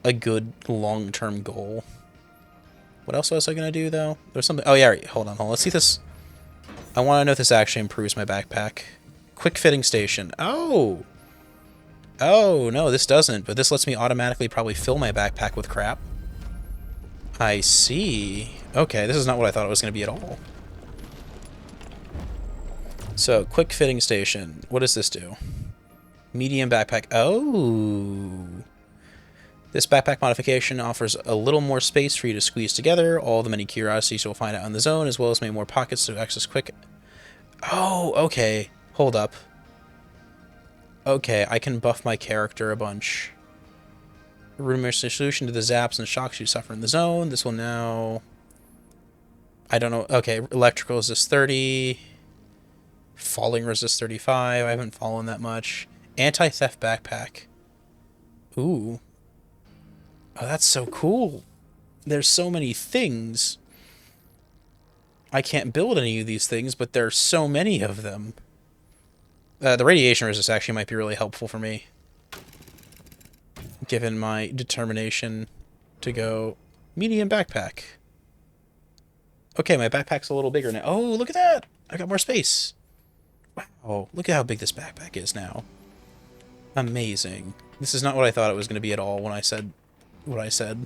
a good long-term goal. What else was I going to do, though? There's something... Oh, yeah, right. Hold on. Let's see this. I want to know if this actually improves my backpack. Quick fitting station. Oh! Oh, no, this doesn't, but this lets me automatically probably fill my backpack with crap. I see. Okay, this is not what I thought it was going to be at all. So, quick fitting station. What does this do? Medium backpack. Oh! This backpack modification offers a little more space for you to squeeze together all the many curiosities you'll find out in the zone, as well as many more pockets to access quick. Oh, okay. Hold up. Okay, I can buff my character a bunch. Rumor solution to the zaps and shocks you suffer in the zone. This will now... I don't know. Okay, electrical resist 30. Falling resist 35. I haven't fallen that much. Anti-theft backpack. Ooh. Oh, that's so cool. There's so many things. I can't build any of these things, but there's so many of them. The radiation resist actually might be really helpful for me, given my determination to go medium backpack. Okay, my backpack's a little bigger now. Oh, look at that! I got more space. Wow, look at how big this backpack is now. Amazing. This is not what I thought it was going to be at all when I said what I said.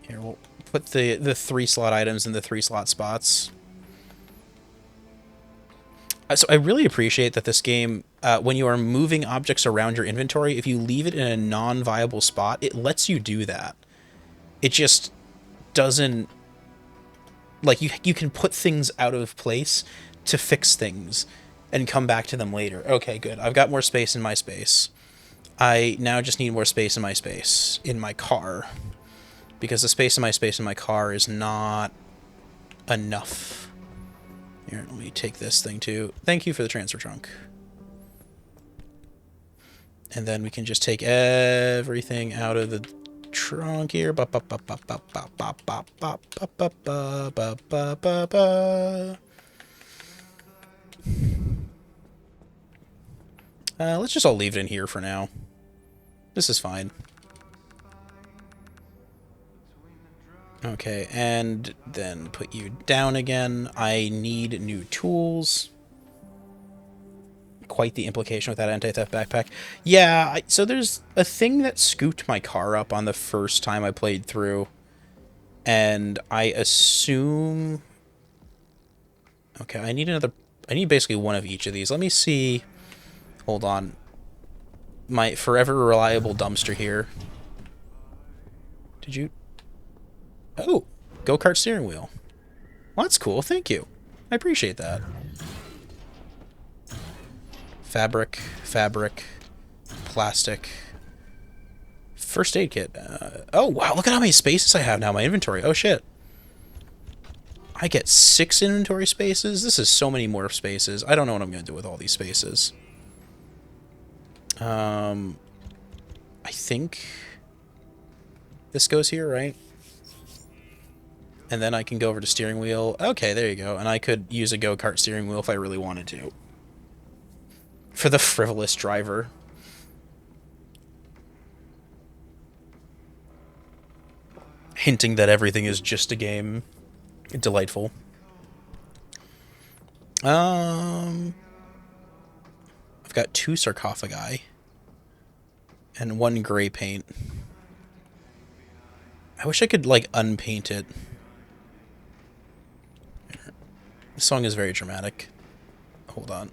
Here, we'll put the 3-slot items in the 3-slot spots. So I really appreciate that this game, when you are moving objects around your inventory, if you leave it in a non-viable spot, it lets you do that. It just doesn't... Like, you can put things out of place to fix things and come back to them later. Okay, good. I've got more space in my space. I now just need more space in my space in my car. Because the space in my car is not enough. Here, let me take this thing too. Thank you for the transfer trunk. And then we can just take everything out of the trunk here. Let's just all leave it in here for now. This is fine. Okay, and then put you down again. I need new tools. Quite the implication with that anti-theft backpack. Yeah, so there's a thing that scooped my car up on the first time I played through. And I assume... Okay, I need basically one of each of these. Let me see... Hold on. My forever reliable dumpster here. Did you... Oh, go-kart steering wheel. Well, that's cool. Thank you. I appreciate that. Fabric, plastic, first aid kit. Oh, wow, look at how many spaces I have now in my inventory. Oh, shit. I get 6 inventory spaces? This is so many more spaces. I don't know what I'm going to do with all these spaces. I think this goes here, right? And then I can go over to steering wheel. Okay, there you go. And I could use a go-kart steering wheel if I really wanted to. For the frivolous driver. Hinting that everything is just a game. Delightful. I've got 2 sarcophagi. And 1 gray paint. I wish I could, like, unpaint it. This song is very dramatic. Hold on.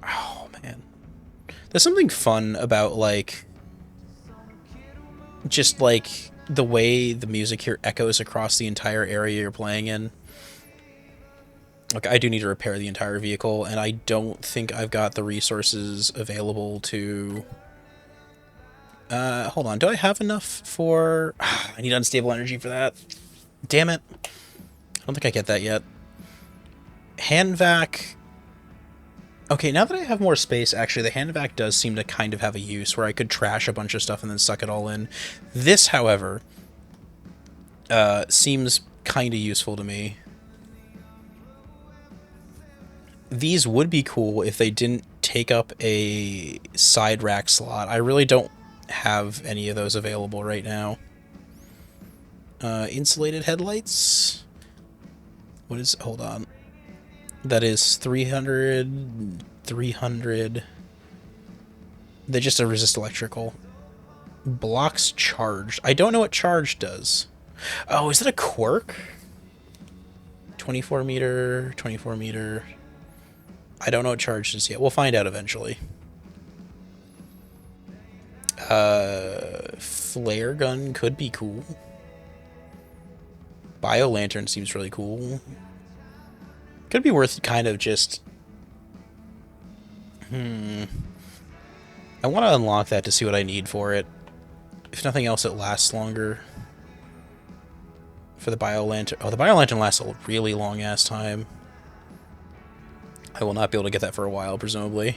Oh, man. There's something fun about, like... just, like, the way the music here echoes across the entire area you're playing in. Like, I do need to repair the entire vehicle, and I don't think I've got the resources available to... hold on. Do I have enough for... I need unstable energy for that. Damn it. I don't think I get that yet. Hand vac... Okay, now that I have more space, actually, the hand vac does seem to kind of have a use where I could trash a bunch of stuff and then suck it all in. This, however, seems kind of useful to me. These would be cool if they didn't take up a side rack slot. I really don't have any of those available right now. Insulated headlights? What is... Hold on. That is 300... They just resist electrical. Blocks charged. I don't know what charge does. Oh, is it a quirk? 24 meter, 24 meter... I don't know what charge is yet. We'll find out eventually. Flare gun could be cool. Bio lantern seems really cool. Could be worth kind of just... I want to unlock that to see what I need for it. If nothing else, it lasts longer. For the bio lantern... Oh, the bio lantern lasts a really long-ass time. I will not be able to get that for a while, presumably.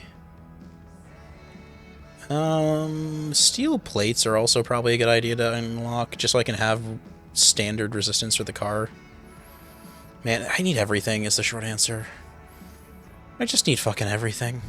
Steel plates are also probably a good idea to unlock, just so I can have standard resistance for the car. Man, I need everything is the short answer. I just need fucking everything.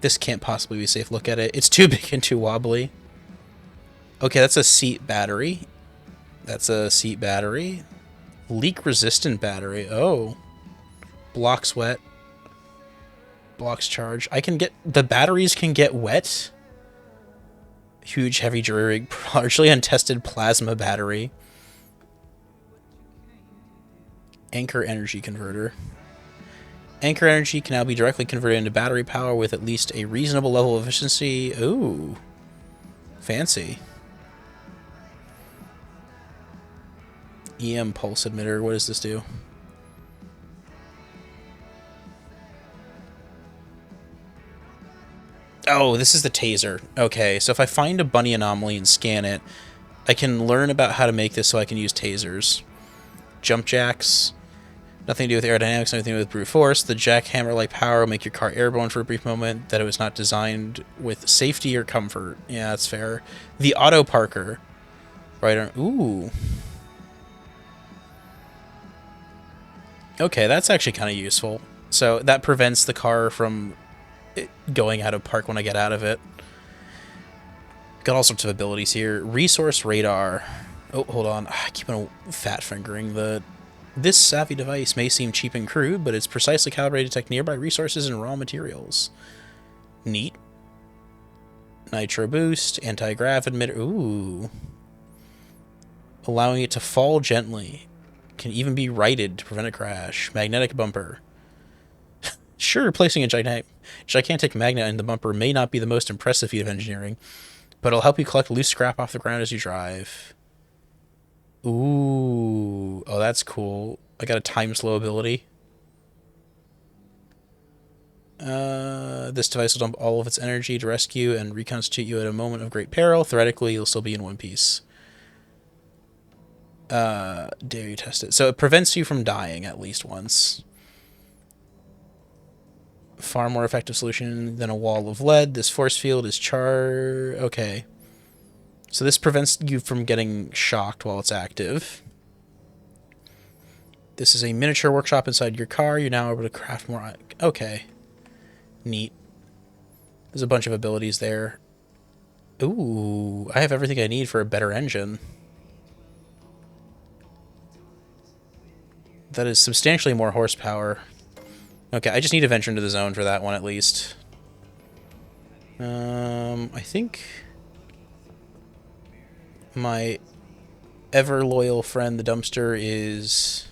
This can't possibly be safe. Look at it. It's too big and too wobbly. Okay, that's a seat battery. That's a seat battery. Leak-resistant battery. Oh. Blocks wet. Blocks charge. I can get... The batteries can get wet. Huge, heavy jury rig. Largely untested plasma battery. Anchor energy converter. Anchor energy can now be directly converted into battery power with at least a reasonable level of efficiency. Ooh. Fancy. EM pulse emitter. What does this do? Oh, this is the taser. Okay, so if I find a bunny anomaly and scan it, I can learn about how to make this so I can use tasers. Jump jacks. Nothing to do with aerodynamics, nothing to do with brute force. The jackhammer-like power will make your car airborne for a brief moment, that it was not designed with safety or comfort. Yeah, that's fair. The auto parker. Right on. Ooh. Okay, that's actually kind of useful. So that prevents the car from going out of park when I get out of it. Got all sorts of abilities here. Resource radar. Oh, hold on. I keep on fat fingering the... This savvy device may seem cheap and crude, but it's precisely calibrated to detect nearby resources and raw materials. Neat. Nitro boost. Anti-grav emitter. Ooh. Allowing it to fall gently. Can even be righted to prevent a crash. Magnetic bumper. Sure, placing a gigantic magnet in the bumper may not be the most impressive feat of engineering, but it'll help you collect loose scrap off the ground as you drive. Ooh. Oh, that's cool. I got a time slow ability. This device will dump all of its energy to rescue and reconstitute you at a moment of great peril. Theoretically, you'll still be in one piece. Dare you test it? So it prevents you from dying at least once. Far more effective solution than a wall of lead. This force field is okay. So this prevents you from getting shocked while it's active. This is a miniature workshop inside your car. You're now able to craft more... Okay. Neat. There's a bunch of abilities there. Ooh, I have everything I need for a better engine. That is substantially more horsepower. Okay, I just need to venture into the zone for that one at least. I think my ever loyal friend, the dumpster, is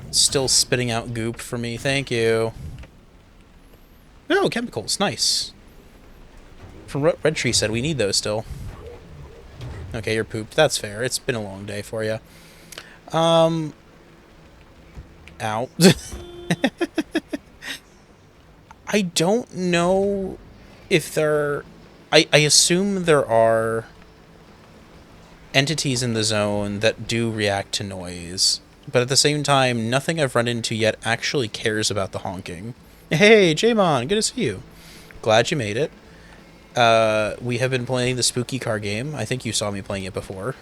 still spitting out goop for me. Thank you. Oh, chemicals. Nice. From what Red Tree said, we need those still. Okay, you're pooped. That's fair. It's been a long day for you. Ow. I don't know if there... I assume there are entities in the zone that do react to noise, but at the same time, nothing I've run into yet actually cares about the honking. Hey, Jaymon, good to see you. Glad you made it. We have been playing the spooky car game. I think you saw me playing it before.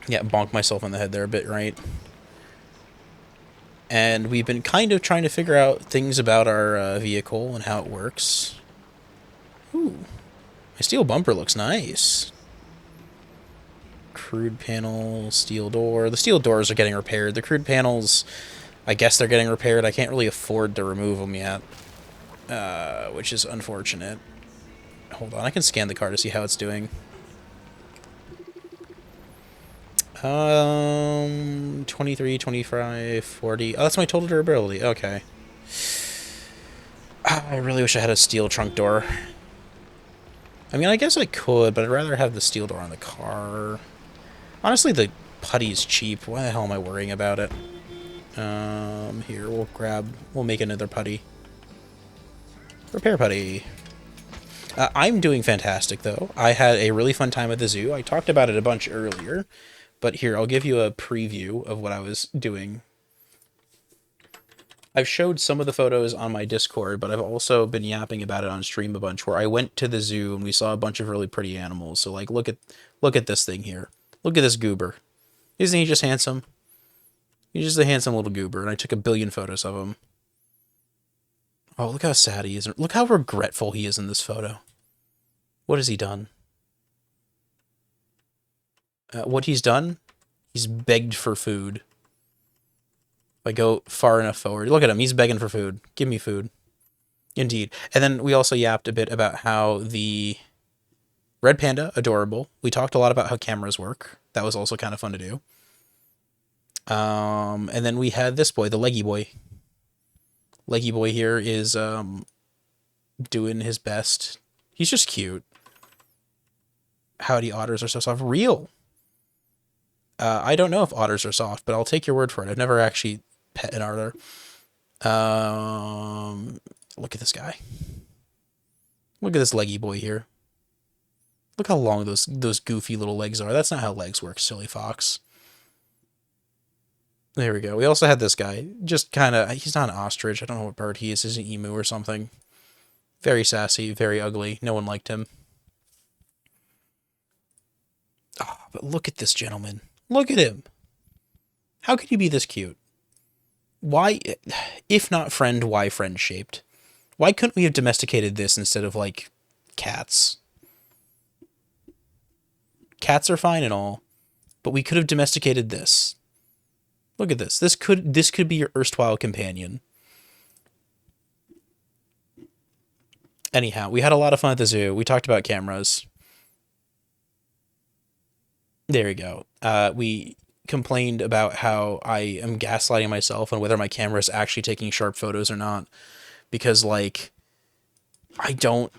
Yeah, bonk myself on the head there a bit, right? And we've been kind of trying to figure out things about our vehicle and how it works. Ooh. My steel bumper looks nice. Crude panel, steel door. The steel doors are getting repaired. The crude panels, I guess they're getting repaired. I can't really afford to remove them yet, which is unfortunate. Hold on, I can scan the car to see how it's doing. 23, 25, 40. Oh, that's my total durability. Okay. I really wish I had a steel trunk door. I mean, I guess I could, but I'd rather have the steel door on the car. Honestly, the putty's cheap. Why the hell am I worrying about it? Here, we'll make another putty. Repair putty. I'm doing fantastic, though. I had a really fun time at the zoo. I talked about it a bunch earlier. But here, I'll give you a preview of what I was doing. I've showed some of the photos on my Discord, but I've also been yapping about it on stream a bunch, where I went to the zoo and we saw a bunch of really pretty animals. So, like, look at this thing here. Look at this goober. Isn't he just handsome? He's just a handsome little goober, and I took a billion photos of him. Oh, look how sad he is. Look how regretful he is in this photo. What has he done? What he's done? He's begged for food. If I go far enough forward, look at him. He's begging for food. Give me food. Indeed. And then we also yapped a bit about how the red panda, adorable. We talked a lot about how cameras work. That was also kind of fun to do. And then we had this boy, the leggy boy. Leggy boy here is doing his best. He's just cute. Howdy, otters are so soft. Real. I don't know if otters are soft, but I'll take your word for it. I've never actually pet an otter. Look at this guy. Look at this leggy boy here. Look how long those goofy little legs are. That's not how legs work, silly fox. There we go. We also had this guy. Just kind of... He's not an ostrich. I don't know what bird he is. He's an emu or something. Very sassy. Very ugly. No one liked him. Oh, but look at this gentleman. Look at him. How could he be this cute? Why... If not friend, why friend-shaped? Why couldn't we have domesticated this instead of, like, cats? Cats are fine and all, but we could have domesticated this. Look at this. This could be your erstwhile companion. Anyhow, we had a lot of fun at the zoo. We talked about cameras. There we go. We complained about how I am gaslighting myself on whether my camera is actually taking sharp photos or not. Because, like, I don't...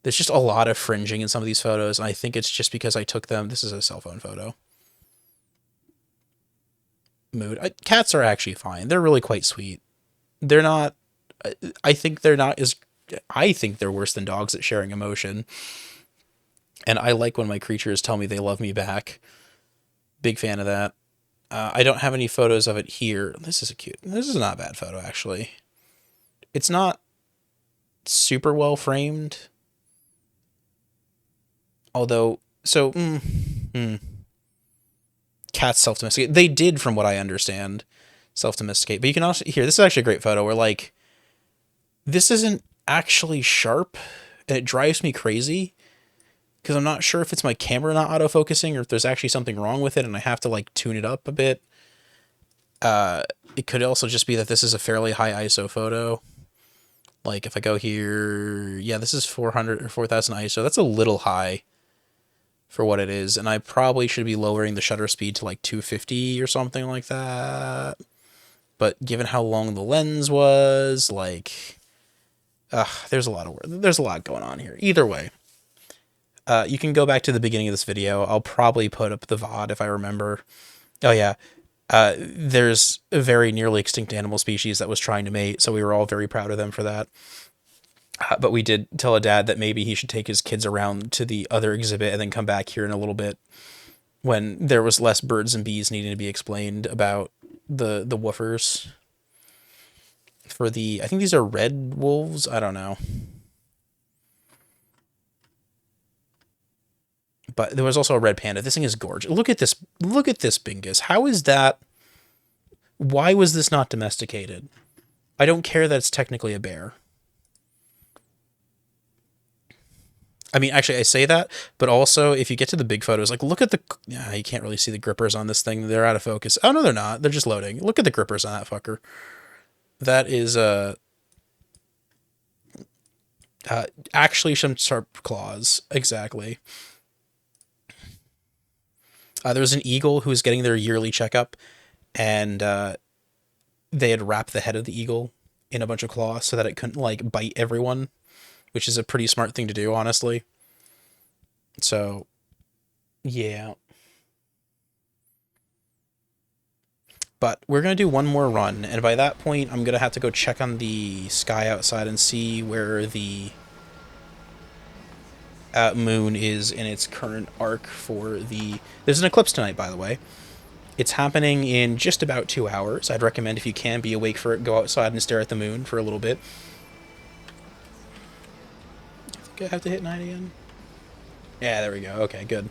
there's just a lot of fringing in some of these photos, and I think it's just because I took them... This is a cell phone photo. Mood. Cats are actually fine. They're really quite sweet. They're not... I think they're not as... I think they're worse than dogs at sharing emotion. And I like when my creatures tell me they love me back. Big fan of that. I don't have any photos of it here. This is not a bad photo, actually. It's not super well framed. Although, so, cats self-domesticate. They did, from what I understand, self-domesticate. But you can also, here, this is actually a great photo where, like, this isn't actually sharp, and it drives me crazy. Because I'm not sure if it's my camera not autofocusing or if there's actually something wrong with it and I have to, like, tune it up a bit. It could also just be that this is a fairly high ISO photo. Like, if I go here... Yeah, this is 400 or 4000 ISO. That's a little high for what it is. And I probably should be lowering the shutter speed to, like, 250 or something like that. But given how long the lens was, like... there's a lot of work. There's a lot going on here. Either way. You can go back to the beginning of this video. I'll probably put up the VOD if I remember. Oh, yeah. There's a very nearly extinct animal species that was trying to mate, so we were all very proud of them for that. But we did tell a dad that maybe he should take his kids around to the other exhibit and then come back here in a little bit when there was less birds and bees needing to be explained about the woofers. For the... I think these are red wolves? I don't know. But there was also a red panda. This thing is gorgeous. Look at this. Look at this Bingus. How is that? Why was this not domesticated? I don't care that it's technically a bear. I mean, actually, I say that, but also, if you get to the big photos, like, look at the... Yeah, you can't really see the grippers on this thing. They're out of focus. Oh, no, they're not. They're just loading. Look at the grippers on that fucker. That is, actually some sharp claws. Exactly. There was an eagle who was getting their yearly checkup, and they had wrapped the head of the eagle in a bunch of claws so that it couldn't, like, bite everyone, which is a pretty smart thing to do, honestly. So, yeah. But we're going to do one more run, and by that point, I'm going to have to go check on the sky outside and see where the... moon is in its current arc for the... There's an eclipse tonight, by the way. It's happening in just about 2 hours. I'd recommend, if you can be awake for it, go outside and stare at the moon for a little bit. I think I have to hit 9 again. Yeah, there we go. Okay, good.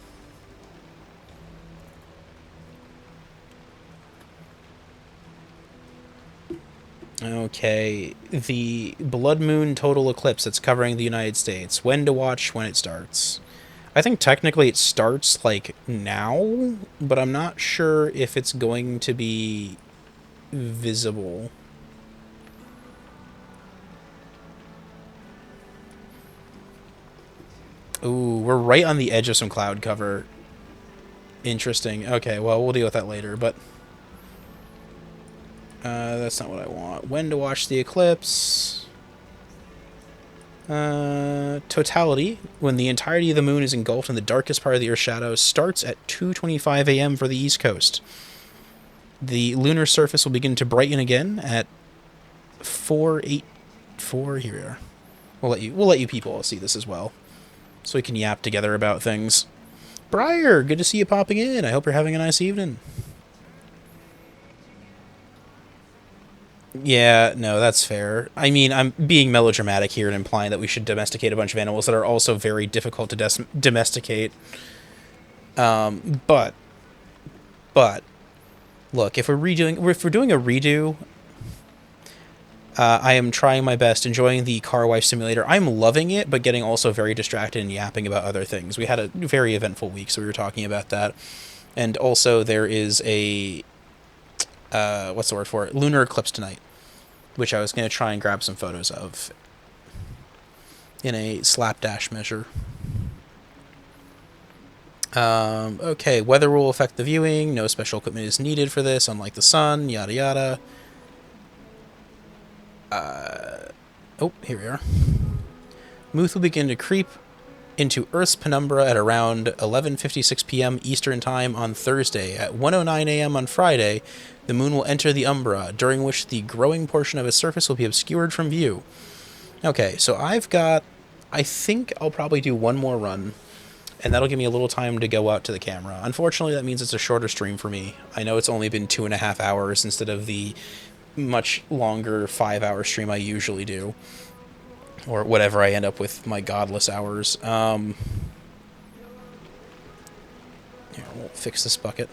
Okay, the blood moon total eclipse that's covering the United States. When to watch, when it starts. I think technically it starts, like, now, but I'm not sure if it's going to be visible. Ooh, we're right on the edge of some cloud cover. Interesting. Okay, well, we'll deal with that later, but... that's not what I want. When to watch the eclipse... totality, when the entirety of the moon is engulfed in the darkest part of the Earth's shadow, starts at 2:25 a.m. for the East Coast. The lunar surface will begin to brighten again at 4:84. Here we are. We'll let you people all see this as well, so we can yap together about things. Briar, good to see you popping in. I hope you're having a nice evening. Yeah, no, that's fair. I mean, I'm being melodramatic here and implying that we should domesticate a bunch of animals that are also very difficult to domesticate. But, look, if we're doing a redo, I am trying my best, enjoying the Car Wife Simulator. I'm loving it, but getting also very distracted and yapping about other things. We had a very eventful week, so we were talking about that. And also, there is a, what's the word for it? Lunar eclipse tonight, which I was going to try and grab some photos of in a slapdash measure. Okay, weather will affect the viewing. No special equipment is needed for this, unlike the sun, yada yada. Oh, here we are. Muth will begin to creep into Earth's penumbra at around 11:56 p.m. Eastern Time on Thursday. At 1:09 a.m. on Friday, the moon will enter the umbra, during which the growing portion of its surface will be obscured from view. Okay, so I think I'll probably do one more run, and that'll give me a little time to go out to the camera. Unfortunately, that means it's a shorter stream for me. I know it's only been 2.5 hours instead of the much longer 5-hour stream I usually do. Or whatever I end up with my godless hours. Here, we'll fix this bucket.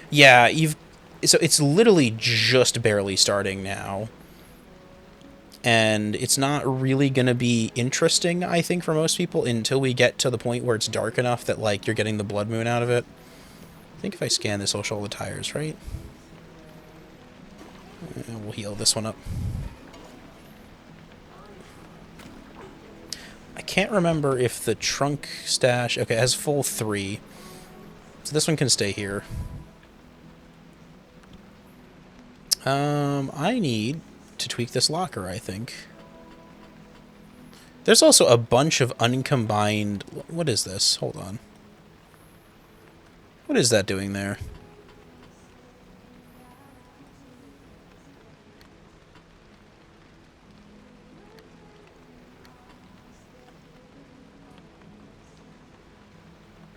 Yeah, so it's literally just barely starting now. And it's not really going to be interesting, I think, for most people until we get to the point where it's dark enough that, like, you're getting the blood moon out of it. I think if I scan this, I'll show all the tires, right? We'll heal this one up. I can't remember if the trunk stash... Okay, it has full 3. So this one can stay here. I need to tweak this locker, I think. There's also a bunch of uncombined... What is this? Hold on. What is that doing there?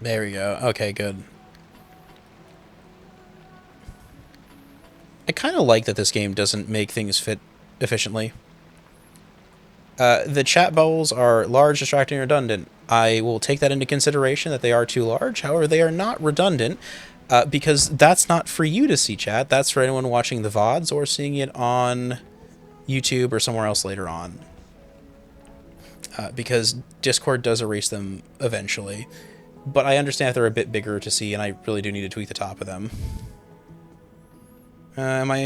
There we go. Okay, good. I kind of like that this game doesn't make things fit efficiently. The chat bubbles are large, distracting, and redundant. I will take that into consideration that they are too large. However, they are not redundant because that's not for you to see, chat. That's for anyone watching the VODs or seeing it on YouTube or somewhere else later on. Because Discord does erase them eventually. But I understand if they're a bit bigger to see, and I really do need to tweak the top of them. But my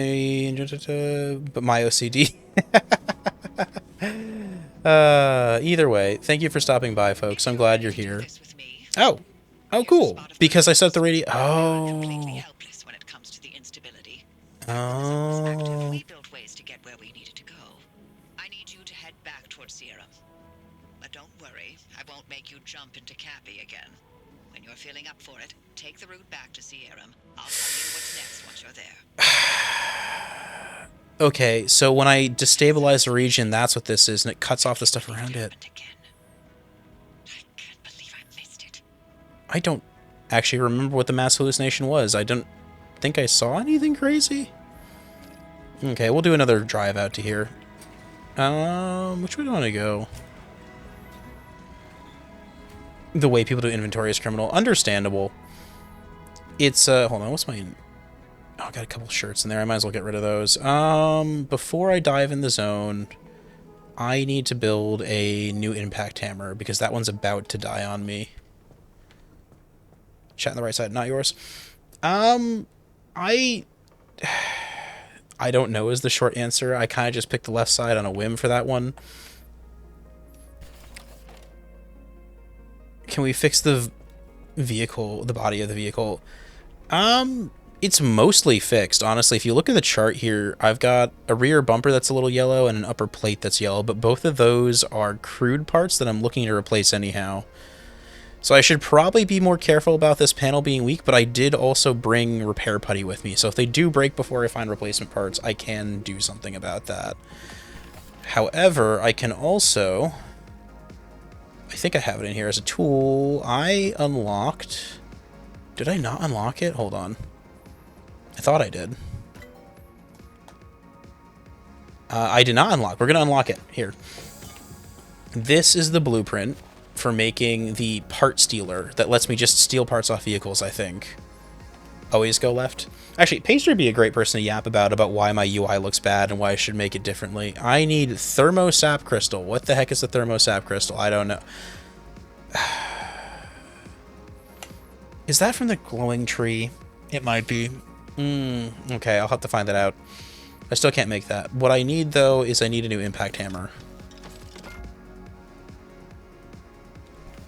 OCD. Either way, thank you for stopping by, folks. I'm glad you're here. Oh, cool. Because I set up the radio. Oh. We built ways to get where we needed to go. I need you to head back towards Sierra. But don't worry, I won't make you jump into Cappy again. When you're feeling up for it, take the route back to Sierra. I'll tell you what's next once you're there. Okay, so when I destabilize the region, that's what this is, and it cuts off the stuff around it. I can't believe I missed it. I don't actually remember what the mass hallucination was. I don't think I saw anything crazy. Okay, we'll do another drive out to here. Which way do I want to go? The way people do inventory is criminal. Understandable. It's, hold on, what's my... Oh, I got a couple shirts in there. I might as well get rid of those. Before I dive in the zone, I need to build a new impact hammer because that one's about to die on me. Chat on the right side, not yours. I don't know is the short answer. I kind of just picked the left side on a whim for that one. Can we fix the vehicle, the body of the vehicle? It's mostly fixed, honestly. If you look at the chart here, I've got a rear bumper that's a little yellow and an upper plate that's yellow, but both of those are crude parts that I'm looking to replace anyhow. So I should probably be more careful about this panel being weak, but I did also bring repair putty with me, so if they do break before I find replacement parts, I can do something about that. However, I can also... I think I have it in here as a tool. I unlocked... Did I not unlock it? Hold on. I thought I did. I did not unlock. We're going to unlock it. Here. This is the blueprint for making the part stealer that lets me just steal parts off vehicles, I think. Always go left. Actually, Pastry would be a great person to yap about why my UI looks bad and why I should make it differently. I need thermosap crystal. What the heck is the thermosap crystal? I don't know. Is that from the glowing tree? It might be. Okay, I'll have to find that out. I still can't make that. What I need, though, is I need a new impact hammer.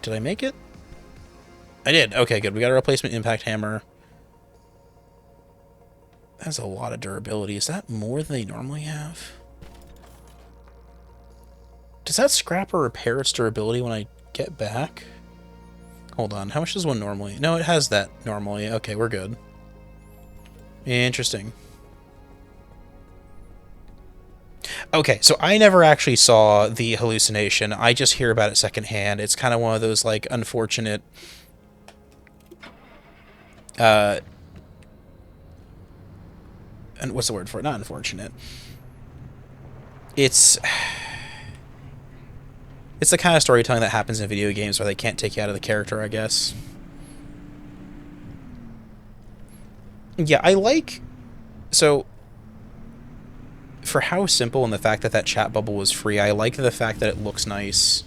Did I make it? I did. Okay, good. We got a replacement impact hammer. That's a lot of durability. Is that more than they normally have? Does that scrap or repair its durability when I get back? Hold on. How much does one normally? No, it has that normally. Okay, we're good. Interesting. Okay, so I never actually saw the hallucination. I just hear about it secondhand. It's kind of one of those, like, unfortunate... and what's the word for it? Not unfortunate. It's the kind of storytelling that happens in video games where they can't take you out of the character, I guess. Yeah, I like... So... For how simple and the fact that that chat bubble was free, I like the fact that it looks nice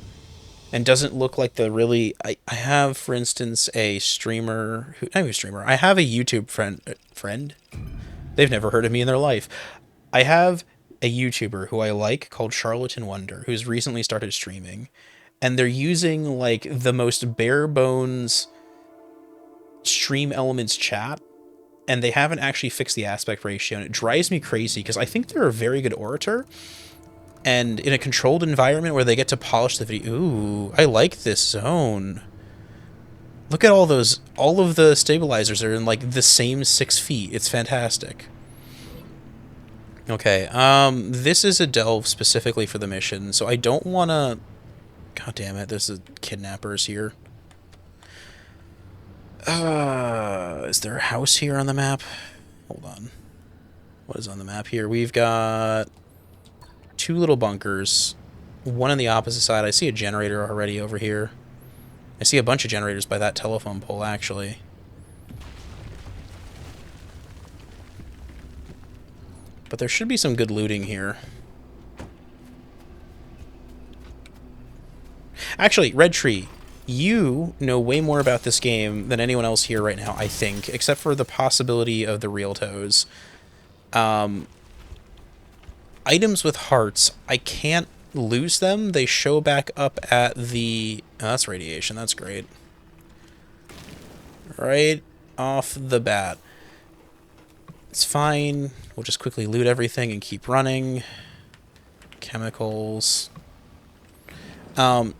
and doesn't look like the really... I have, for instance, a streamer... Not even a streamer. I have a YouTube friend? They've never heard of me in their life. I have a YouTuber who I like called Charlatan Wonder, who's recently started streaming. And they're using, like, the most bare bones stream elements chat. And they haven't actually fixed the aspect ratio, and it drives me crazy because I think they're a very good orator. And in a controlled environment where they get to polish the video... Ooh, I like this zone. Look at all those... All of the stabilizers are in, like, the same 6 feet. It's fantastic. Okay, this is a delve specifically for the mission, so I don't want to... God damn it, there's the kidnappers here. Is there a house here on the map? Hold on. What is on the map here? We've got 2 little bunkers. One on the opposite side. I see a generator already over here. I see a bunch of generators by that telephone pole, actually. But there should be some good looting here. Actually, Red Tree, you know way more about this game than anyone else here right now, I think, except for the possibility of the Realtos. Items with hearts, I can't lose them. They show back up at the... Oh, that's radiation. That's great. Right off the bat. It's fine. We'll just quickly loot everything and keep running. Chemicals. They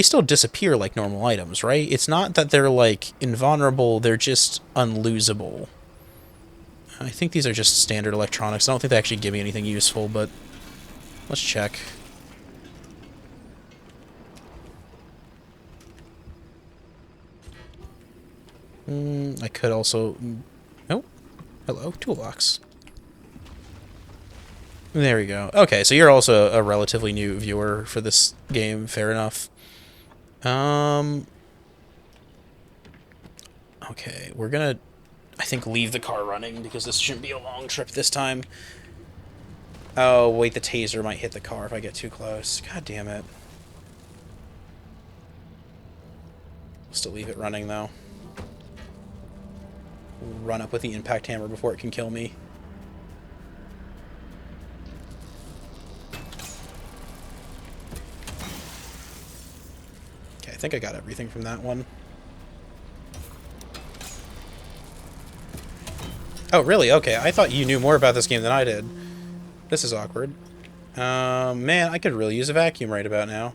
still disappear like normal items, right? It's not that they're, like, invulnerable, they're just unlosable. I think these are just standard electronics. I don't think they actually give me anything useful, but let's check. I could also... Oh, hello, toolbox. There we go. Okay, so you're also a relatively new viewer for this game. Fair enough. Okay, we're gonna... I think leave the car running, because this shouldn't be a long trip this time. Oh, wait, the taser might hit the car if I get too close. God damn it. Still leave it running, though. Run up with the impact hammer before it can kill me. Okay, I think I got everything from that one. Oh, really? Okay, I thought you knew more about this game than I did. This is awkward. Man, I could really use a vacuum right about now.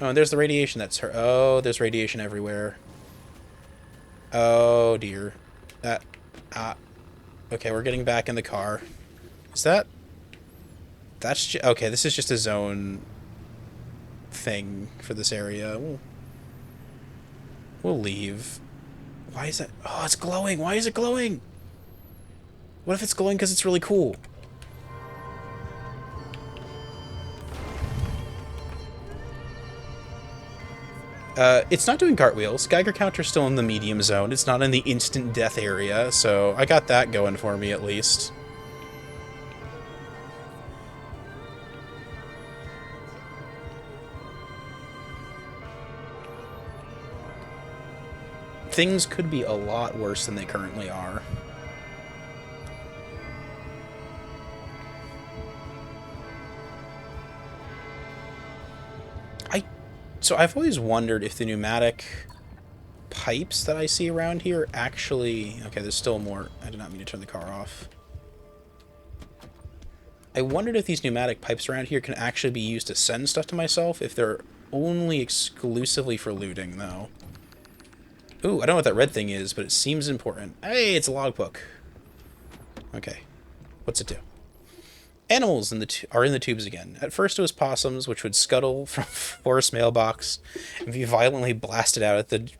Oh, and there's the radiation that's her. Oh, there's radiation everywhere. Oh, dear. Okay, we're getting back in the car. Is that... That's... Okay, this is just a zone thing for this area. We'll leave. Why is that? Oh, it's glowing. Why is it glowing? What if it's glowing because it's really cool? It's not doing cartwheels. Geiger counter's still in the medium zone. It's not in the instant death area, so I got that going for me at least. Things could be a lot worse than they currently are. So I've always wondered if the pneumatic pipes that I see around here actually... Okay, there's still more. I did not mean to turn the car off. I wondered if these pneumatic pipes around here can actually be used to send stuff to myself, if they're only exclusively for looting, though. Ooh, I don't know what that red thing is, but it seems important. Hey, it's a logbook. Okay. What's it do? Animals are in the tubes again. At first it was possums, which would scuttle from forest mailbox and be violently blasted out at the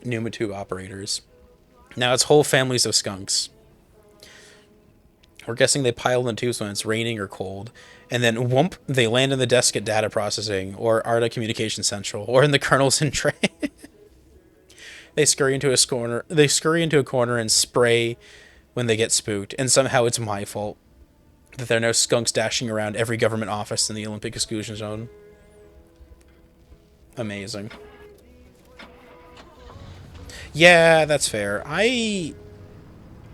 pneumatube operators. Now it's whole families of skunks. We're guessing they pile in the tubes when it's raining or cold, and then whoomp, they land in the desk at data processing, or ARDA Communication Central, or in the kernels in tray. They scurry into a corner and spray when they get spooked, and somehow it's my fault that there are no skunks dashing around every government office in the Olympic exclusion zone. Amazing. Yeah, that's fair. I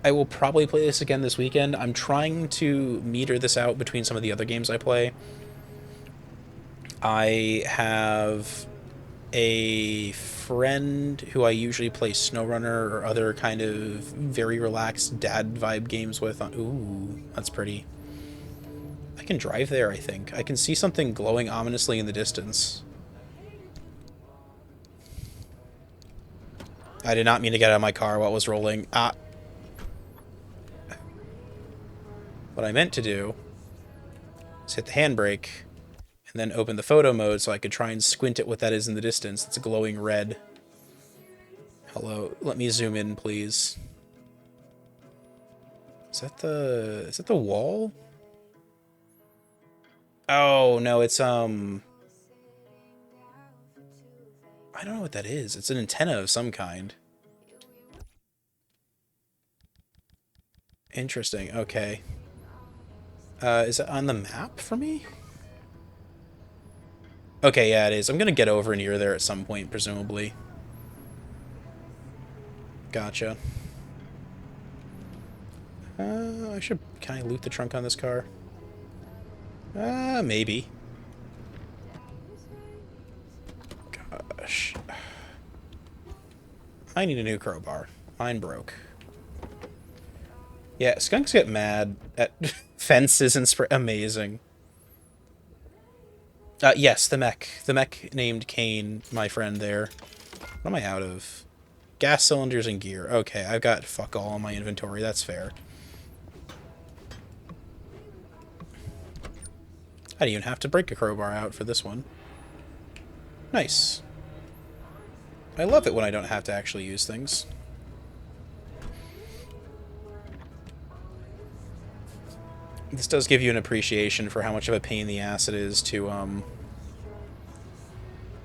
will probably play this again this weekend. I'm trying to meter this out between some of the other games I play. I have a friend who I usually play SnowRunner or other kind of very relaxed dad vibe games with. Ooh, that's pretty. I can drive there, I think. I can see something glowing ominously in the distance. I did not mean to get out of my car while it was rolling. What I meant to do is hit the handbrake and then open the photo mode so I could try and squint at what that is in the distance. It's glowing red. Hello, let me zoom in, please. Is that the wall? Oh, no, it's, I don't know what that is. It's an antenna of some kind. Interesting, okay. Is it on the map for me? Okay, yeah, it is. I'm gonna get over near there at some point, presumably. Gotcha. Can I loot the trunk on this car? Maybe. Gosh. I need a new crowbar. Mine broke. Yeah, skunks get mad at fences and spray. Amazing. Yes, the mech. The mech named Kane, my friend there. What am I out of? Gas cylinders and gear. Okay, I've got fuck all in my inventory. That's fair. I didn't even have to break a crowbar out for this one. Nice. I love it when I don't have to actually use things. This does give you an appreciation for how much of a pain in the ass it is to, I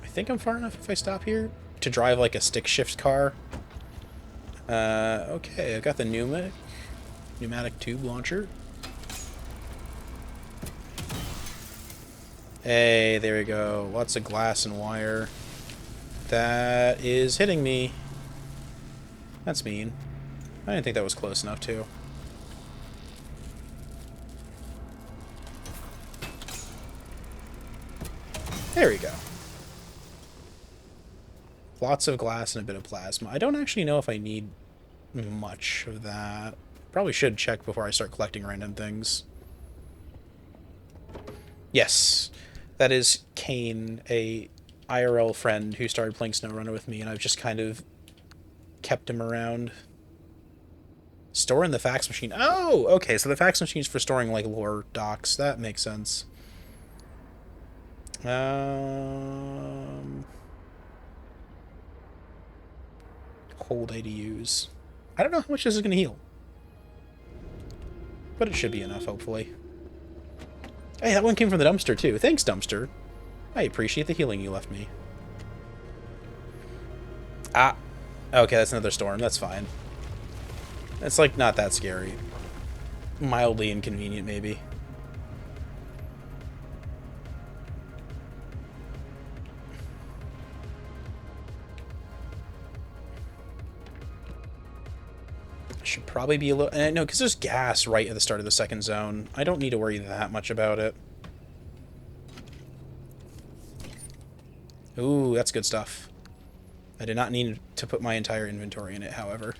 think I'm far enough if I stop here to drive like a stick shift car. Okay, I got the pneumatic tube launcher. Hey, there we go. Lots of glass and wire. That is hitting me. That's mean. I didn't think that was close enough, too. There we go. Lots of glass and a bit of plasma. I don't actually know if I need much of that. Probably should check before I start collecting random things. Yes, that is Kane, a IRL friend who started playing SnowRunner with me, and I've just kind of kept him around. Store in the fax machine. Oh, okay, so the fax machine is for storing, like, lore docs. That makes sense. Hold ADUs. I don't know how much this is going to heal. But it should be enough, hopefully. Hey, that one came from the dumpster, too. Thanks, dumpster. I appreciate the healing you left me. Ah. Okay, that's another storm. That's fine. It's, like, not that scary. Mildly inconvenient, maybe. Should probably be a little... no, because there's gas right at the start of the second zone. I don't need to worry that much about it. Ooh, that's good stuff. I did not need to put my entire inventory in it, however.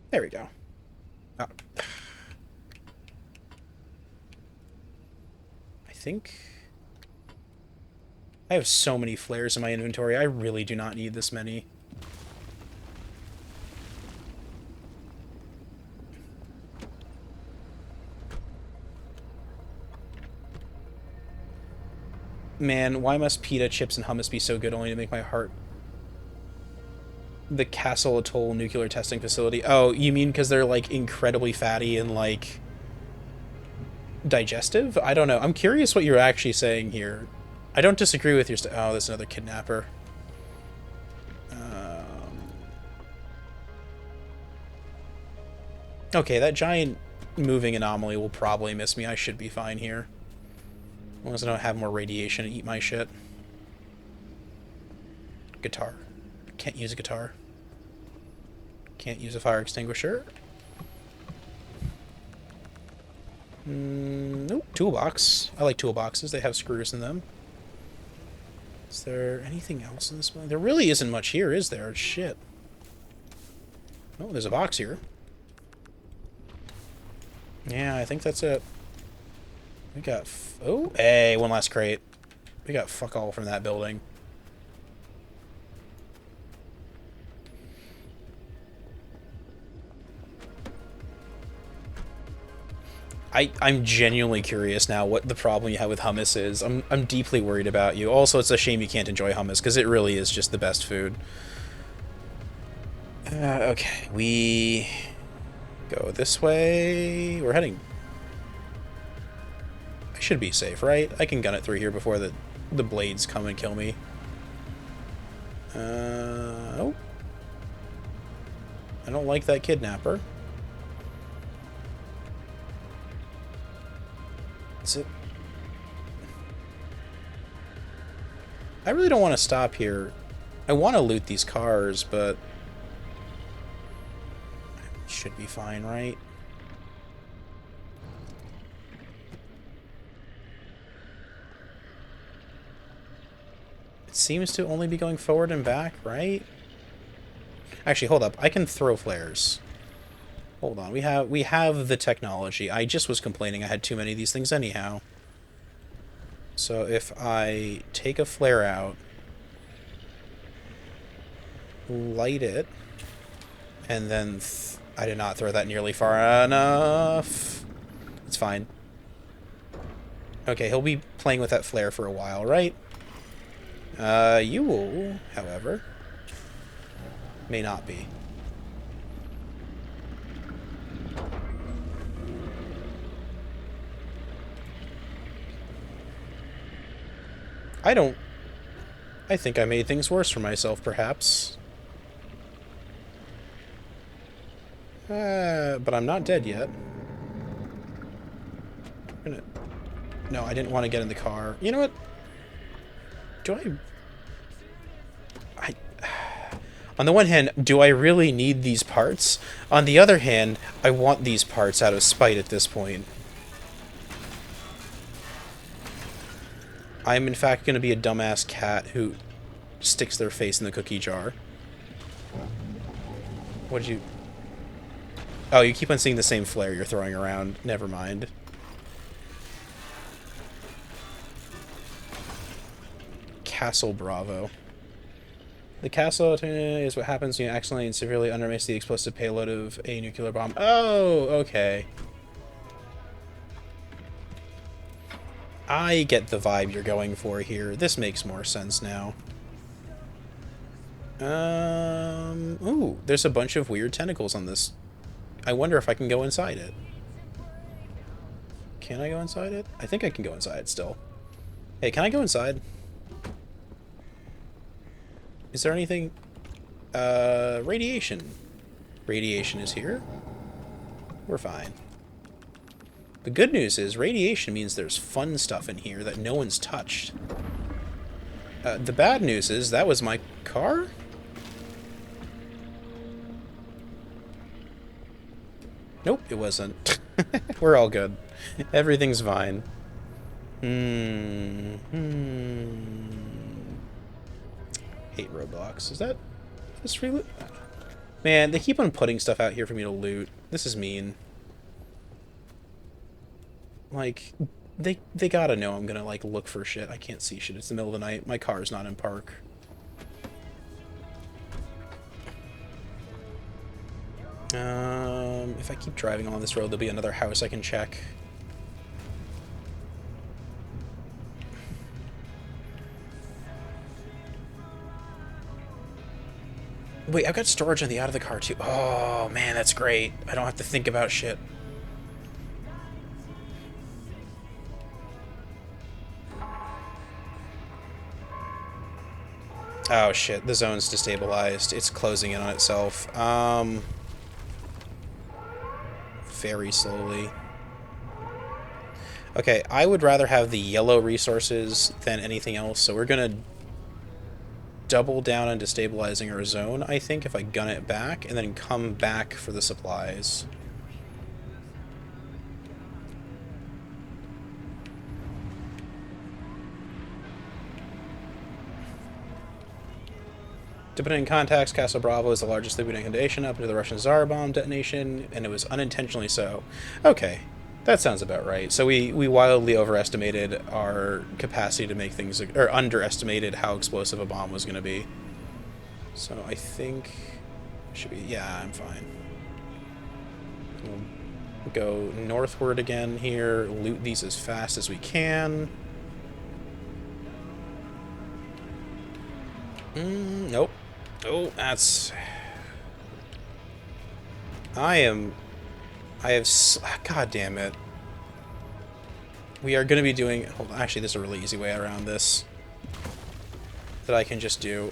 There we go. Oh. I think... I have so many flares in my inventory. I really do not need this many. Man, why must pita chips and hummus be so good only to make my heart... The Castle Atoll nuclear testing facility. Oh, you mean because they're, like, incredibly fatty and, like... digestive? I don't know. I'm curious what you're actually saying here. I don't disagree with your... oh, there's another kidnapper. Okay, that giant moving anomaly will probably miss me. I should be fine here. As long as I don't have more radiation and eat my shit. Guitar. Can't use a guitar. Can't use a fire extinguisher. Nope. Toolbox. I like toolboxes. They have screws in them. Is there anything else in this one? There really isn't much here, is there? Shit. Oh, there's a box here. Yeah, I think that's it. We got... oh, hey, one last crate. We got fuck all from that building. I'm genuinely curious now what the problem you have with hummus is. I'm deeply worried about you. Also, it's a shame you can't enjoy hummus, because it really is just the best food. Okay, we go this way. We're heading... I should be safe, right? I can gun it through here before the blades come and kill me. Oh. I don't like that kidnapper. Is it... I really don't want to stop here. I want to loot these cars, but... should be fine, right? It seems to only be going forward and back, right? Actually, hold up. I can throw flares. Hold on. We have the technology. I just was complaining I had too many of these things anyhow. So if I take a flare out, light it, and then I did not throw that nearly far enough. It's fine. Okay, he'll be playing with that flare for a while, right? You will, however, may not be. I think I made things worse for myself, perhaps. But I'm not dead yet. No, I didn't want to get in the car. You know what? On the one hand, do I really need these parts? On the other hand, I want these parts out of spite at this point. I'm in fact going to be a dumbass cat who sticks their face in the cookie jar. What did you... Oh, you keep on seeing the same flare you're throwing around. Never mind. Castle Bravo. The castle is what happens when you accidentally and severely undermix the explosive payload of a nuclear bomb. Oh, okay. I get the vibe you're going for here. This makes more sense now. Ooh, there's a bunch of weird tentacles on this. I wonder if I can go inside it. Can I go inside it? I think I can go inside still. Hey, can I go inside? Is there anything? Radiation. Radiation is here. We're fine. The good news is radiation means there's fun stuff in here that no one's touched. The bad news is that was my car? Nope, it wasn't. We're all good. Everything's fine. Hate Roblox. Is that this free loot? Man, they keep on putting stuff out here for me to loot. This is mean. Like, they gotta know I'm gonna, like, look for shit. I can't see shit. It's the middle of the night. My car's not in park. If I keep driving along this road, there'll be another house I can check. Wait, I've got storage on the out of the car, too. Oh, man, that's great. I don't have to think about shit. Oh, shit. The zone's destabilized. It's closing in on itself. Very slowly. Okay, I would rather have the yellow resources than anything else, so we're gonna double down on destabilizing our zone, I think, if I gun it back, and then come back for the supplies. Depending on contacts, Castle Bravo is the largest Libyan detonation up to the Russian Tsar bomb detonation, and it was unintentionally so. Okay, that sounds about right. So we wildly overestimated our capacity to make things, or underestimated how explosive a bomb was going to be. So I think, should be, yeah, I'm fine. We'll go northward again here, loot these as fast as we can. Nope. Oh, that's... God damn it. We are going to be doing... Hold on, actually, there's a really easy way around this that I can just do.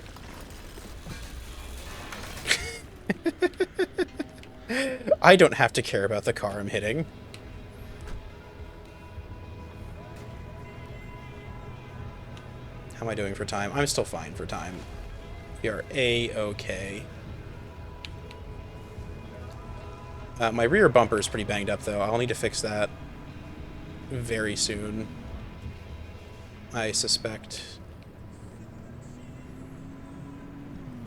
I don't have to care about the car I'm hitting. How am I doing for time? I'm still fine for time. We are A-okay. My rear bumper is pretty banged up, though. I'll need to fix that very soon, I suspect.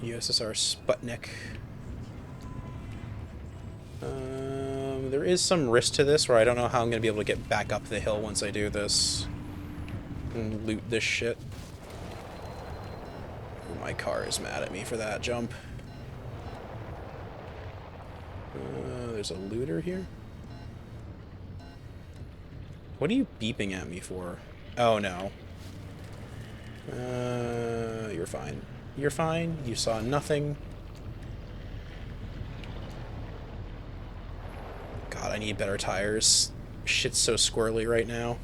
USSR Sputnik. There is some risk to this where I don't know how I'm going to be able to get back up the hill once I do this and loot this shit. My car is mad at me for that jump. There's a looter here. What are you beeping at me for? Oh, no. You're fine. You're fine. You saw nothing. God, I need better tires. Shit's so squirrely right now.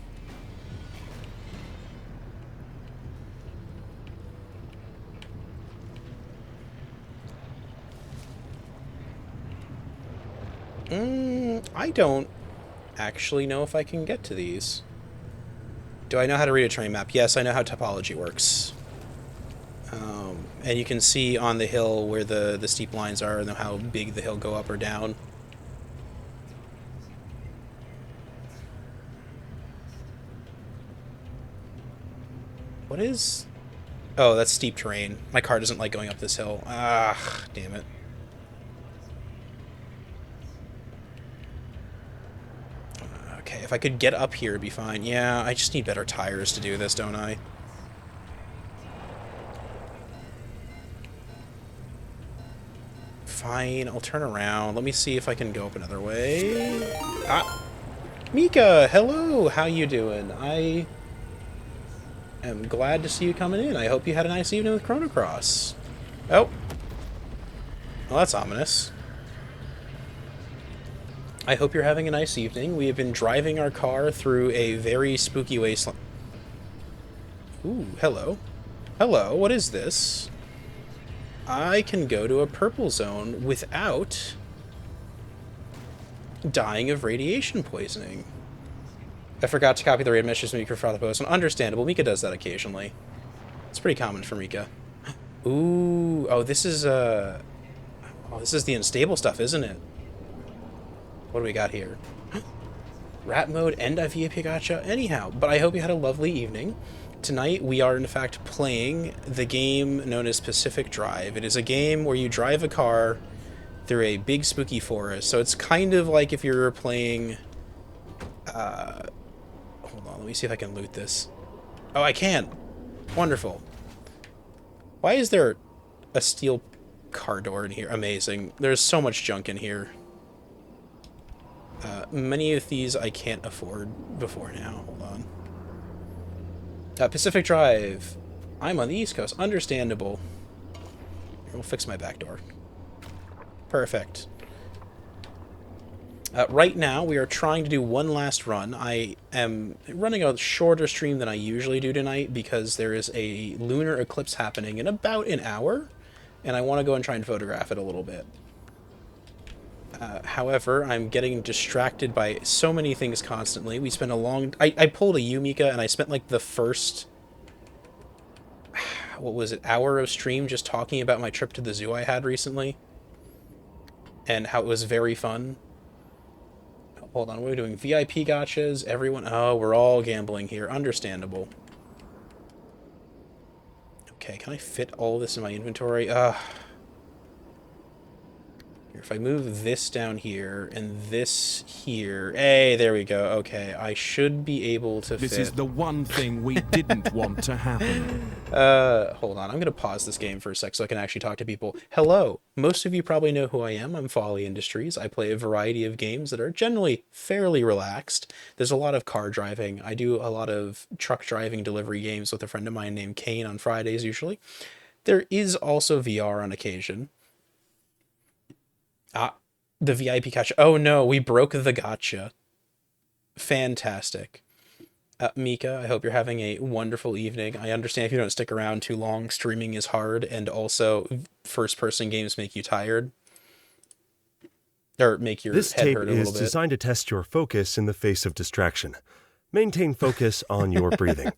I don't actually know if I can get to these. Do I know how to read a terrain map? Yes, I know how topology works. And you can see on the hill where the steep lines are and how big the hill go up or down. What is... Oh, that's steep terrain. My car doesn't like going up this hill. Ah, damn it. Okay, if I could get up here, it'd be fine. Yeah, I just need better tires to do this, don't I? Fine, I'll turn around. Let me see if I can go up another way. Ah! Mika, hello! How you doing? I am glad to see you coming in. I hope you had a nice evening with Chrono Cross. Oh. Well, that's ominous. I hope you're having a nice evening. We have been driving our car through a very spooky wasteland. Ooh, hello. Hello, what is this? I can go to a purple zone without dying of radiation poisoning. I forgot to copy the raid message Mika for the post. Understandable. Mika does that occasionally. It's pretty common for Mika. Ooh, oh, this is oh, this is the unstable stuff, isn't it? What do we got here? Rat mode and a VIP gacha. Anyhow, but I hope you had a lovely evening. Tonight we are in fact playing the game known as Pacific Drive. It is a game where you drive a car through a big spooky forest. So it's kind of like if you're playing... hold on, let me see if I can loot this. Oh, I can! Wonderful. Why is there a steel car door in here? Amazing. There's so much junk in here. Many of these I can't afford before now. Hold on. Pacific Drive. I'm on the East Coast. Understandable. Here, we'll fix my back door. Perfect. Right now, we are trying to do one last run. I am running a shorter stream than I usually do tonight because there is a lunar eclipse happening in about an hour, and I want to go and try and photograph it a little bit. However, I'm getting distracted by so many things constantly. We spent a long... I pulled a Yumika, and I spent, like, the first... What was it? Hour of stream just talking about my trip to the zoo I had recently. And how it was very fun. Hold on, what are we doing? VIP gachas? Everyone... Oh, we're all gambling here. Understandable. Okay, can I fit all this in my inventory? If I move this down here and this here... Hey, there we go. Okay, I should be able to fit... This is the one thing we didn't want to happen. Hold on. I'm going to pause this game for a sec so I can actually talk to people. Hello. Most of you probably know who I am. I'm Folly Industries. I play a variety of games that are generally fairly relaxed. There's a lot of car driving. I do a lot of truck driving delivery games with a friend of mine named Kane on Fridays usually. There is also VR on occasion. The VIP gacha. Oh no, we broke the gacha. Fantastic. Mika, I hope you're having a wonderful evening. I understand if you don't stick around too long, streaming is hard, and also first-person games make you tired. Or make your This head tape hurt a little is bit. designed to test your focus in the face of distraction. Maintain focus on your breathing.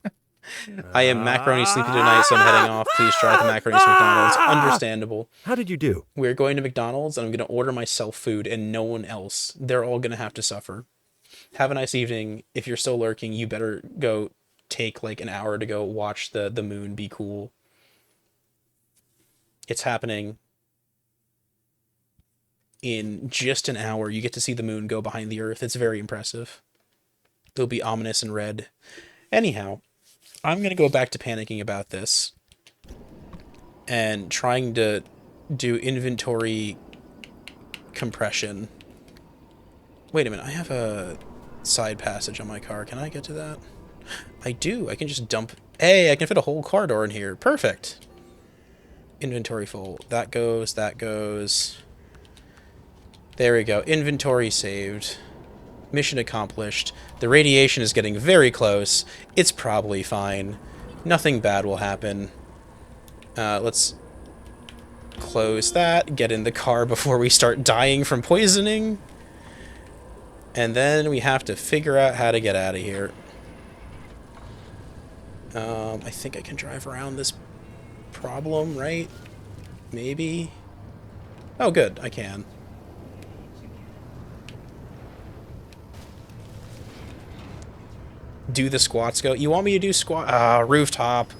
I am macaroni sleepy tonight, so I'm heading off. Please try the macaroni to McDonald's. Understandable. How did you do? We're going to McDonald's, and I'm going to order myself food, and no one else. They're all going to have to suffer. Have a nice evening. If you're still lurking, you better go take like an hour to go watch the moon be cool. It's happening in just an hour. You get to see the moon go behind the earth. It's very impressive. It'll be ominous and red. Anyhow, I'm going to go back to panicking about this and trying to do inventory compression. Wait a minute, I have a side passage on my car. Can I get to that? I do. I can just dump... Hey, I can fit a whole car door in here. Perfect. Inventory full. That goes, that goes. There we go. Inventory saved. Mission accomplished. The radiation is getting very close. It's probably fine. Nothing bad will happen. Let's close that. Get in the car before we start dying from poisoning. And then we have to figure out how to get out of here. I think I can drive around this problem, right? Maybe? Oh, good, I can. Do the squats go? You want me to do squat? Rooftop.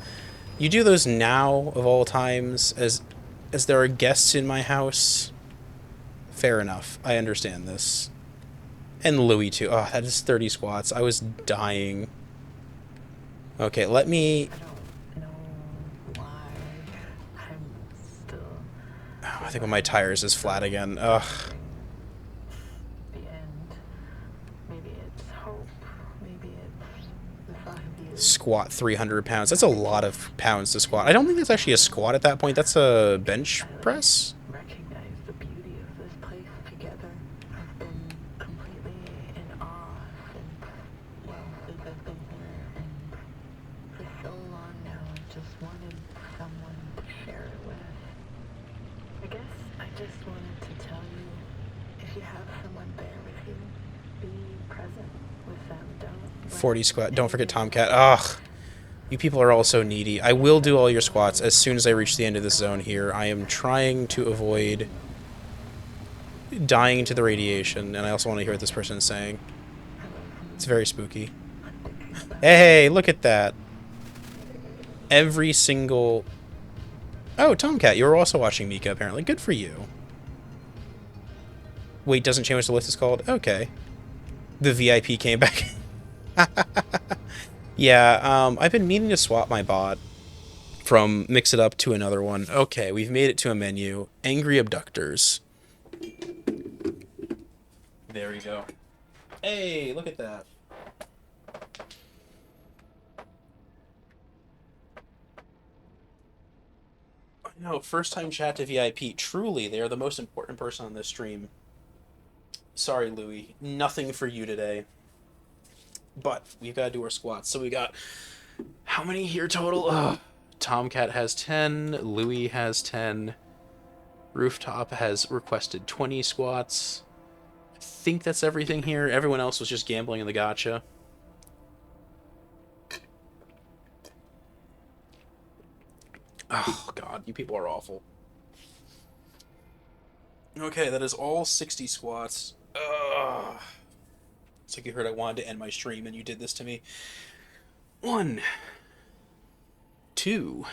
You do those now, of all times, as there are guests in my house? Fair enough. I understand this. And Louis, too. Oh, that is 30 squats. I was dying. Okay, let me... I don't know why I'm still... Oh, I think one of my tires is flat again. Ugh. The end. Maybe it's hope. Maybe it's the thought of you. Squat 300 pounds. That's a lot of pounds to squat. I don't think that's actually a squat at that point. That's a bench press? Recognize the beauty of this place together. I've been completely in awe since I've been here, and for so long now I've just wanted someone to share it with. I guess I just wanted to tell you, if you have someone there with you, be present with them. Don't 40 squat. Don't forget Tomcat. Ugh. You people are all so needy. I will do all your squats as soon as I reach the end of this zone here. I am trying to avoid dying to the radiation, and I also want to hear what this person is saying. It's very spooky. Hey, look at that. Every single... Oh, Tomcat, you were also watching Mika, apparently. Good for you. Wait, doesn't change what the list is called? Okay. The VIP came back. Yeah, I've been meaning to swap my bot from Mix It Up to another one. Okay, we've made it to a menu. Angry Abductors. There we go. Hey, look at that. No, first time chat to VIP. Truly, they are the most important person on this stream. Sorry, Louis. Nothing for you today. But we've got to do our squats. So we got... How many here total? Ugh. Tomcat has 10. Louis has 10. Rooftop has requested 20 squats. I think that's everything here. Everyone else was just gambling in the gacha. Oh, God. You people are awful. Okay, that is all 60 squats. Ugh. It's like you heard I wanted to end my stream and you did this to me. 1, 2,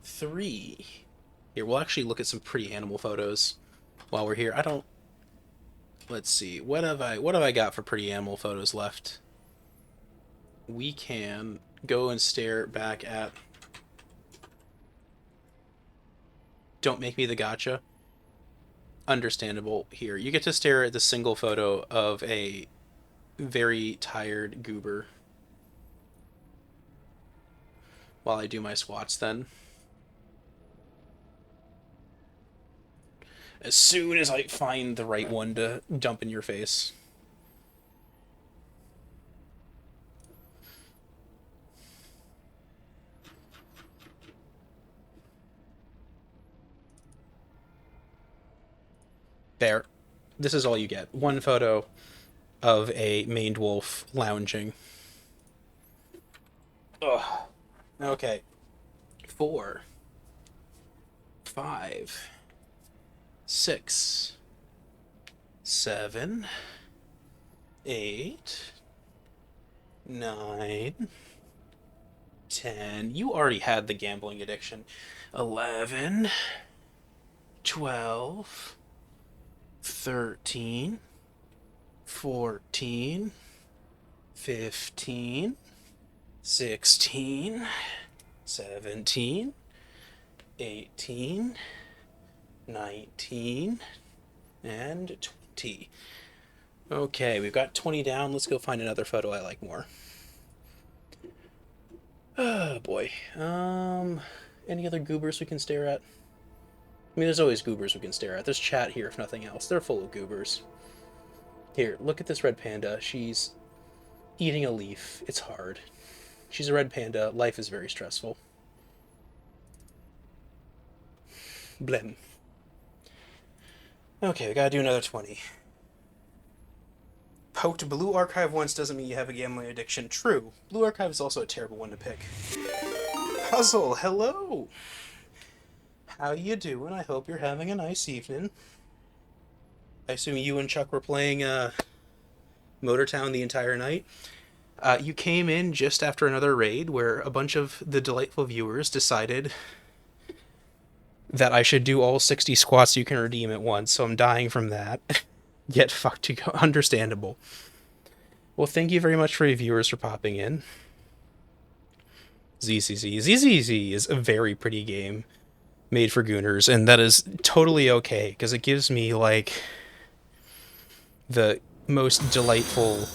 3. Here, we'll actually look at some pretty animal photos while we're here. Let's see. What have I got for pretty animal photos left? We can go and stare back at... Don't Make Me the Gacha. Understandable here. You get to stare at the single photo of a very tired goober while I do my squats then. As soon as I find the right one to dump in your face. There. This is all you get. One photo of a maned wolf lounging. Ugh. Okay. 4, 5, 6, 7, 8, 9, 10. You already had the gambling addiction. 11, 12, 13, 14, 15, 16, 17, 18, 19, and 20. Okay, we've got 20 down. Let's go find another photo I like more. Oh, boy. Any other goobers we can stare at? I mean, there's always goobers we can stare at. There's chat here, if nothing else. They're full of goobers. Here, look at this red panda. She's eating a leaf. It's hard. She's a red panda. Life is very stressful. Blem. Okay, we gotta do another 20. poked Blue Archive once doesn't mean you have a gambling addiction. True. Blue Archive is also a terrible one to pick. Puzzle, hello! How you doing? I hope you're having a nice evening. I assume you and Chuck were playing Motortown the entire night. You came in just after another raid where a bunch of the delightful viewers decided that I should do all 60 squats you can redeem at once, so I'm dying from that. Yet fucked you go. Understandable. Well, thank you very much for your viewers for popping in. ZZZ is a very pretty game made for Gooners, and that is totally okay, because it gives me, like, the most delightful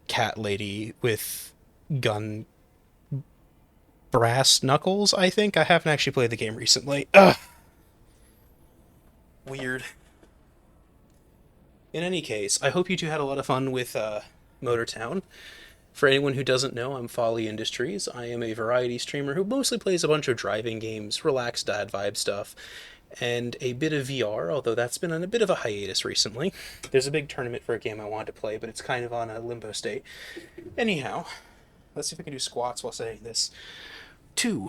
cat lady with gun brass knuckles, I think. I haven't actually played the game recently. Ugh. Weird. In any case, I hope you two had a lot of fun with Motortown. For anyone who doesn't know, I'm Folly Industries. I am a variety streamer who mostly plays a bunch of driving games, relaxed dad vibe stuff, and a bit of VR, although that's been on a bit of a hiatus recently. There's a big tournament for a game I wanted to play, but it's kind of on a limbo state. Anyhow, let's see if we can do squats while saying this. 2,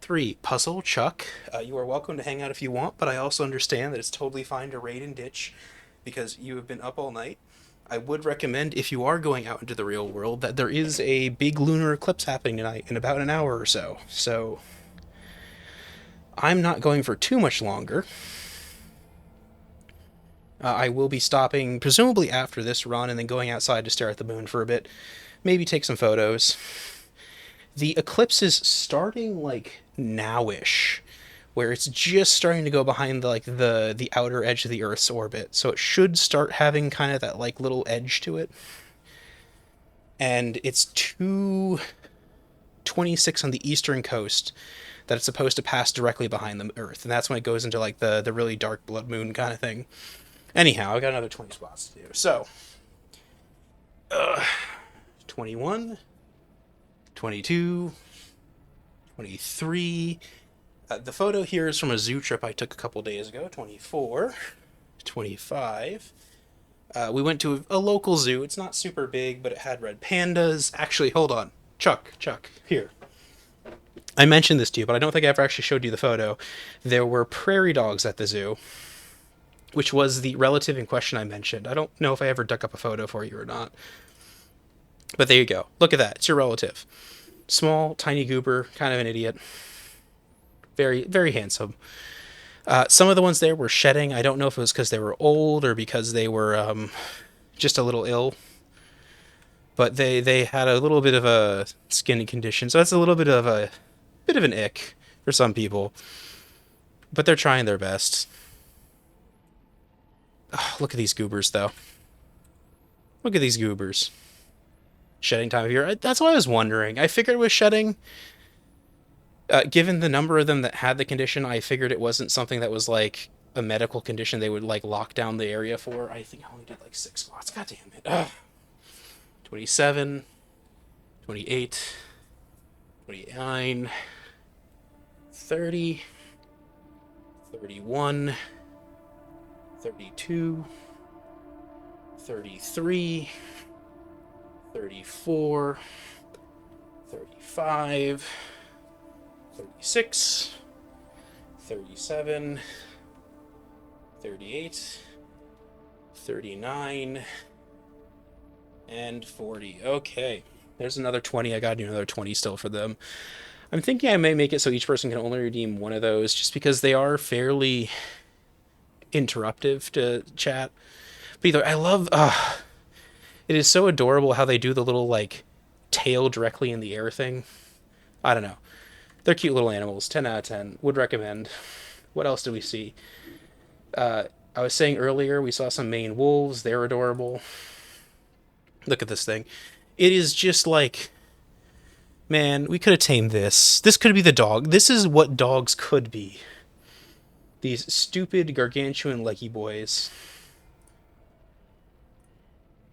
3, Puzzle, Chuck. You are welcome to hang out if you want, but I also understand that it's totally fine to raid and ditch because you have been up all night. I would recommend, if you are going out into the real world, that there is a big lunar eclipse happening tonight in about an hour or so. So, I'm not going for too much longer. I will be stopping, presumably after this run, and then going outside to stare at the moon for a bit. Maybe take some photos. The eclipse is starting, like, now-ish, where it's just starting to go behind the outer edge of the Earth's orbit. So it should start having kind of that like little edge to it. And it's 2:26 on the eastern coast that it's supposed to pass directly behind the Earth. And that's when it goes into like the really dark blood moon kind of thing. Anyhow, I got another 20 spots to do. So 21, 22, 23. The photo here is from a zoo trip I took a couple days ago. 24, 25. We went to a local zoo. It's not super big, but it had red pandas. Actually, hold on. Chuck, here. I mentioned this to you, but I don't think I ever actually showed you the photo. There were prairie dogs at the zoo, which was the relative in question I mentioned. I don't know if I ever dug up a photo for you or not. But there you go. Look at that. It's your relative. Small, tiny goober, kind of an idiot. Very, very handsome. Some of the ones there were shedding. I don't know if it was because they were old or because they were just a little ill. But they had a little bit of a skin condition, so that's a little bit of an ick for some people. But they're trying their best. Oh, look at these goobers, though. Look at these goobers. Shedding time of year. That's what I was wondering. I figured it was shedding. Given the number of them that had the condition, I figured it wasn't something that was like a medical condition they would like lock down the area for. I think I only did like 6 squats. God damn it. Ugh. 27, 28, 29, 30, 31, 32, 33, 34, 35, 36, 37, 38, 39, and 40. Okay, there's another 20. I gotta do another 20 still for them. I'm thinking I may make it so each person can only redeem one of those, just because they are fairly interruptive to chat. But either, I love, it is so adorable how they do the little, like, tail directly in the air thing. I don't know. They're cute little animals. 10 out of 10. Would recommend. What else do we see? I was saying earlier, we saw some Maine wolves. They're adorable. Look at this thing. It is just like, man, we could have tamed this. This could be the dog. This is what dogs could be. These stupid, gargantuan, leggy boys.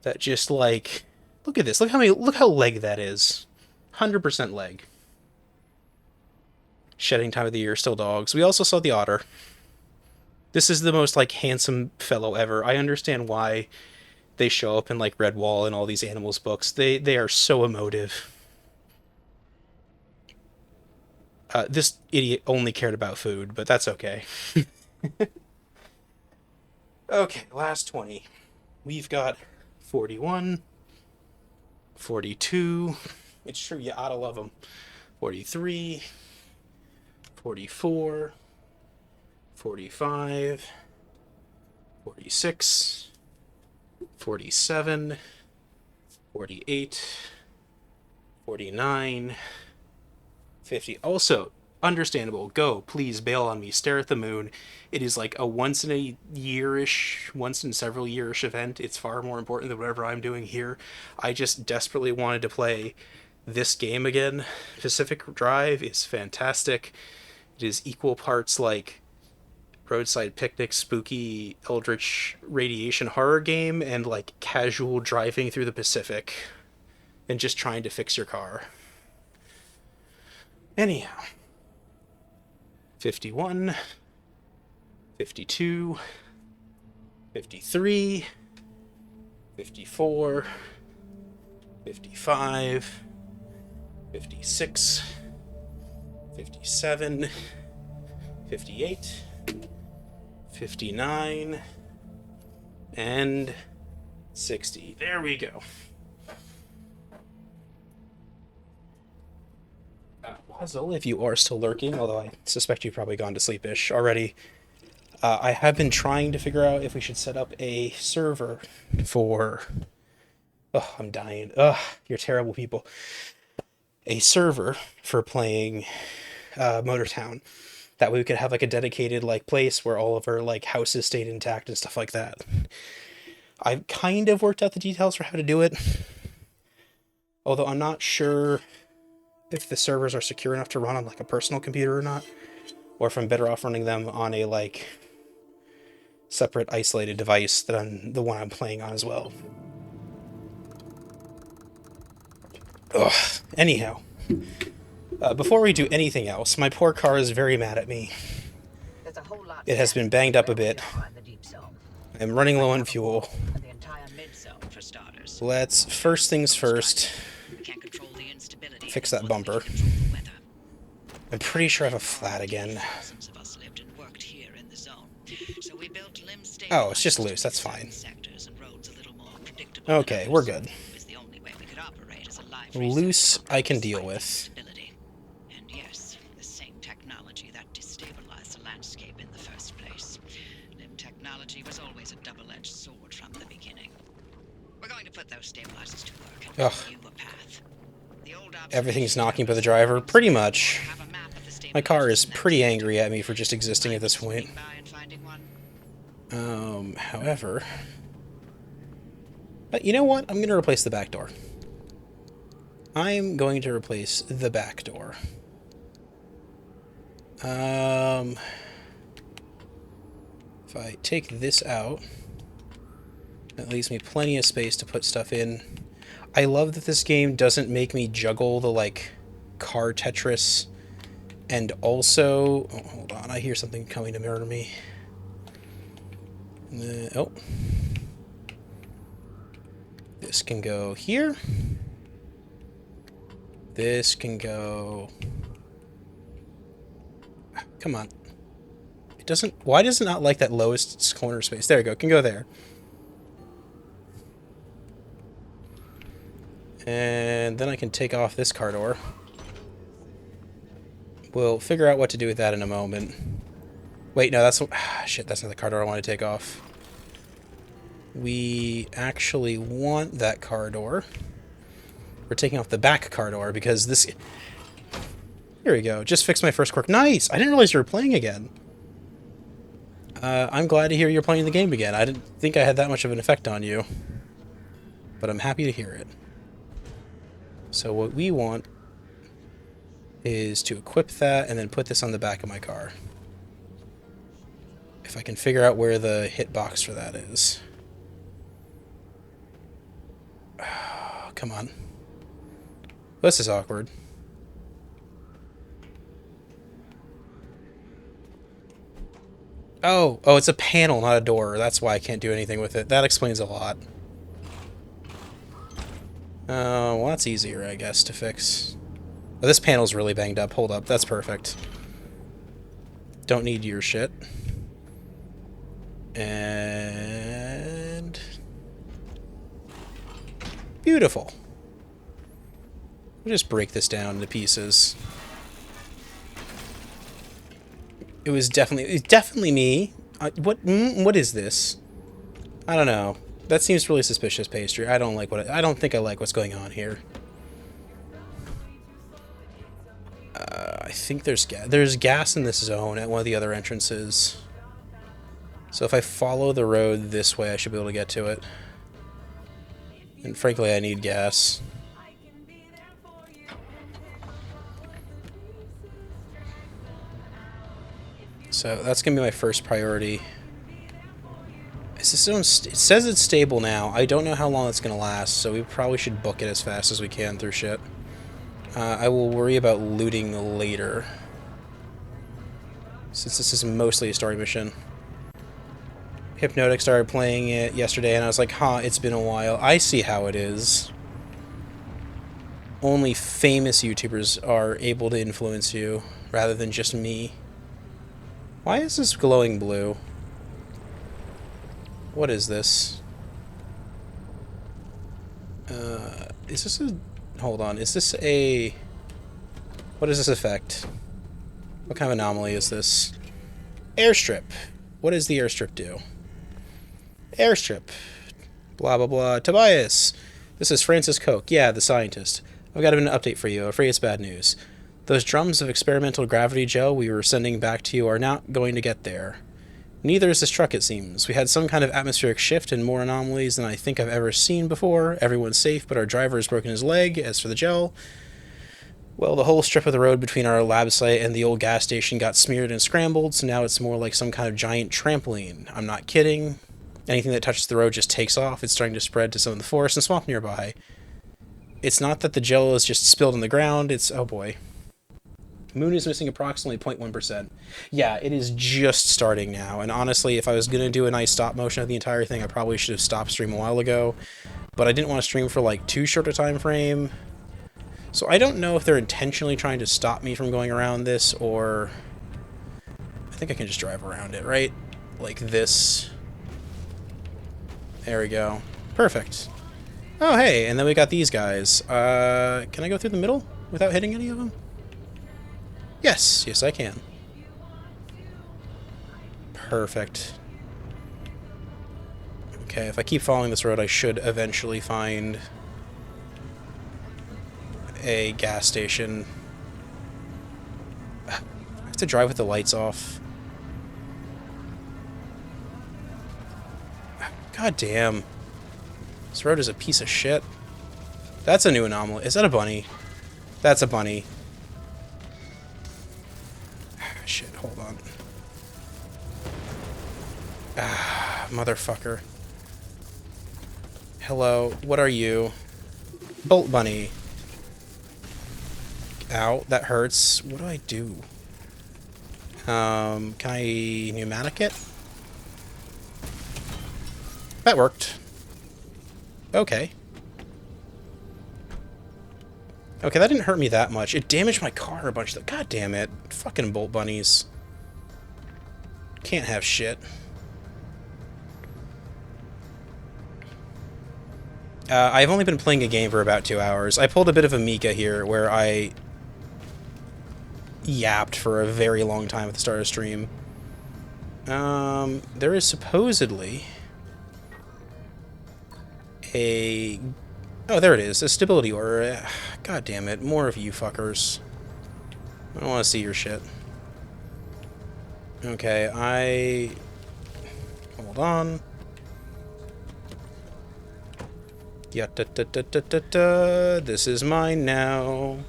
That just like, look at this. Look how leg that is. 100% leg. Shedding time of the year, still dogs. We also saw the otter. This is the most like handsome fellow ever. I understand why They show up in like Redwall and all these animals books. They are so emotive. This idiot only cared about food, but that's okay. Okay, last 20. We've got 41, 42. It's true, you oughta love them. 43, 44, 45, 46, 47, 48, 49, 50. Also, understandable. Go, please bail on me. Stare at the moon. It is like a once in a yearish, once in several yearish event. It's far more important than whatever I'm doing here. I just desperately wanted to play this game again. Pacific Drive is fantastic. It is equal parts like roadside picnic, spooky, eldritch radiation horror game, and like casual driving through the Pacific and just trying to fix your car. Anyhow, 51, 52, 53, 54, 55, 56, 57, 58, 59, and 60. There we go. Puzzle, if you are still lurking, although I suspect you've probably gone to sleep-ish already. I have been trying to figure out if we should set up a server for... Oh, I'm dying. Ugh, you're terrible people. A server for playing Motortown. That way we could have like a dedicated like place where all of our like houses stayed intact and stuff like that. I've kind of worked out the details for how to do it. Although I'm not sure if the servers are secure enough to run on like a personal computer or not. Or if I'm better off running them on a like separate isolated device than the one I'm playing on as well. Ugh. Anyhow, before we do anything else, my poor car is very mad at me. It has been banged up a bit. I'm running low on fuel. Let's, first things first, fix that bumper. I'm pretty sure I have a flat again. Oh, it's just loose, that's fine. Okay, we're good. Loose, I can deal with. And yes, the same technology that destabilized the landscape in the first place. Limb technology was always a double-edged sword from the beginning. We're going to put those stabilizers to work and give you a path. Everything's knocking by the driver, pretty much. My car is pretty angry at me for just existing at this point. However... But you know what? I'm going to replace the back door. I'm going to replace the back door. If I take this out, that leaves me plenty of space to put stuff in. I love that this game doesn't make me juggle the, like, car Tetris, and also... Oh, hold on, I hear something coming to murder me. Oh. This can go here. This can go... Come on. It doesn't... Why does it not like that lowest corner space? There we go. It can go there. And then I can take off this car door. We'll figure out what to do with that in a moment. Wait, no, that's... shit, that's not the car door I want to take off. We actually want that car door. We're taking off the back car door because this... Here we go. Just fixed my first quirk. Nice! I didn't realize you were playing again. I'm glad to hear you're playing the game again. I didn't think I had that much of an effect on you. But I'm happy to hear it. So what we want is to equip that and then put this on the back of my car. If I can figure out where the hitbox for that is. Oh, come on. This is awkward. Oh, it's a panel, not a door. That's why I can't do anything with it. That explains a lot. Well, that's easier, I guess, to fix. Oh, this panel's really banged up. Hold up, that's perfect. Don't need your shit. And... beautiful. We'll just break this down into pieces. It was definitely me. What is this? I don't know. That seems really suspicious, Pastry. I don't think I like what's going on here. I think there's gas in this zone at one of the other entrances. So if I follow the road this way, I should be able to get to it. And frankly, I need gas. So that's going to be my first priority. Is this zone it says it's stable now. I don't know how long it's going to last, so we probably should book it as fast as we can through shit. I will worry about looting later, since this is mostly a story mission. Hypnotic started playing it yesterday, and I was like, huh, it's been a while. I see how it is. Only famous YouTubers are able to influence you, rather than just me. Why is this glowing blue? What is this? Is this a... hold on, is this a... what is this effect? What kind of anomaly is this? Airstrip. What does the airstrip do? Airstrip. Blah, blah, blah. Tobias! This is Francis Koch. Yeah, the scientist. I've got an update for you. I'm afraid it's bad news. Those drums of experimental gravity gel we were sending back to you are not going to get there. Neither is this truck, it seems. We had some kind of atmospheric shift and more anomalies than I think I've ever seen before. Everyone's safe, but our driver has broken his leg. As for the gel, well, the whole strip of the road between our lab site and the old gas station got smeared and scrambled, so now it's more like some kind of giant trampoline. I'm not kidding. Anything that touches the road just takes off. It's starting to spread to some of the forest and swamp nearby. It's not that the gel is just spilled on the ground, it's... oh boy. Moon is missing approximately 0.1%. Yeah, it is just starting now, and honestly, if I was going to do a nice stop motion of the entire thing, I probably should have stopped stream a while ago, but I didn't want to stream for like too short a time frame, so I don't know if they're intentionally trying to stop me from going around this, or... I think I can just drive around it, right? Like this. There we go. Perfect. Oh, hey, and then we got these guys. Can I go through the middle without hitting any of them? Yes, yes I can. Perfect. Okay, if I keep following this road, I should eventually find a gas station. I have to drive with the lights off. God damn. This road is a piece of shit. That's a new anomaly. Is that a bunny? That's a bunny. Shit, hold on. Ah, motherfucker. Hello, what are you? Bolt bunny. Ow, that hurts. What do I do? Can I pneumatic it? That worked. Okay. Okay, that didn't hurt me that much. It damaged my car a bunch. God damn it. Fucking bolt bunnies. Can't have shit. I've only been playing a game for about 2 hours. I pulled a bit of a Mika here, where I yapped for a very long time at the start of stream. There is supposedly a... oh, there it is. A stability order. God damn it. More of you fuckers. I don't want to see your shit. Okay, hold on. Ya-da-da-da-da-da-da. This is mine now.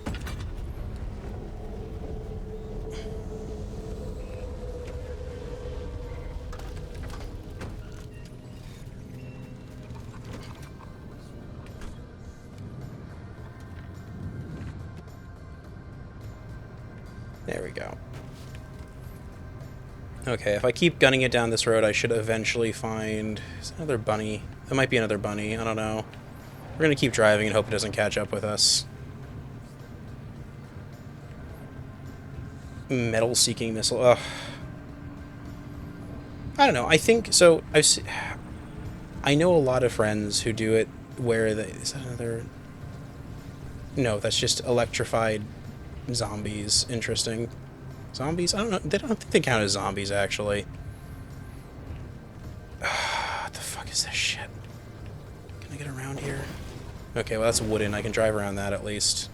There we go. Okay, if I keep gunning it down this road, I should eventually find... is another bunny? There might be another bunny, I don't know. We're gonna keep driving and hope it doesn't catch up with us. Metal-seeking missile. Ugh. I don't know. I think so. I know a lot of friends who do it where they. Is that another? No, that's just electrified zombies. Interesting. Zombies? I don't know. They don't think they count as zombies, actually. What the fuck is this shit? Can I get around here? Okay, well, that's wooden. I can drive around that at least.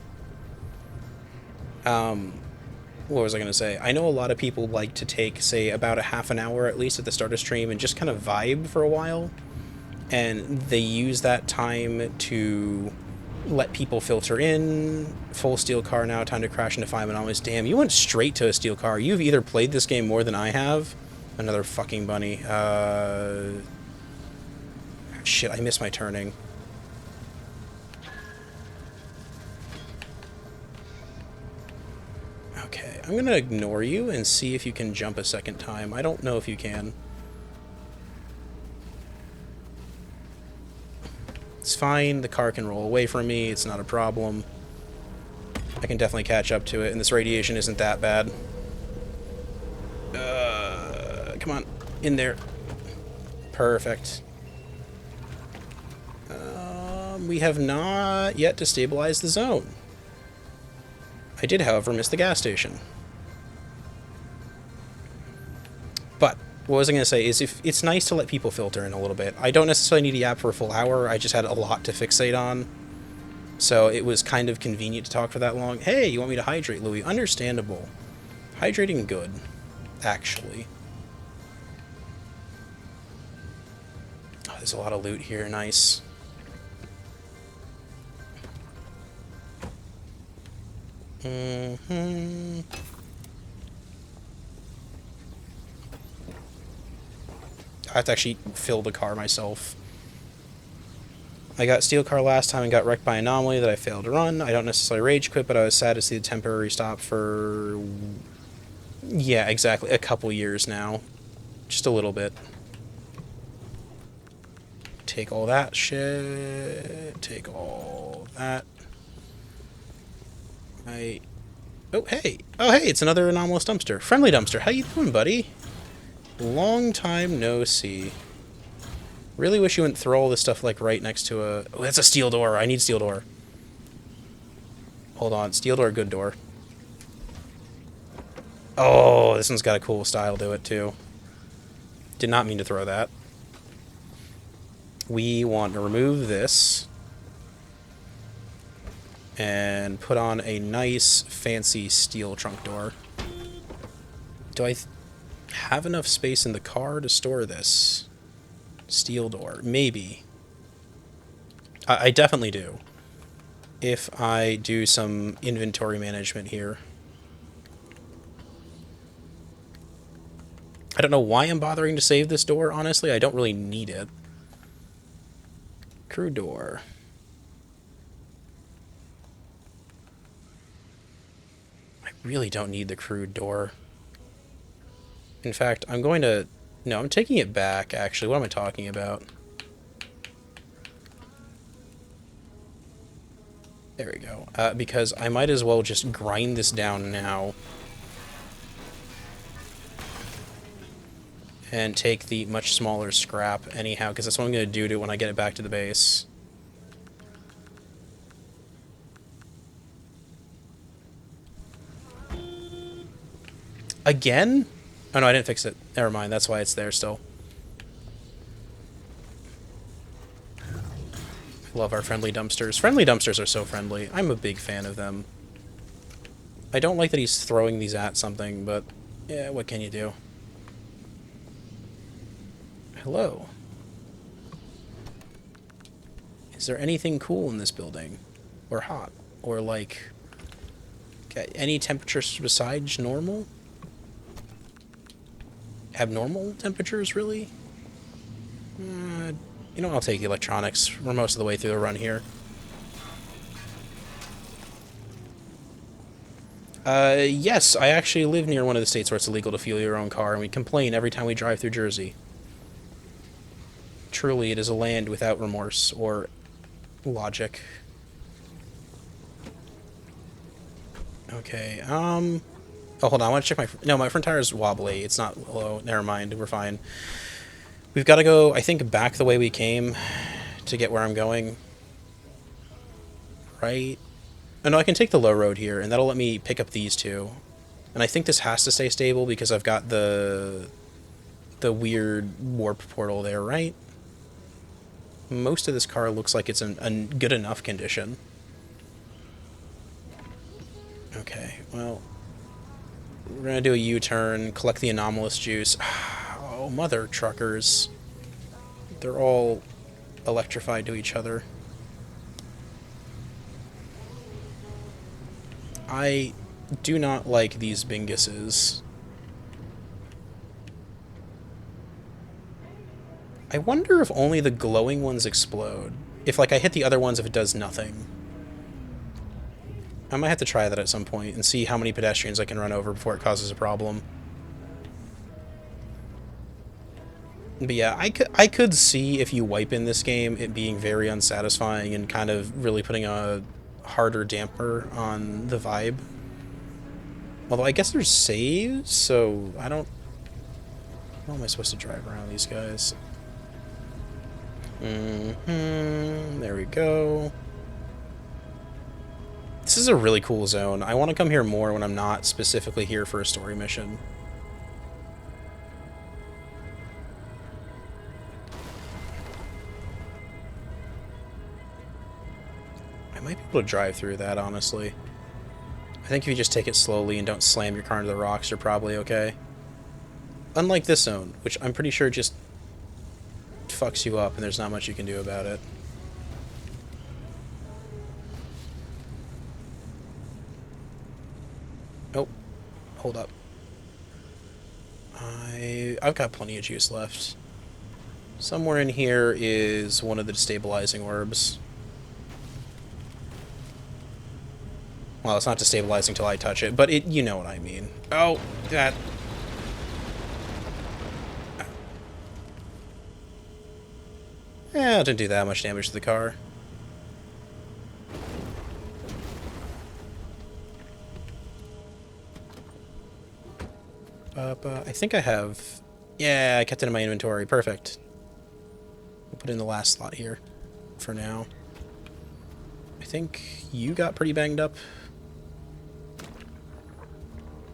What was I going to say? I know a lot of people like to take, say, about a half an hour at least at the start of stream and just kind of vibe for a while. And they use that time to let people filter in. Full steel car now, time to crash into 5 anomalies. Damn, you went straight to a steel car. You've either played this game more than I have. Another fucking bunny. Shit, I missed my turning. Okay, I'm gonna ignore you and see if you can jump a second time. I don't know if you can. It's fine, the car can roll away from me, it's not a problem. I can definitely catch up to it, and this radiation isn't that bad. Come on, in there. Perfect. We have not yet destabilized the zone. I did, however, miss the gas station. But what was I going to say is if it's nice to let people filter in a little bit. I don't necessarily need the app for a full hour. I just had a lot to fixate on. So it was kind of convenient to talk for that long. Hey, you want me to hydrate, Louis? Understandable. Hydrating good, actually. Oh, there's a lot of loot here. Nice. I have to actually fill the car myself. I got steel car last time and got wrecked by anomaly that I failed to run. I don't necessarily rage quit, but I was sad to see the temporary stop for... yeah, exactly. A couple years now. Just a little bit. Take all that shit. Take all that. Oh, hey! Oh, hey, it's another anomalous dumpster. Friendly dumpster. How you doing, buddy? Long time no see. Really wish you wouldn't throw all this stuff, like, right next to a... oh, that's a steel door. I need steel door. Hold on. Steel door, good door. Oh, this one's got a cool style to it, too. Did not mean to throw that. We want to remove this. And put on a nice, fancy steel trunk door. Do I have enough space in the car to store this? Steel door. Maybe. I definitely do. If I do some inventory management here. I don't know why I'm bothering to save this door, honestly. I don't really need it. Crew door. Really don't need the crude door. In fact, I'm going to... no, I'm taking it back, actually. What am I talking about? There we go. Because I might as well just grind this down now. And take the much smaller scrap anyhow, because that's what I'm going to do to when I get it back to the base. Again? Oh no, I didn't fix it. Never mind, that's why it's there still. Love our friendly dumpsters. Friendly dumpsters are so friendly. I'm a big fan of them. I don't like that he's throwing these at something, but yeah, what can you do? Hello. Is there anything cool in this building? Or hot? Or like... any temperatures besides normal? Abnormal temperatures, really? You know, I'll take the electronics. We're most of the way through the run here. Yes, I actually live near one of the states where it's illegal to fuel your own car, and we complain every time we drive through Jersey. Truly, it is a land without remorse, or logic. Okay, oh, hold on, I want to check my... No, my front tire is wobbly. It's not low. Never mind, we're fine. We've got to go, I think, back the way we came to get where I'm going. Right? Oh, no, I can take the low road here, and that'll let me pick up these two. And I think this has to stay stable because I've got the weird warp portal there, right? Most of this car looks like it's in good enough condition. Okay, well, we're gonna do a U-turn, collect the anomalous juice. Oh, mother truckers. They're all electrified to each other. I do not like these Binguses. I wonder if only the glowing ones explode. If, like, I hit the other ones, if it does nothing. I might have to try that at some point and see how many pedestrians I can run over before it causes a problem. But yeah, I could see if you wipe in this game it being very unsatisfying and kind of really putting a harder damper on the vibe. Although I guess there's saves, so I don't... How am I supposed to drive around these guys? There we go. This is a really cool zone. I want to come here more when I'm not specifically here for a story mission. I might be able to drive through that, honestly. I think if you just take it slowly and don't slam your car into the rocks, you're probably okay. Unlike this zone, which I'm pretty sure just fucks you up and there's not much you can do about it. Oh, hold up. I've got plenty of juice left. Somewhere in here is one of the destabilizing orbs. Well, it's not destabilizing until I touch it, but you know what I mean. Oh, that... Yeah, it didn't do that much damage to the car. I think I have... Yeah, I kept it in my inventory. Perfect. We'll put it in the last slot here for now. I think you got pretty banged up.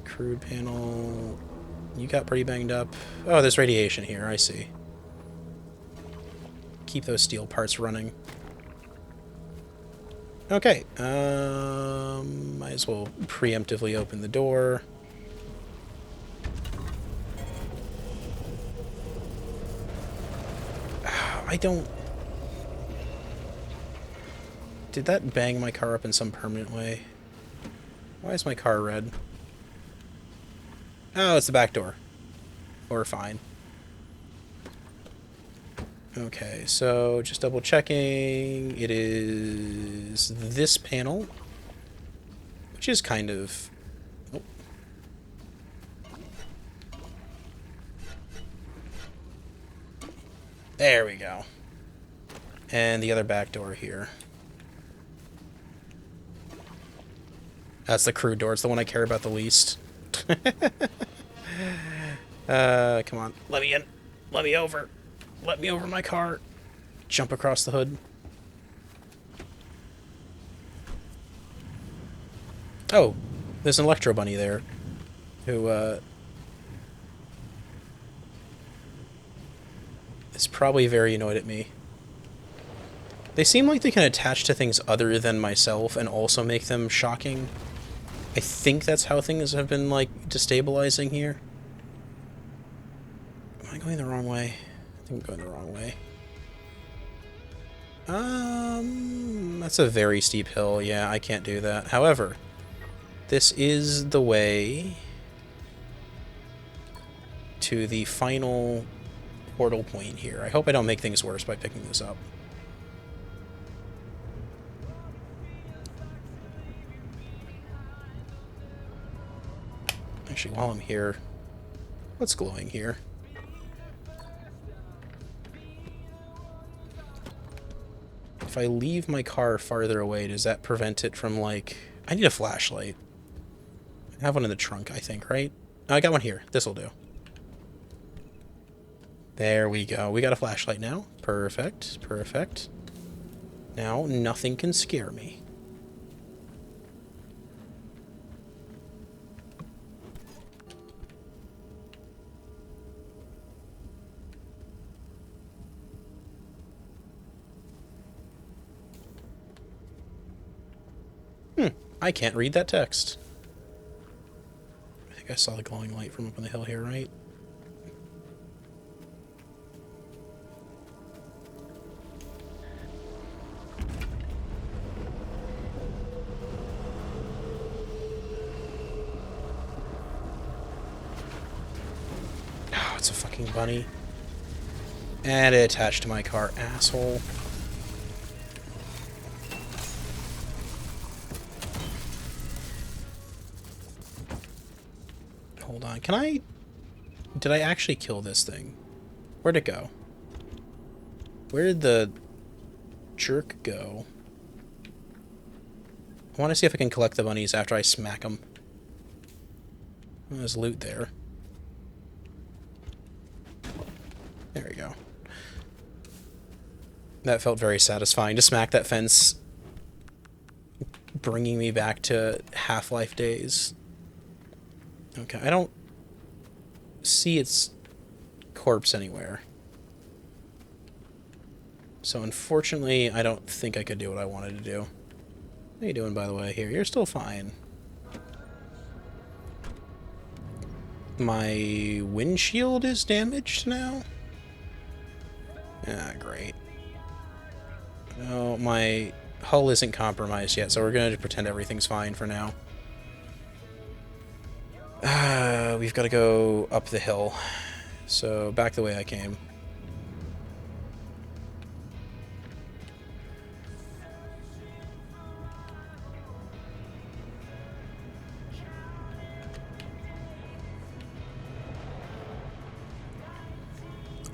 Crude panel... You got pretty banged up. Oh, there's radiation here. I see. Keep those steel parts running. Okay. Might as well preemptively open the door. I don't... Did that bang my car up in some permanent way? Why is my car red? Oh, it's the back door. We're fine. Okay, so just double checking. It is this panel, which is kind of... Oh. There we go. And the other back door here. That's the crude door. It's the one I care about the least. Come on. Let me in. Let me over. Let me over my car. Jump across the hood. Oh, there's an Electro Bunny there. Who, is probably very annoyed at me. They seem like they can attach to things other than myself and also make them shocking. I think that's how things have been, like, destabilizing here. Am I going the wrong way? I think I'm going the wrong way. That's a very steep hill. Yeah, I can't do that. However, this is the way to the final portal point here. I hope I don't make things worse by picking this up. Actually, while I'm here, what's glowing here? if I leave my car farther away, does that prevent it from, like... I need a flashlight. I have one in the trunk, I think, right? Oh, I got one here. This'll do. There we go. We got a flashlight now. Perfect. Perfect. Now, nothing can scare me. I can't read that text. I think I saw the glowing light from up on the hill here, right? Oh, it's a fucking bunny. And it attached to my car, asshole. Hold on, can I... Did I actually kill this thing? Where'd it go? Where did the jerk go? I want to see if I can collect the bunnies after I smack them. There's loot there. There we go. That felt very satisfying to smack that fence, bringing me back to Half-Life days. Okay, I don't see its corpse anywhere. So unfortunately, I don't think I could do what I wanted to do. How you doing, by the way, here? You're still fine. My windshield is damaged now? Ah, great. No, my hull isn't compromised yet, so we're going to pretend everything's fine for now. We've got to go up the hill. So, back the way I came.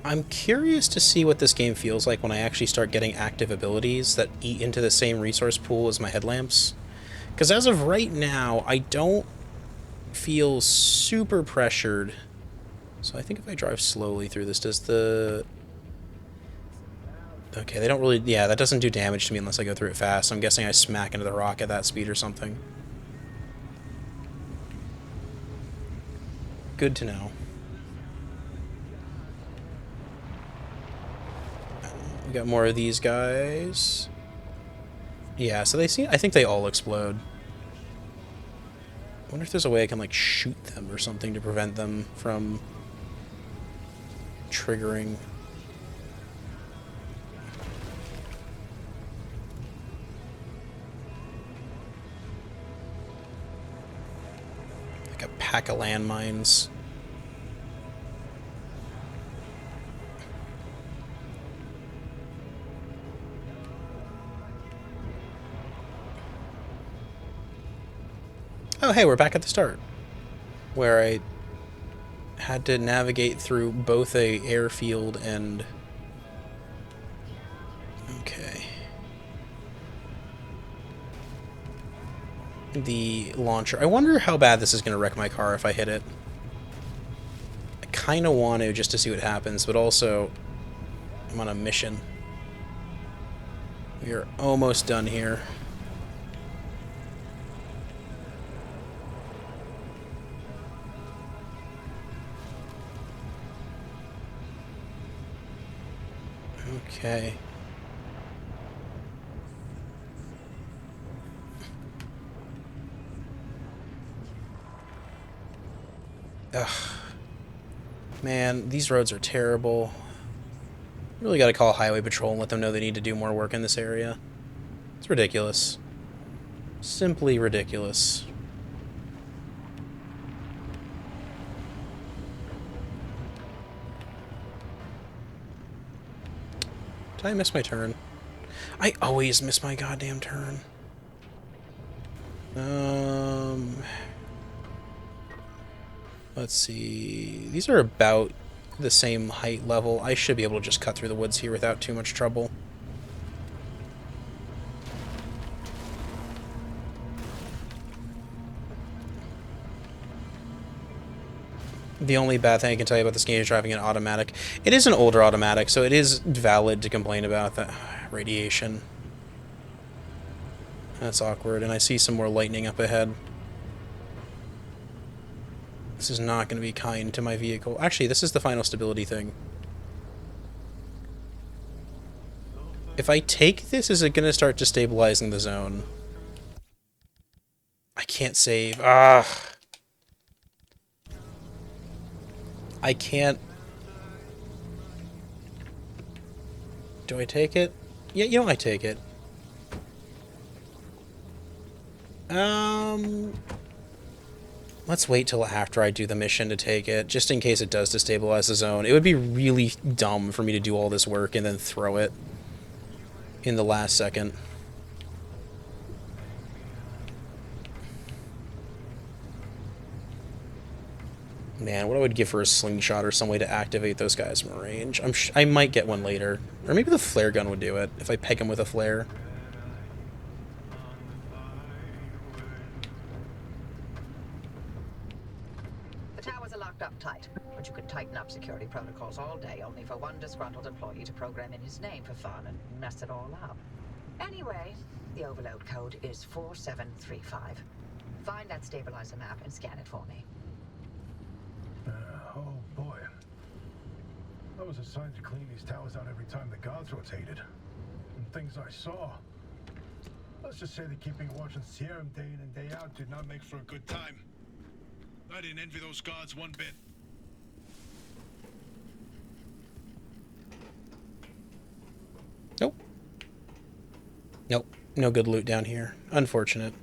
I'm curious to see what this game feels like when I actually start getting active abilities that eat into the same resource pool as my headlamps. Because as of right now, I don't feel super pressured. So I think if I drive slowly through this, does the... Okay, they don't really... Yeah, that doesn't do damage to me unless I go through it fast. I'm guessing I smack into the rock at that speed or something. Good to know. We got more of these guys. Yeah, so they seem... I think they all explode. I wonder if there's a way I can, like, shoot them or something to prevent them from triggering. Like a pack of landmines. Oh, hey, we're back at the start, where I had to navigate through both a airfield and... Okay. The launcher. I wonder how bad this is going to wreck my car if I hit it. I kind of want to just to see what happens, but also I'm on a mission. We are almost done here. Okay. Ugh. Man, these roads are terrible. Really gotta call Highway Patrol and let them know they need to do more work in this area. It's ridiculous. Simply ridiculous. Did I miss my turn? I always miss my goddamn turn. Let's see. These are about the same height level. I should be able to just cut through the woods here without too much trouble. The only bad thing I can tell you about this game is driving an automatic. It is an older automatic, so it is valid to complain about the radiation. That's awkward, and I see some more lightning up ahead. This is not going to be kind to my vehicle. Actually, this is the final stability thing. If I take this, is it going to start destabilizing the zone? I can't save. Ah. I can't. Do I take it? Yeah, you know, I take it. Let's wait till after I do the mission to take it, just in case it does destabilize the zone. It would be really dumb for me to do all this work and then throw it in the last second. Man, what I would give for a slingshot or some way to activate those guys from range. I might get one later. Or maybe the flare gun would do it, if I peg him with a flare. The towers are locked up tight, but you could tighten up security protocols all day, only for one disgruntled employee to program in his name for fun and mess it all up. Anyway, the overload code is 4735. Find that stabilizer map and scan it for me. Oh boy. I was assigned to clean these towers out every time the guards rotated. And things I saw. Let's just say that keeping watch on Sierra day in and day out did not make for a good time. I didn't envy those guards one bit. Nope. Nope. No good loot down here. Unfortunate.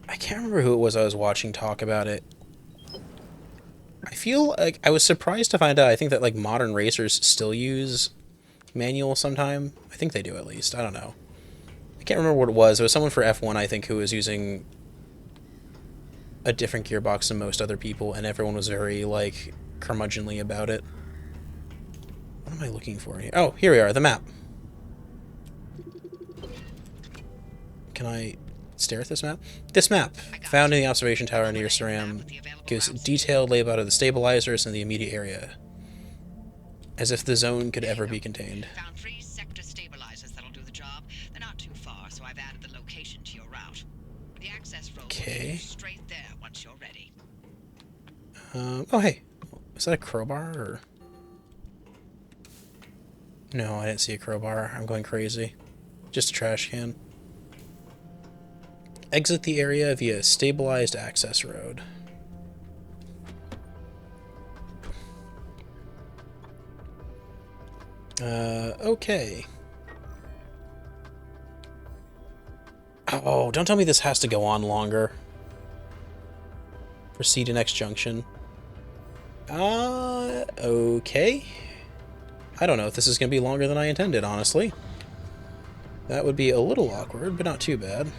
I can't remember who it was I was watching talk about it. I feel like I was surprised to find out. I think that like modern racers still use manual sometime. I think they do at least. I don't know. I can't remember what it was. It was someone for F1, I think, who was using a different gearbox than most other people, and everyone was very like curmudgeonly about it. What am I looking for here? Oh, here we are, the map. Can I stare at this map? This map, found in the observation tower near Saram, gives a detailed layout of the stabilizers in the immediate area, as if the zone could ever be contained. Found 3 sector stabilizers that'll do the job. They're not too far, so I've added the location to your route. The access road will take you straight there once you're ready. Oh hey, is that a crowbar or? No, I didn't see a crowbar. I'm going crazy. Just a trash can. Exit the area via stabilized access road. Okay. Oh, don't tell me this has to go on longer. Proceed to next junction. Okay. I don't know if this is going to be longer than I intended, honestly. That would be a little awkward, but not too bad.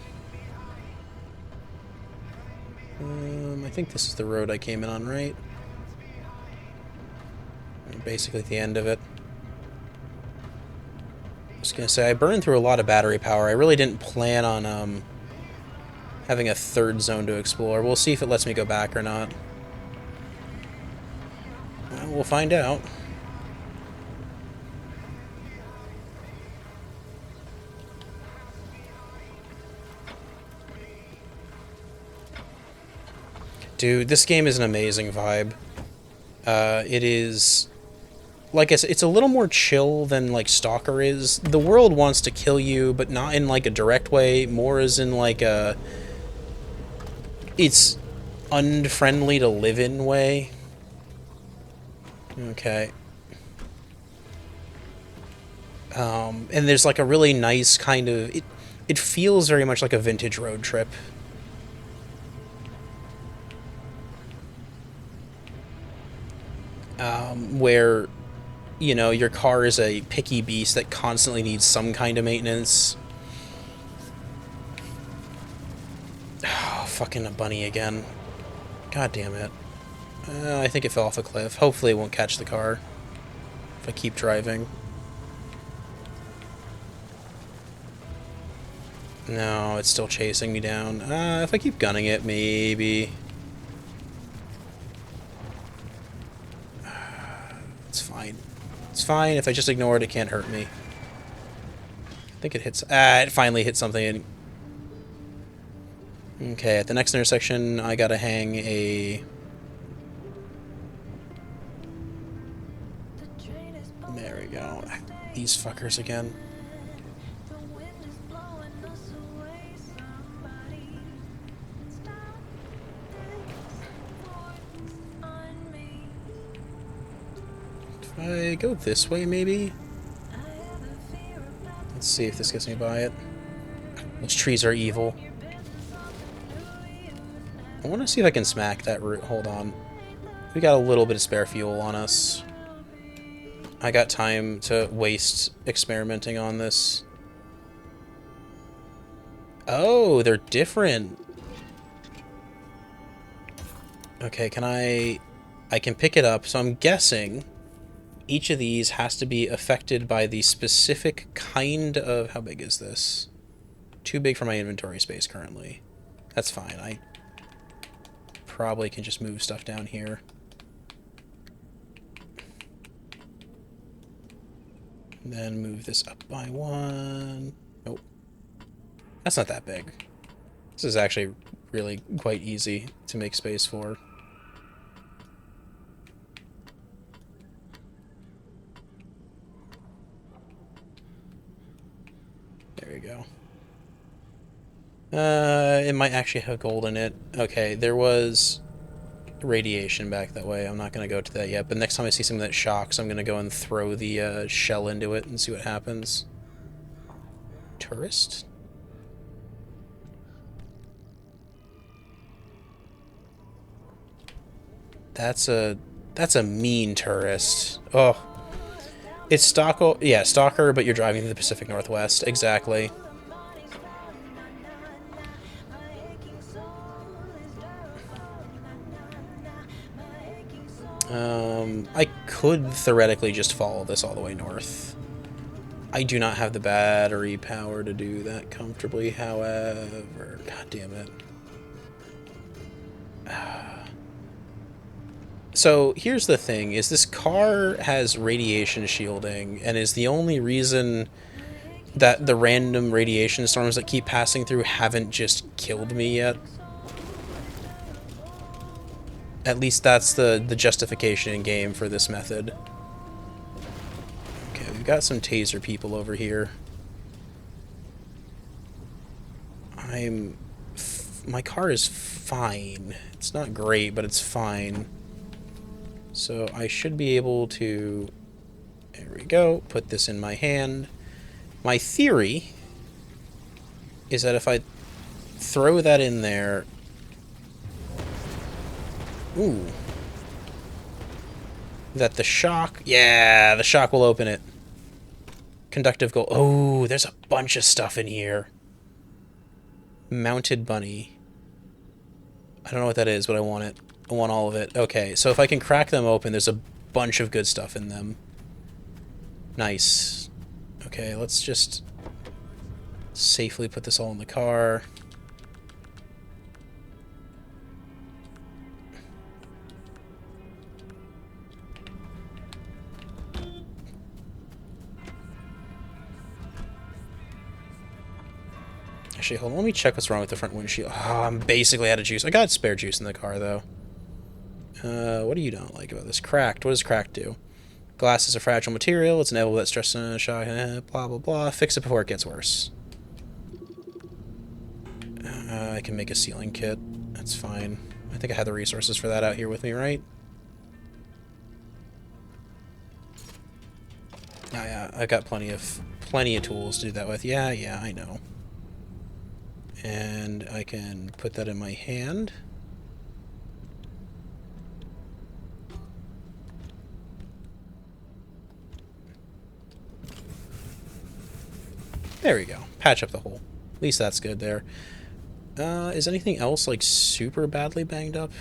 I think this is the road I came in on, right? Basically at the end of it. I was going to say, I burned through a lot of battery power. I really didn't plan on having a third zone to explore. We'll see if it lets me go back or not. Well, we'll find out. Dude, this game is an amazing vibe. It is, like I said, it's a little more chill than like Stalker is. The world wants to kill you, but not in like a direct way. More as in like a, it's unfriendly to live in way. Okay. And there's like a really nice kind of, it feels very much like a vintage road trip. Where, you know, your car is a picky beast that constantly needs some kind of maintenance. Oh, fucking a bunny again. God damn it. I think it fell off a cliff. Hopefully it won't catch the car if I keep driving. No, it's still chasing me down. If I keep gunning it, maybe. It's fine. It's fine. If I just ignore it, it can't hurt me. I think it hits... it finally hit something. Okay, at the next intersection, I gotta hang a... There we go. These fuckers again. If I go this way, maybe? Let's see if this gets me by it. Those trees are evil. I want to see if I can smack that root. Hold on. We got a little bit of spare fuel on us. I got time to waste experimenting on this. Oh, they're different. Okay, can I can pick it up, so I'm guessing each of these has to be affected by the specific kind of... How big is this? Too big for my inventory space currently. That's fine. I probably can just move stuff down here. Then move this up by one. Nope. That's not that big. This is actually really quite easy to make space for. There we go. It might actually have gold in it. Okay, there was radiation back that way. I'm not going to go to that yet, but next time I see something that shocks, I'm going to go and throw the shell into it and see what happens. Tourist? That's a mean tourist. Oh. It's Stalker, yeah, Stalker, but you're driving to the Pacific Northwest. Exactly. I could theoretically just follow this all the way north. I do not have the battery power to do that comfortably, however. God damn it. So here's the thing, is this car has radiation shielding and is the only reason that the random radiation storms that keep passing through haven't just killed me yet. At least that's the justification in game for this method. Okay, we've got some taser people over here. My car is fine. It's not great, but it's fine. So I should be able to, there we go, put this in my hand. My theory is that if I throw that in there, ooh, that the shock, yeah, the shock will open it. Conductive gold, oh, there's a bunch of stuff in here. Mounted bunny. I don't know what that is, but I want it. I want all of it. Okay, so if I can crack them open, there's a bunch of good stuff in them. Nice. Okay, let's just safely put this all in the car. Actually, hold on, let me check what's wrong with the front windshield. Oh, I'm basically out of juice. I got spare juice in the car, though. What do you not like about this? Cracked. What does cracked do? Glass is a fragile material. It's inevitable that stress and shock, blah, blah, blah. Fix it before it gets worse. I can make a sealing kit. That's fine. I think I have the resources for that out here with me, right? Oh, yeah, I got plenty of tools to do that with. Yeah, I know. And I can put that in my hand. There we go. Patch up the hole. At least that's good there. Is anything else, like, super badly banged up?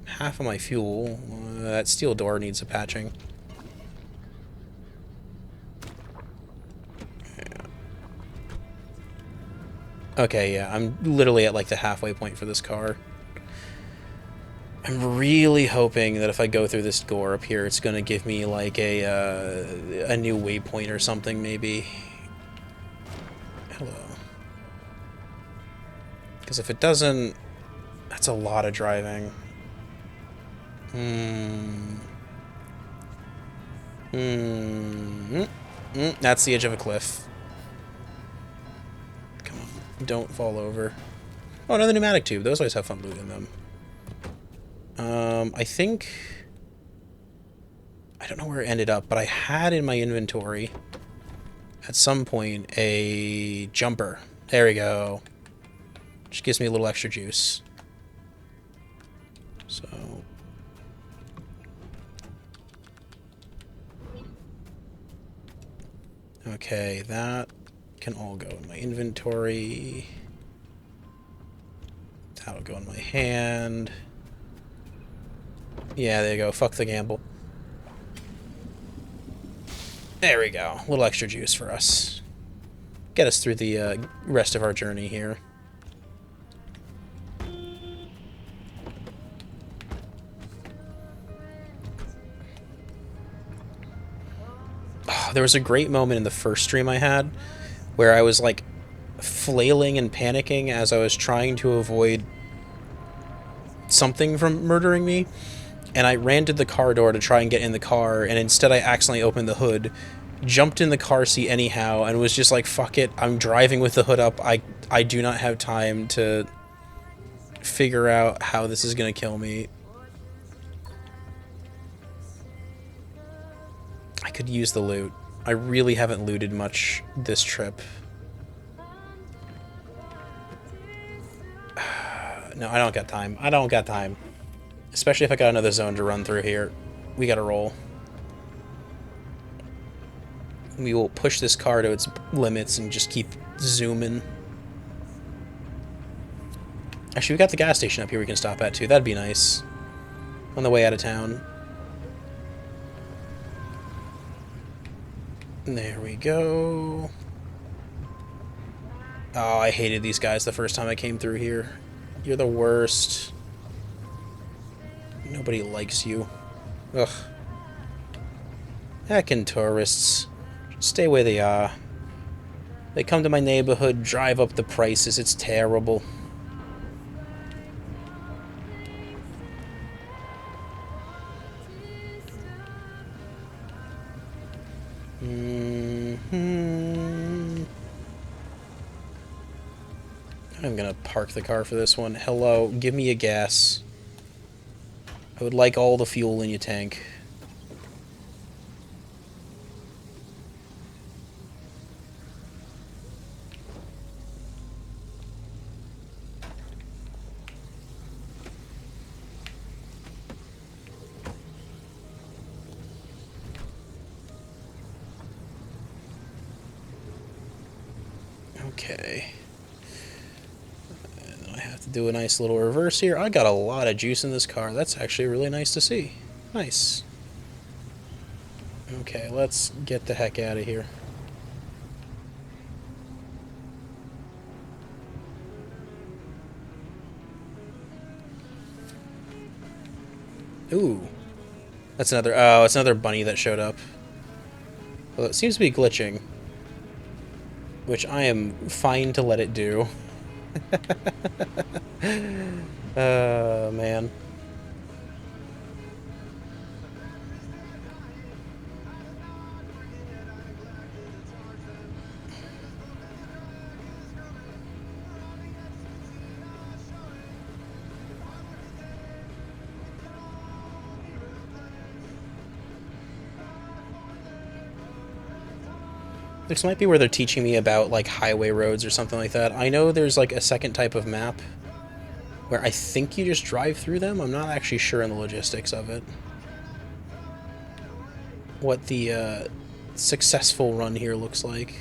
Half of my fuel. That steel door needs a patching. Yeah. Okay, yeah, I'm literally at like the halfway point for this car. I'm really hoping that if I go through this door up here, it's gonna give me like a new waypoint or something, maybe. Hello. Because if it doesn't, that's a lot of driving. That's the edge of a cliff. Come on, don't fall over. Oh, another pneumatic tube. Those always have fun looting them. I think... I don't know where it ended up, but I had in my inventory at some point a jumper. There we go. Which gives me a little extra juice. So... Okay, that can all go in my inventory. That'll go in my hand. Yeah, there you go. Fuck the gamble. There we go. A little extra juice for us. Get us through the rest of our journey here. Oh, there was a great moment in the first stream I had where I was like flailing and panicking as I was trying to avoid something from murdering me. And I ran to the car door to try and get in the car, and instead I accidentally opened the hood, jumped in the car seat anyhow, and was just like, fuck it, I'm driving with the hood up. I do not have time to figure out how this is going to kill me. I could use the loot. I really haven't looted much this trip. No, I don't got time. I don't got time. Especially if I got another zone to run through here. We gotta roll. We will push this car to its limits and just keep zooming. Actually, we got the gas station up here we can stop at too. That'd be nice. On the way out of town. There we go. Oh, I hated these guys the first time I came through here. You're the worst. Nobody likes you. Ugh. Heckin' tourists. Stay where they are. They come to my neighborhood, drive up the prices. It's terrible. I'm gonna park the car for this one. Hello, give me a gas. I would like all the fuel in your tank. Okay. And I have to do a nice little reverse here. I got a lot of juice in this car. That's actually really nice to see. Nice. Okay, let's get the heck out of here. Ooh. That's another... Oh, it's another bunny that showed up. Well, it seems to be glitching. Which I am fine to let it do. Oh, man. This might be where they're teaching me about, like, highway roads or something like that. I know there's, like, a second type of map where I think you just drive through them. I'm not actually sure on the logistics of it. What the, successful run here looks like.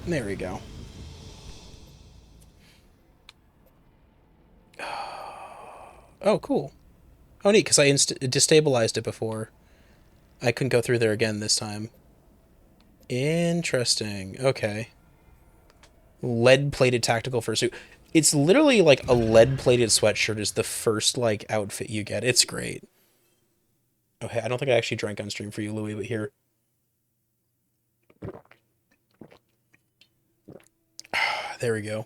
There we go. Oh, cool. Oh, neat, because I destabilized it before. I couldn't go through there again this time. Interesting. Okay. Lead-plated tactical fursuit. It's literally like a lead-plated sweatshirt is the first, like, outfit you get. It's great. Okay, I don't think I actually drank on stream for you, Louis, but here. There we go.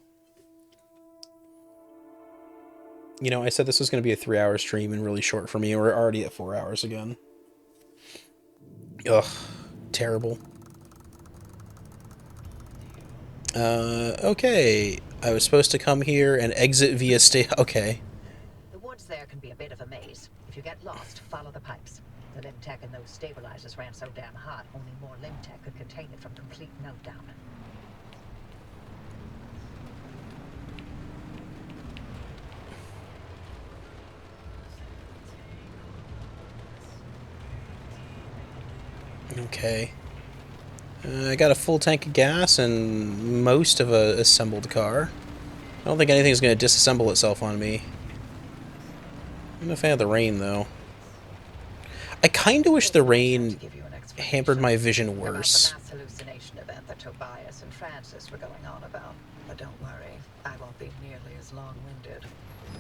You know, I said this was going to be a 3-hour stream and really short for me. We're already at 4 hours again. Ugh. Terrible. Okay. I was supposed to come here and exit via okay. The woods there can be a bit of a maze. If you get lost, follow the pipes. The limb tech and those stabilizers ran so damn hot, only more limb tech could contain it from complete meltdown. Okay. I got a full tank of gas and most of a assembled car. I don't think anything's going to disassemble itself on me. I'm a fan of the rain, though. I kind of wish the rain hampered my vision worse. About the mass hallucination event that Tobias and Francis were going on about. But don't worry, I won't be nearly as long-winded.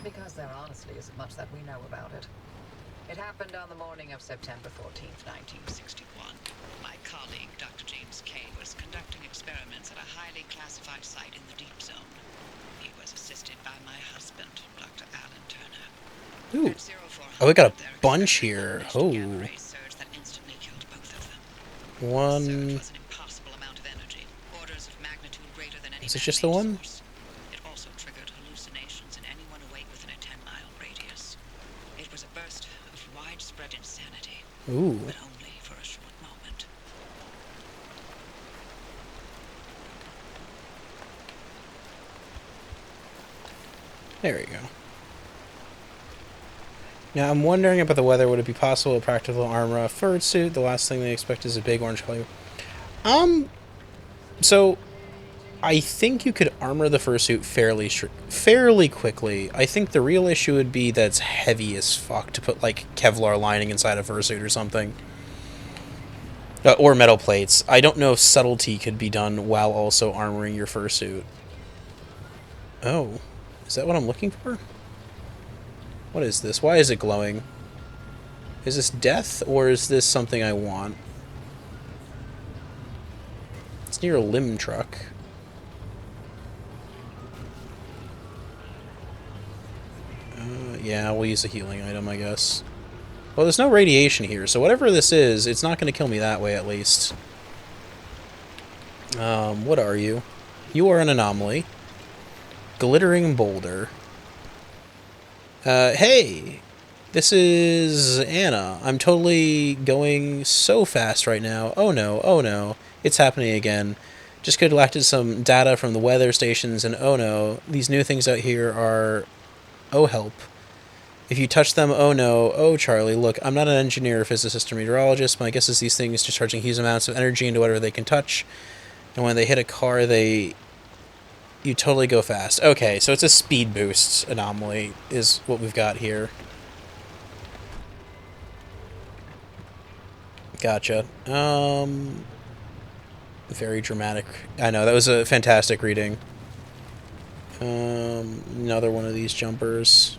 Because there honestly isn't much that we know about it. It happened on the morning of September 14th, 1961. My colleague, Dr. James Kay, was conducting experiments at a highly classified site in the Deep Zone. He was assisted by my husband, Dr. Alan Turner. Ooh. Oh, we got a bunch here. Oh. One. Is it just the one? It also triggered hallucinations in anyone awake within a 10-mile radius. It was a burst of widespread insanity. Ooh. But only for a short moment. There we go. Now, I'm wondering about the weather. Would it be possible to practical armor a furred suit? The last thing they expect is a big orange color. So, I think you could armor the fursuit fairly quickly. I think the real issue would be that it's heavy as fuck to put, like, Kevlar lining inside a fursuit or something. Or metal plates. I don't know if subtlety could be done while also armoring your fursuit. Oh. Is that what I'm looking for? What is this? Why is it glowing? Is this death, or is this something I want? It's near a limb truck. Yeah, we'll use a healing item, I guess. Well, there's no radiation here, so whatever this is, it's not going to kill me that way, at least. What are you? You are an anomaly. Glittering boulder. Hey! This is Anna. I'm totally going so fast right now. Oh no, oh no. It's happening again. Just collected some data from the weather stations, and oh no, these new things out here are... Oh help. If you touch them, oh no, oh Charlie, look, I'm not an engineer, physicist, or meteorologist. My guess is these things discharging huge amounts of energy into whatever they can touch. And when they hit a car, you totally go fast. Okay, so it's a speed boost anomaly, is what we've got here. Gotcha. Very dramatic. I know, that was a fantastic reading. Another one of these jumpers.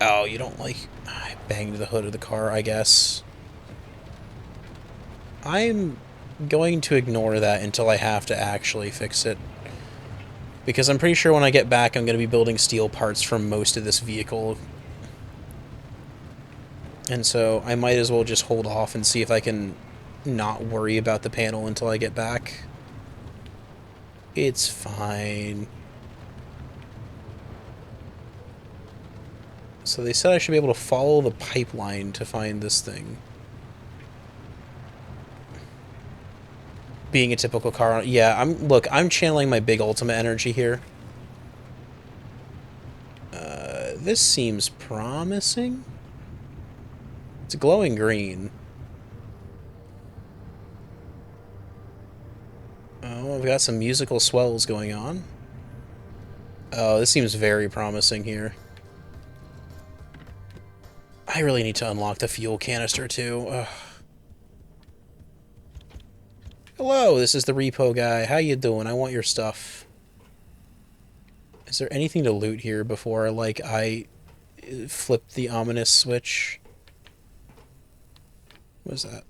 Oh, you don't like... I banged the hood of the car, I guess. I'm going to ignore that until I have to actually fix it. Because I'm pretty sure when I get back, I'm going to be building steel parts from most of this vehicle. And so I might as well just hold off and see if I can not worry about the panel until I get back. It's fine. So they said I should be able to follow the pipeline to find this thing. Being a typical car... Yeah, look, I'm channeling my big ultimate energy here. This seems promising. It's glowing green. Oh, we've got some musical swells going on. Oh, this seems very promising here. I really need to unlock the fuel canister, too. Ugh. Hello, this is the repo guy. How you doing? I want your stuff. Is there anything to loot here before, like, I flip the ominous switch? What is that?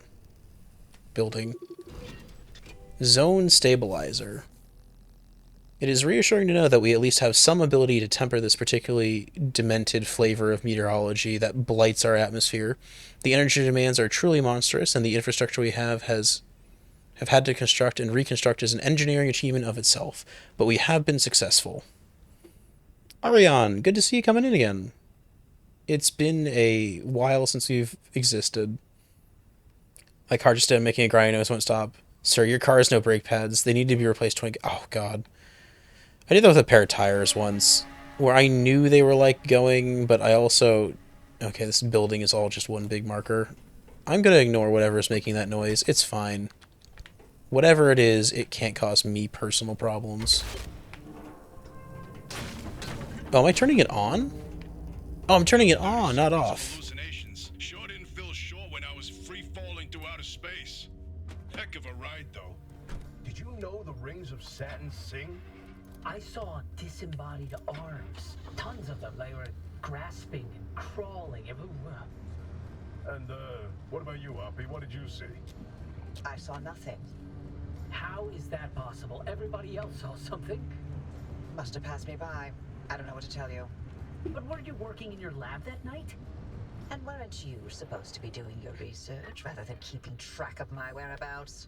Building. Zone stabilizer. It is reassuring to know that we at least have some ability to temper this particularly demented flavor of meteorology that blights our atmosphere. The energy demands are truly monstrous, and the infrastructure we have had to construct and reconstruct is an engineering achievement of itself. But we have been successful. Ariane, good to see you coming in again. It's been a while since we've existed. My car just started making a grinding noise, won't stop. Sir, your car has no brake pads. They need to be replaced 20... Oh, God. I did that with a pair of tires once, where I knew they were, like, going, but I also... Okay, this building is all just one big marker. I'm gonna ignore whatever's making that noise. It's fine. Whatever it is, it can't cause me personal problems. Oh, am I turning it on? Oh, I'm turning it on, not off. Sure didn't feel short when I was free falling through outer space. Heck of a ride, though. Did you know the rings of Saturn sing? I saw disembodied arms. Tons of them. They were grasping and crawling. And, what about you, Uppy? What did you see? I saw nothing. How is that possible? Everybody else saw something. Must have passed me by. I don't know what to tell you. But weren't you working in your lab that night? And weren't you supposed to be doing your research rather than keeping track of my whereabouts?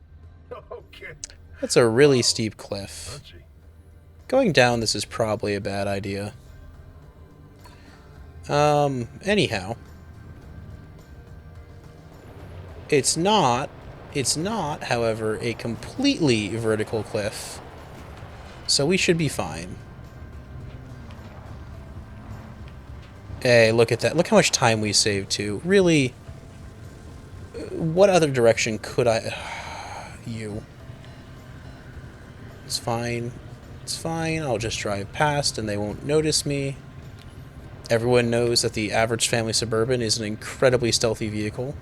Okay. That's a really steep cliff. Going down this is probably a bad idea. Anyhow. It's not, however, a completely vertical cliff. So we should be fine. Hey, look at that. Look how much time we saved, too. Really, what other direction could I... You. It's fine. It's fine. I'll just drive past and they won't notice me. Everyone knows that the average family Suburban is an incredibly stealthy vehicle.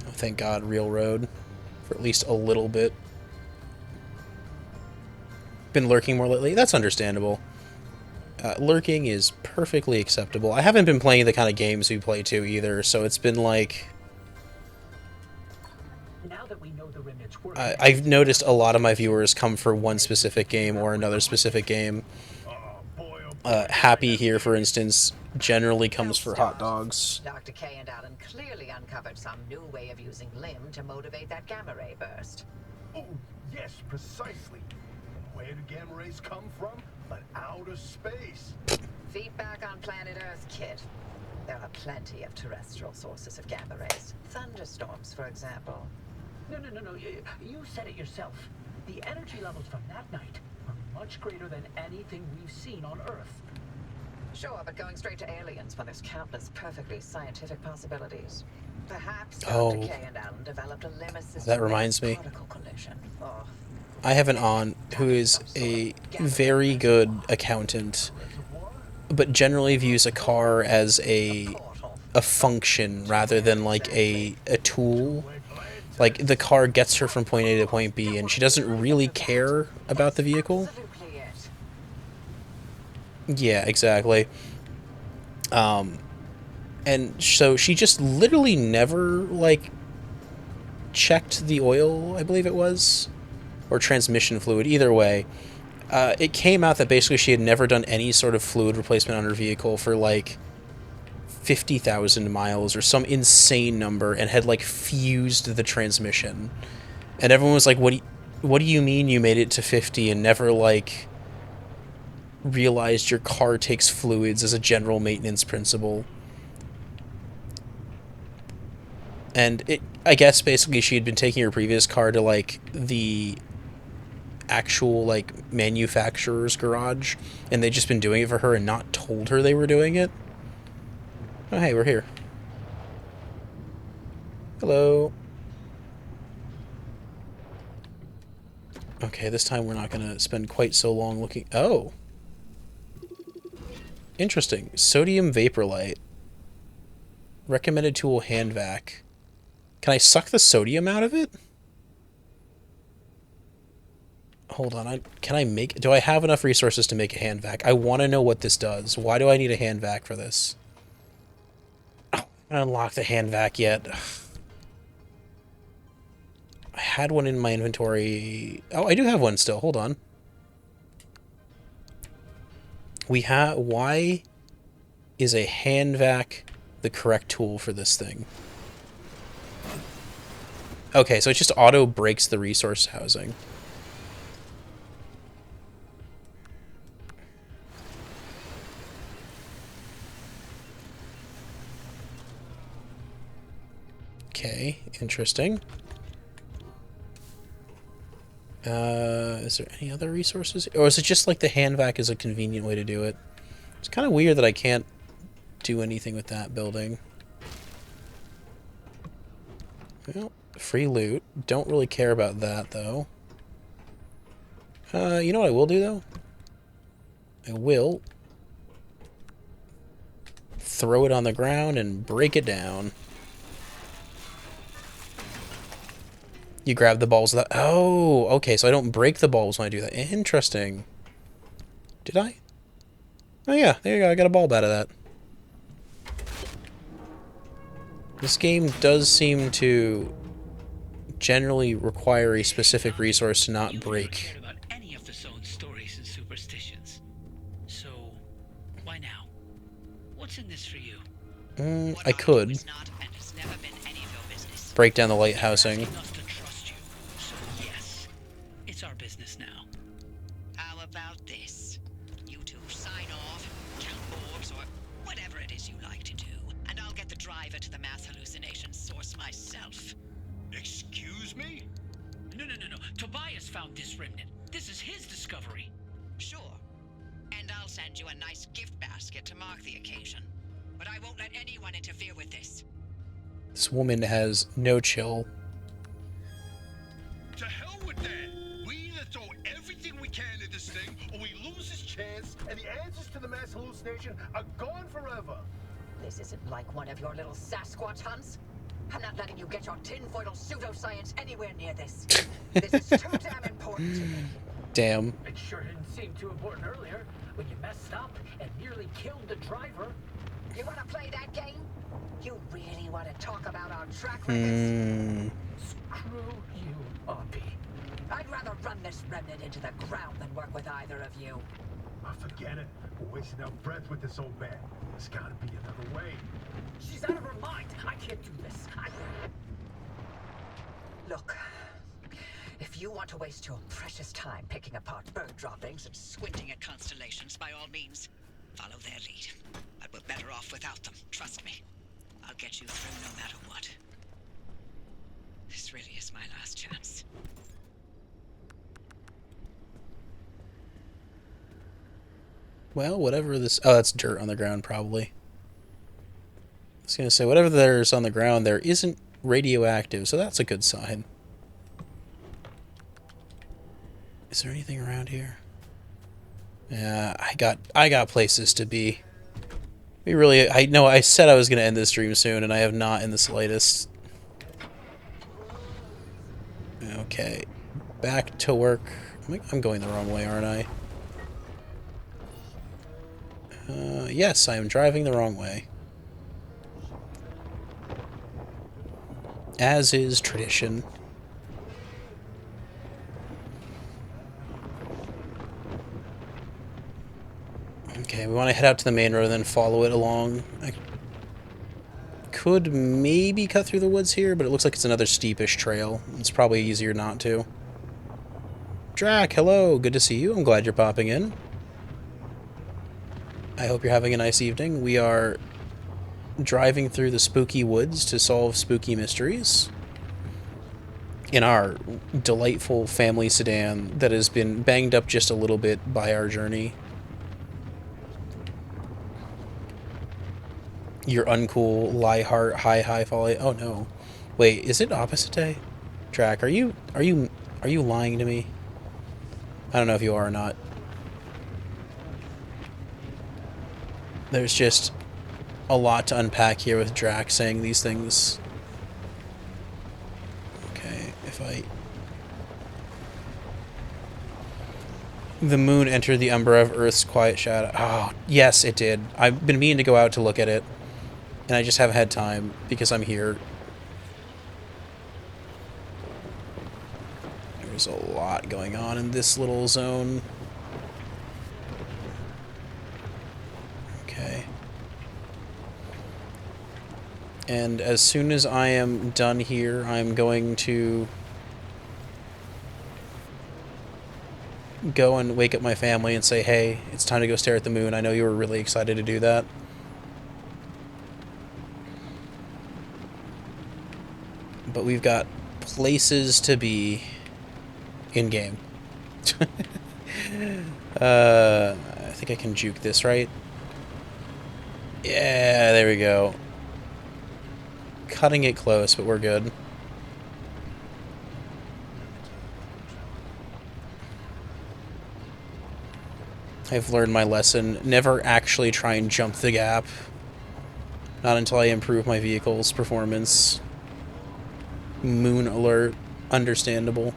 Oh, thank God, real road. For at least a little bit. Been lurking more lately. That's understandable. Lurking is perfectly acceptable. I haven't been playing the kind of games we play to either, so it's been like... Now that we know the remnants work, I've noticed a lot of my viewers come for one specific game or another specific game. Happy here, for instance, generally comes for hot dogs. Dr. K and Alan clearly uncovered some new way of using Lim to motivate that gamma ray burst. Oh, yes, precisely. And where do gamma rays come from? But outer space. Feedback on planet Earth, kid. There are plenty of terrestrial sources of gamma rays. Thunderstorms, for example. No. You said it yourself. The energy levels from that night are much greater than anything we've seen on Earth. Sure, but going straight to aliens when there's countless perfectly scientific possibilities. Perhaps Oh. Dr. K and Alan developed a limit system. That reminds me. Particle collision. Oh. I have an aunt who is a very good accountant, but generally views a car as a function rather than like a tool. Like, the car gets her from point A to point B, and she doesn't really care about the vehicle. Yeah, exactly. And so she just literally never, like, checked the oil, I believe it was, or transmission fluid, either way. It came out that basically she had never done any sort of fluid replacement on her vehicle for, like, 50,000 miles or some insane number, and had, like, fused the transmission. And everyone was like, what do you mean you made it to 50 and never, like, realized your car takes fluids as a general maintenance principle? And I guess basically she had been taking her previous car to, like, the actual, like, manufacturer's garage, and they'd just been doing it for her and not told her they were doing it. Oh, hey, we're here. Hello. Okay, this time we're not going to spend quite so long looking... Oh. Interesting. Sodium vapor light. Recommended tool, hand vac. Can I suck the sodium out of it? Hold on, do I have enough resources to make a hand vac? I want to know what this does. Why do I need a hand vac for this? Oh, I haven't unlocked the hand vac yet. I had one in my inventory. Oh, I do have one still. Hold on. Why is a hand vac the correct tool for this thing? Okay, so it just auto breaks the resource housing. Okay, interesting. Is there any other resources? Or is it just like the hand vac is a convenient way to do it? It's kind of weird that I can't do anything with that building. Well, free loot. Don't really care about that, though. You know what I will do, though? I will throw it on the ground and break it down. You grab the balls that... Oh, okay, so I don't break the balls when I do that. Interesting. Did I? Oh yeah, there you go, I got a bulb out of that. This game does seem to generally require a specific resource to not break. You don't care about any of the zone's stories and superstitions. So, why now? What's in this for you? I could break down the light housing. It's our business now. How about this? You two sign off, count orbs, or whatever it is you like to do, and I'll get the driver to the mass hallucination source myself. Excuse me? No. Tobias found this remnant. This is his discovery. Sure. And I'll send you a nice gift basket to mark the occasion. But I won't let anyone interfere with this. This woman has no chill. To hell with that! We either throw everything we can at this thing, or we lose this chance, And the answers to the mass hallucination are gone forever. This isn't like one of your little Sasquatch hunts. I'm not letting you get your tinfoil pseudoscience anywhere near this. This is too damn important to me. Damn. It sure didn't seem too important earlier when you messed up and nearly killed the driver. You want to play that game? You really want to talk about our track records? Screw you, Oppie. I'd rather run this remnant into the ground than work with either of you. Oh, forget it. We're wasting our breath with this old man. There's gotta be another way. She's out of her mind. I can't do this. Look, if you want to waste your precious time picking apart bird droppings and Squinting at constellations, by all means, follow their lead. But we're better off without them, trust me. I'll get you through no matter what. This really is my last chance. Well, whatever this... Oh, that's dirt on the ground, probably. I was going to say, whatever there's on the ground there isn't radioactive, so that's a good sign. Is there anything around here? Yeah, I got places to be. I know I said I was going to end this stream soon, and I have not in the slightest. Okay. Back to work. I'm going the wrong way, aren't I? Yes, I am driving the wrong way. As is tradition. Okay, we want to head out to the main road and then follow it along. I could maybe cut through the woods here, but it looks like it's another steepish trail. It's probably easier not to. Drac, hello! Good to see you. I'm glad you're popping in. I hope you're having a nice evening. We are driving through the spooky woods to solve spooky mysteries in our delightful family sedan that has been banged up just a little bit by our journey. Your uncool Liehart high folly. Oh no. Wait, is it opposite day? Drac, are you lying to me? I don't know if you are or not. There's just a lot to unpack here with Drax saying these things. Okay, if I... The moon entered the umbra of Earth's quiet shadow. Oh, yes, it did. I've been meaning to go out to look at it, and I just haven't had time because I'm here. There's a lot going on in this little zone. Okay. And as soon as I am done here, I'm going to go and wake up my family and say, hey, it's time to go stare at the moon. I know you were really excited to do that. But we've got places to be in-game. I think I can juke this, right? Yeah, there we go. Cutting it close, but we're good. I've learned my lesson. Never actually try and jump the gap. Not until I improve my vehicle's performance. Moon alert. Understandable.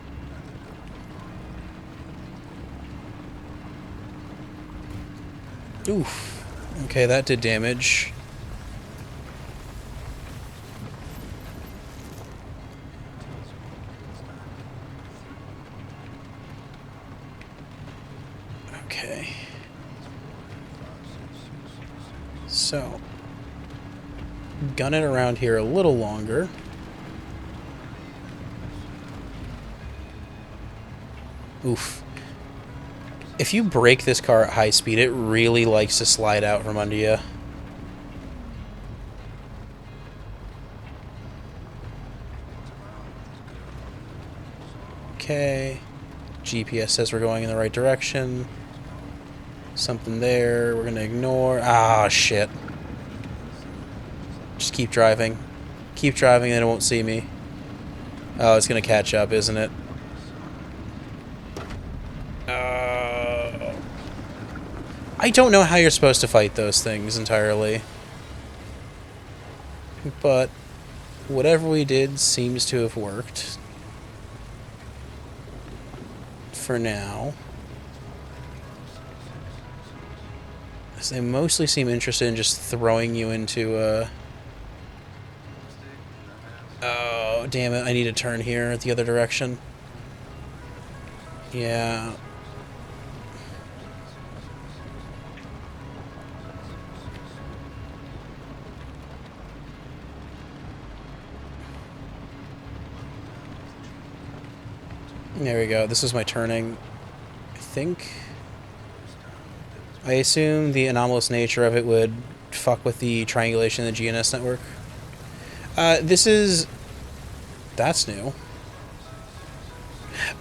Oof. Okay, that did damage. Okay. So, gun it around here a little longer. Oof. If you brake this car at high speed, it really likes to slide out from under you. Okay. GPS says we're going in the right direction. Something there. We're going to ignore. Ah, shit. Just keep driving. Keep driving and it won't see me. Oh, it's going to catch up, isn't it? I don't know how you're supposed to fight those things entirely. But whatever we did seems to have worked. For now. As they mostly seem interested in just throwing you into a... Oh, damn it. I need to turn here the other direction. Yeah. There we go. This is my turning. I think... I assume the anomalous nature of it would fuck with the triangulation of the GNS network. This is... That's new.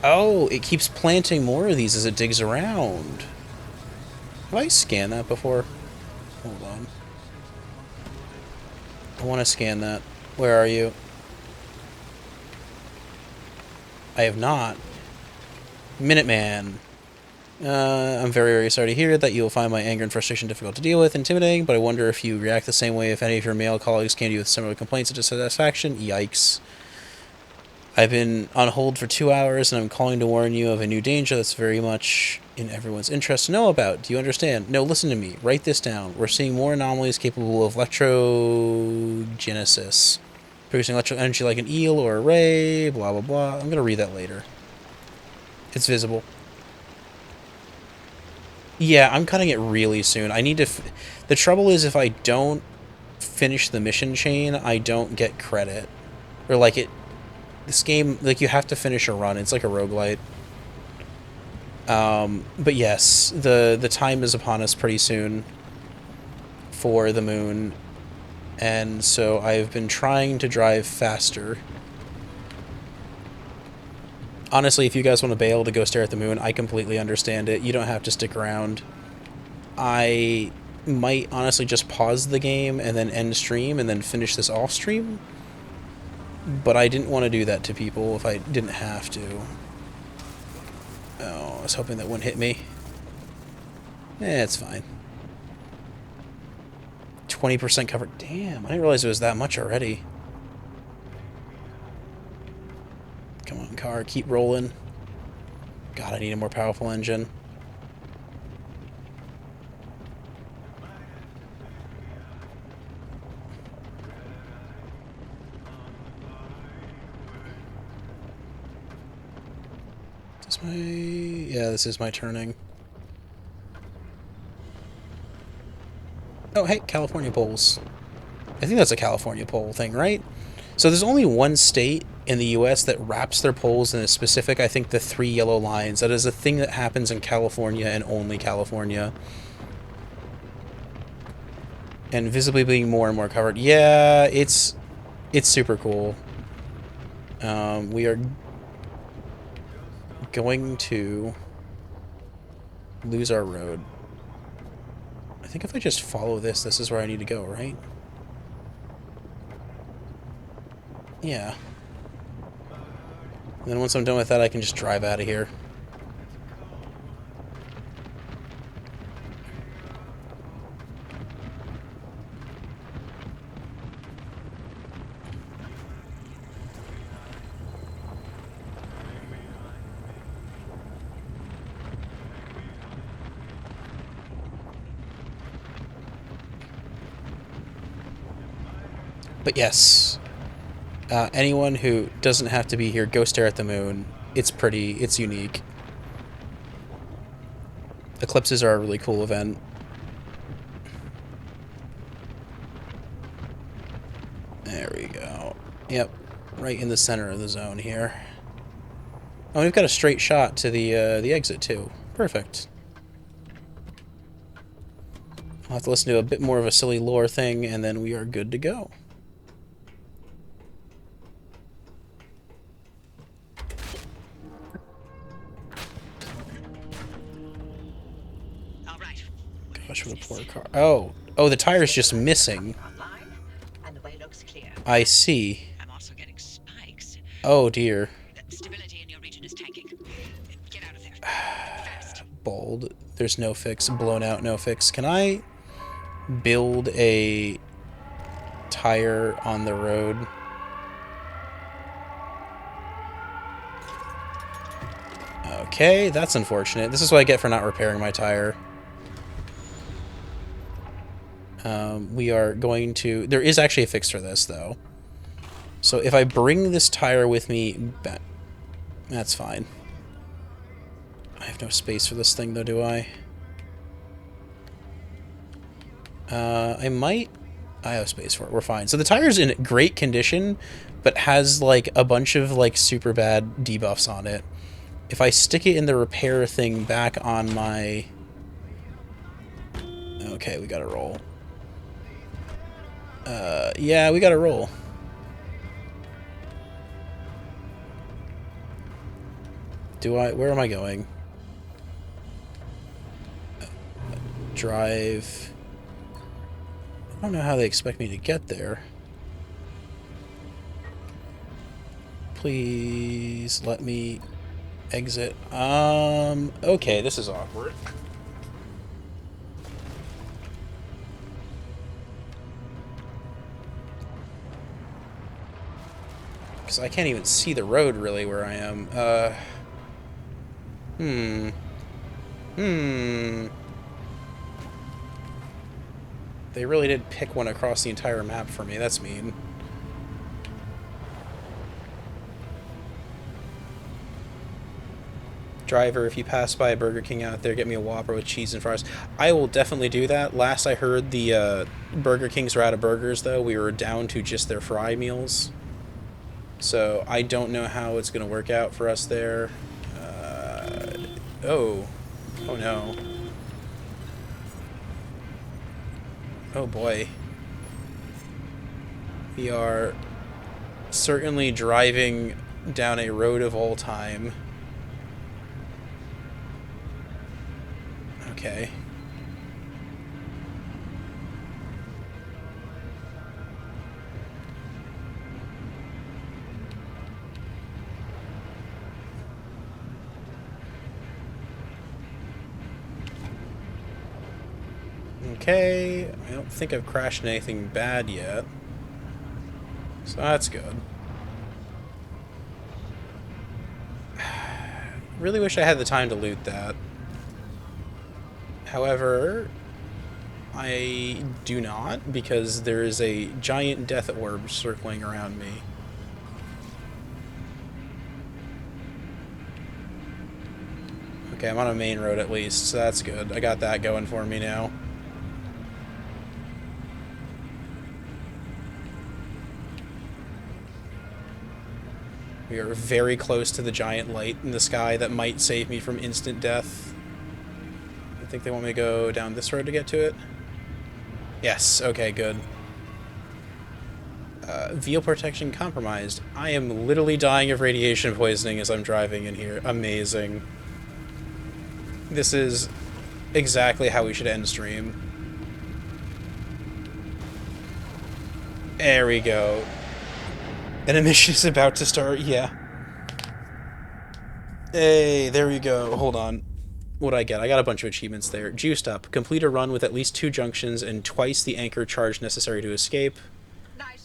Oh, it keeps planting more of these as it digs around. Have I scanned that before? Hold on. I want to scan that. Where are you? I have not. Minuteman. I'm very, very sorry to hear that you will find my anger and frustration difficult to deal with, intimidating, but I wonder if you react the same way if any of your male colleagues came to you with similar complaints of dissatisfaction. Yikes. I've been on hold for 2 hours, and I'm calling to warn you of a new danger that's very much in everyone's interest to know about. Do you understand? No, listen to me. Write this down. We're seeing more anomalies capable of electrogenesis. Producing electrical energy like an eel or a ray, blah, blah, blah. I'm going to read that later. It's visible. Yeah, I'm cutting it really soon. I need to... The trouble is if I don't finish the mission chain, I don't get credit. Or, like, it... This game, like, you have to finish a run. It's like a roguelite. But yes, the time is upon us pretty soon for the moon. And so I've been trying to drive faster. Honestly, if you guys want to bail to go stare at the moon, I completely understand it. You don't have to stick around. I might honestly just pause the game and then end stream and then finish this off stream. But I didn't want to do that to people if I didn't have to. Oh, I was hoping that wouldn't hit me. Eh, it's fine. 20% covered. Damn, I didn't realize it was that much already. Come on, car, keep rolling. God, I need a more powerful engine. Is this my... Yeah, this is my turning. Oh, hey, California polls. I think that's a California poll thing, right? So there's only one state in the U.S. that wraps their polls in a specific, I think, the 3 yellow lines. That is a thing that happens in California and only California. And visibly being more and more covered. Yeah, it's super cool. We are going to lose our road. I think if I just follow this, this is where I need to go, right? Yeah. And then once I'm done with that, I can just drive out of here. But yes, anyone who doesn't have to be here, go stare at the moon. It's pretty, it's unique. Eclipses are a really cool event. There we go. Yep, right in the center of the zone here. Oh, we've got a straight shot to the exit too. Perfect. I'll have to listen to a bit more of a silly lore thing, and then we are good to go. Gosh, what a poor car. Oh, the tire's just missing. I see. I'm also getting spikes. Oh dear. The stability in your region is tanking. Get out of there. Fast. Bold. There's no fix. Blown out, no fix. Can I build a tire on the road? Okay, that's unfortunate. This is what I get for not repairing my tire. We are going to... There is actually a fix for this, though. So if I bring this tire with me back... That's fine. I have no space for this thing, though, do I? I might... I have space for it. We're fine. So the tire's in great condition, but has, like, a bunch of, like, super bad debuffs on it. If I stick it in the repair thing back on my... Okay, we gotta roll. Yeah, we gotta roll. Where am I going? Drive. I don't know how they expect me to get there. Please let me exit. Okay, this is awkward. Because I can't even see the road, really, where I am. They really did pick one across the entire map for me. That's mean. Driver, if you pass by a Burger King out there, get me a Whopper with cheese and fries. I will definitely do that. Last I heard, the Burger Kings were out of burgers, though. We were down to just their fry meals. So I don't know how it's going to work out for us there. Oh no. Oh boy. We are certainly driving down a road of all time. Okay. okay. I don't think I've crashed anything bad yet. So that's good. Really wish I had the time to loot that. However, I do not, because there is a giant death orb circling around me. Okay, I'm on a main road at least, so that's good. I got that going for me now. We are very close to the giant light in the sky that might save me from instant death. I think they want me to go down this road to get to it. Yes, okay, good. Vehicle protection compromised. I am literally dying of radiation poisoning as I'm driving in here. Amazing. This is exactly how we should end stream. There we go. An emission is about to start, yeah. Hey, there we go. Hold on. What'd I get? I got a bunch of achievements there. Juiced up. Complete a run with at least 2 junctions and twice the anchor charge necessary to escape.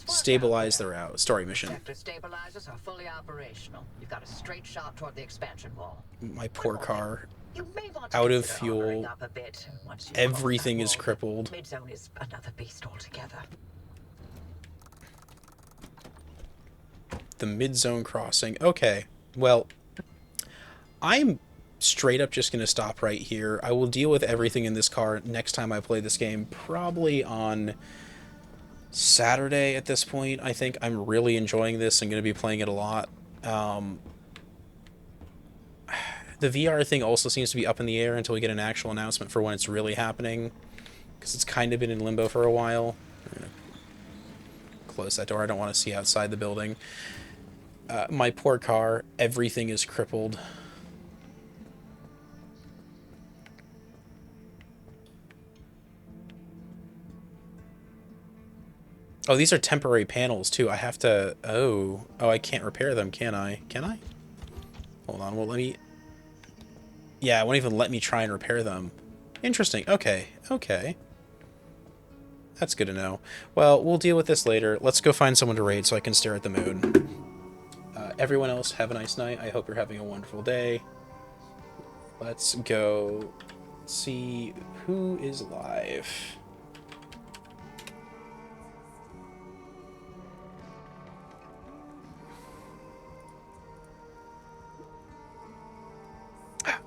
Stabilize the route. Story mission. Sector stabilizers are fully operational. You've got a straight shot toward the expansion wall. My poor car. You may want to Out of consider fuel. armoring up a bit once you Everything cross is that wall. crippled. Midzone is another beast altogether. The mid-zone crossing. Okay. Well, I'm straight up just going to stop right here. I will deal with everything in this car next time I play this game. Probably on Saturday at this point. I think I'm really enjoying this. I'm going to be playing it a lot. The VR thing also seems to be up in the air until we get an actual announcement for when it's really happening, because it's kind of been in limbo for a while. I'm going to close that door. I don't want to see outside the building. My poor car. Everything is crippled. Oh, these are temporary panels, too. I have to... Oh, I can't repair them, can I? Can I? Hold on, well, let me... Yeah, it won't even let me try and repair them. Interesting. Okay, okay. That's good to know. Well, we'll deal with this later. Let's go find someone to raid so I can stare at the moon. Everyone else, have a nice night. I hope you're having a wonderful day. Let's go see who is live.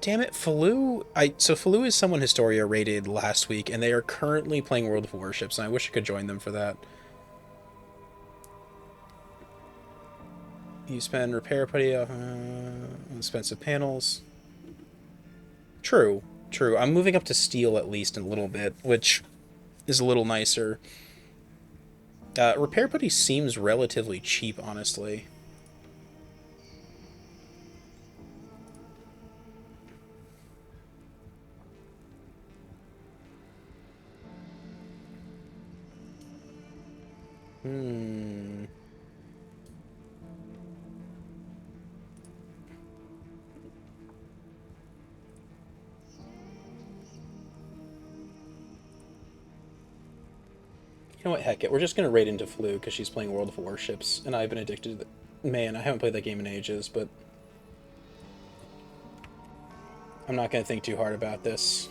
Damn it, Faloo. So Faloo is someone Historia raided last week, and they are currently playing World of Warships, and I wish I could join them for that. You spend repair putty expensive panels. True, true. I'm moving up to steel at least in a little bit, which is a little nicer. Repair putty seems relatively cheap, honestly. You know what, heck it, we're just going to raid into Flu because she's playing World of Warships, and I've been addicted to the... Man, I haven't played that game in ages, but... I'm not going to think too hard about this.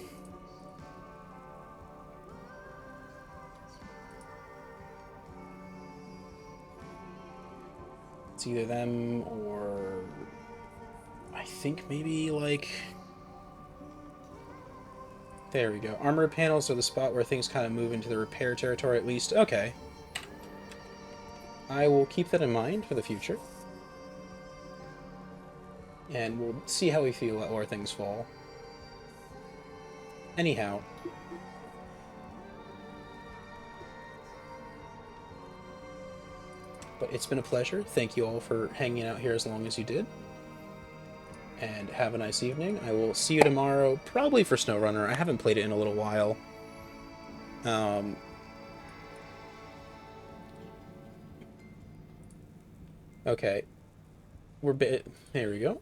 It's either them or... I think maybe, like... There we go. Armor panels are the spot where things kind of move into the repair territory at least. Okay. I will keep that in mind for the future. And we'll see how we feel at where things fall. Anyhow. But it's been a pleasure. Thank you all for hanging out here as long as you did. And have a nice evening. I will see you tomorrow, probably for SnowRunner. I haven't played it in a little while. Okay. There we go.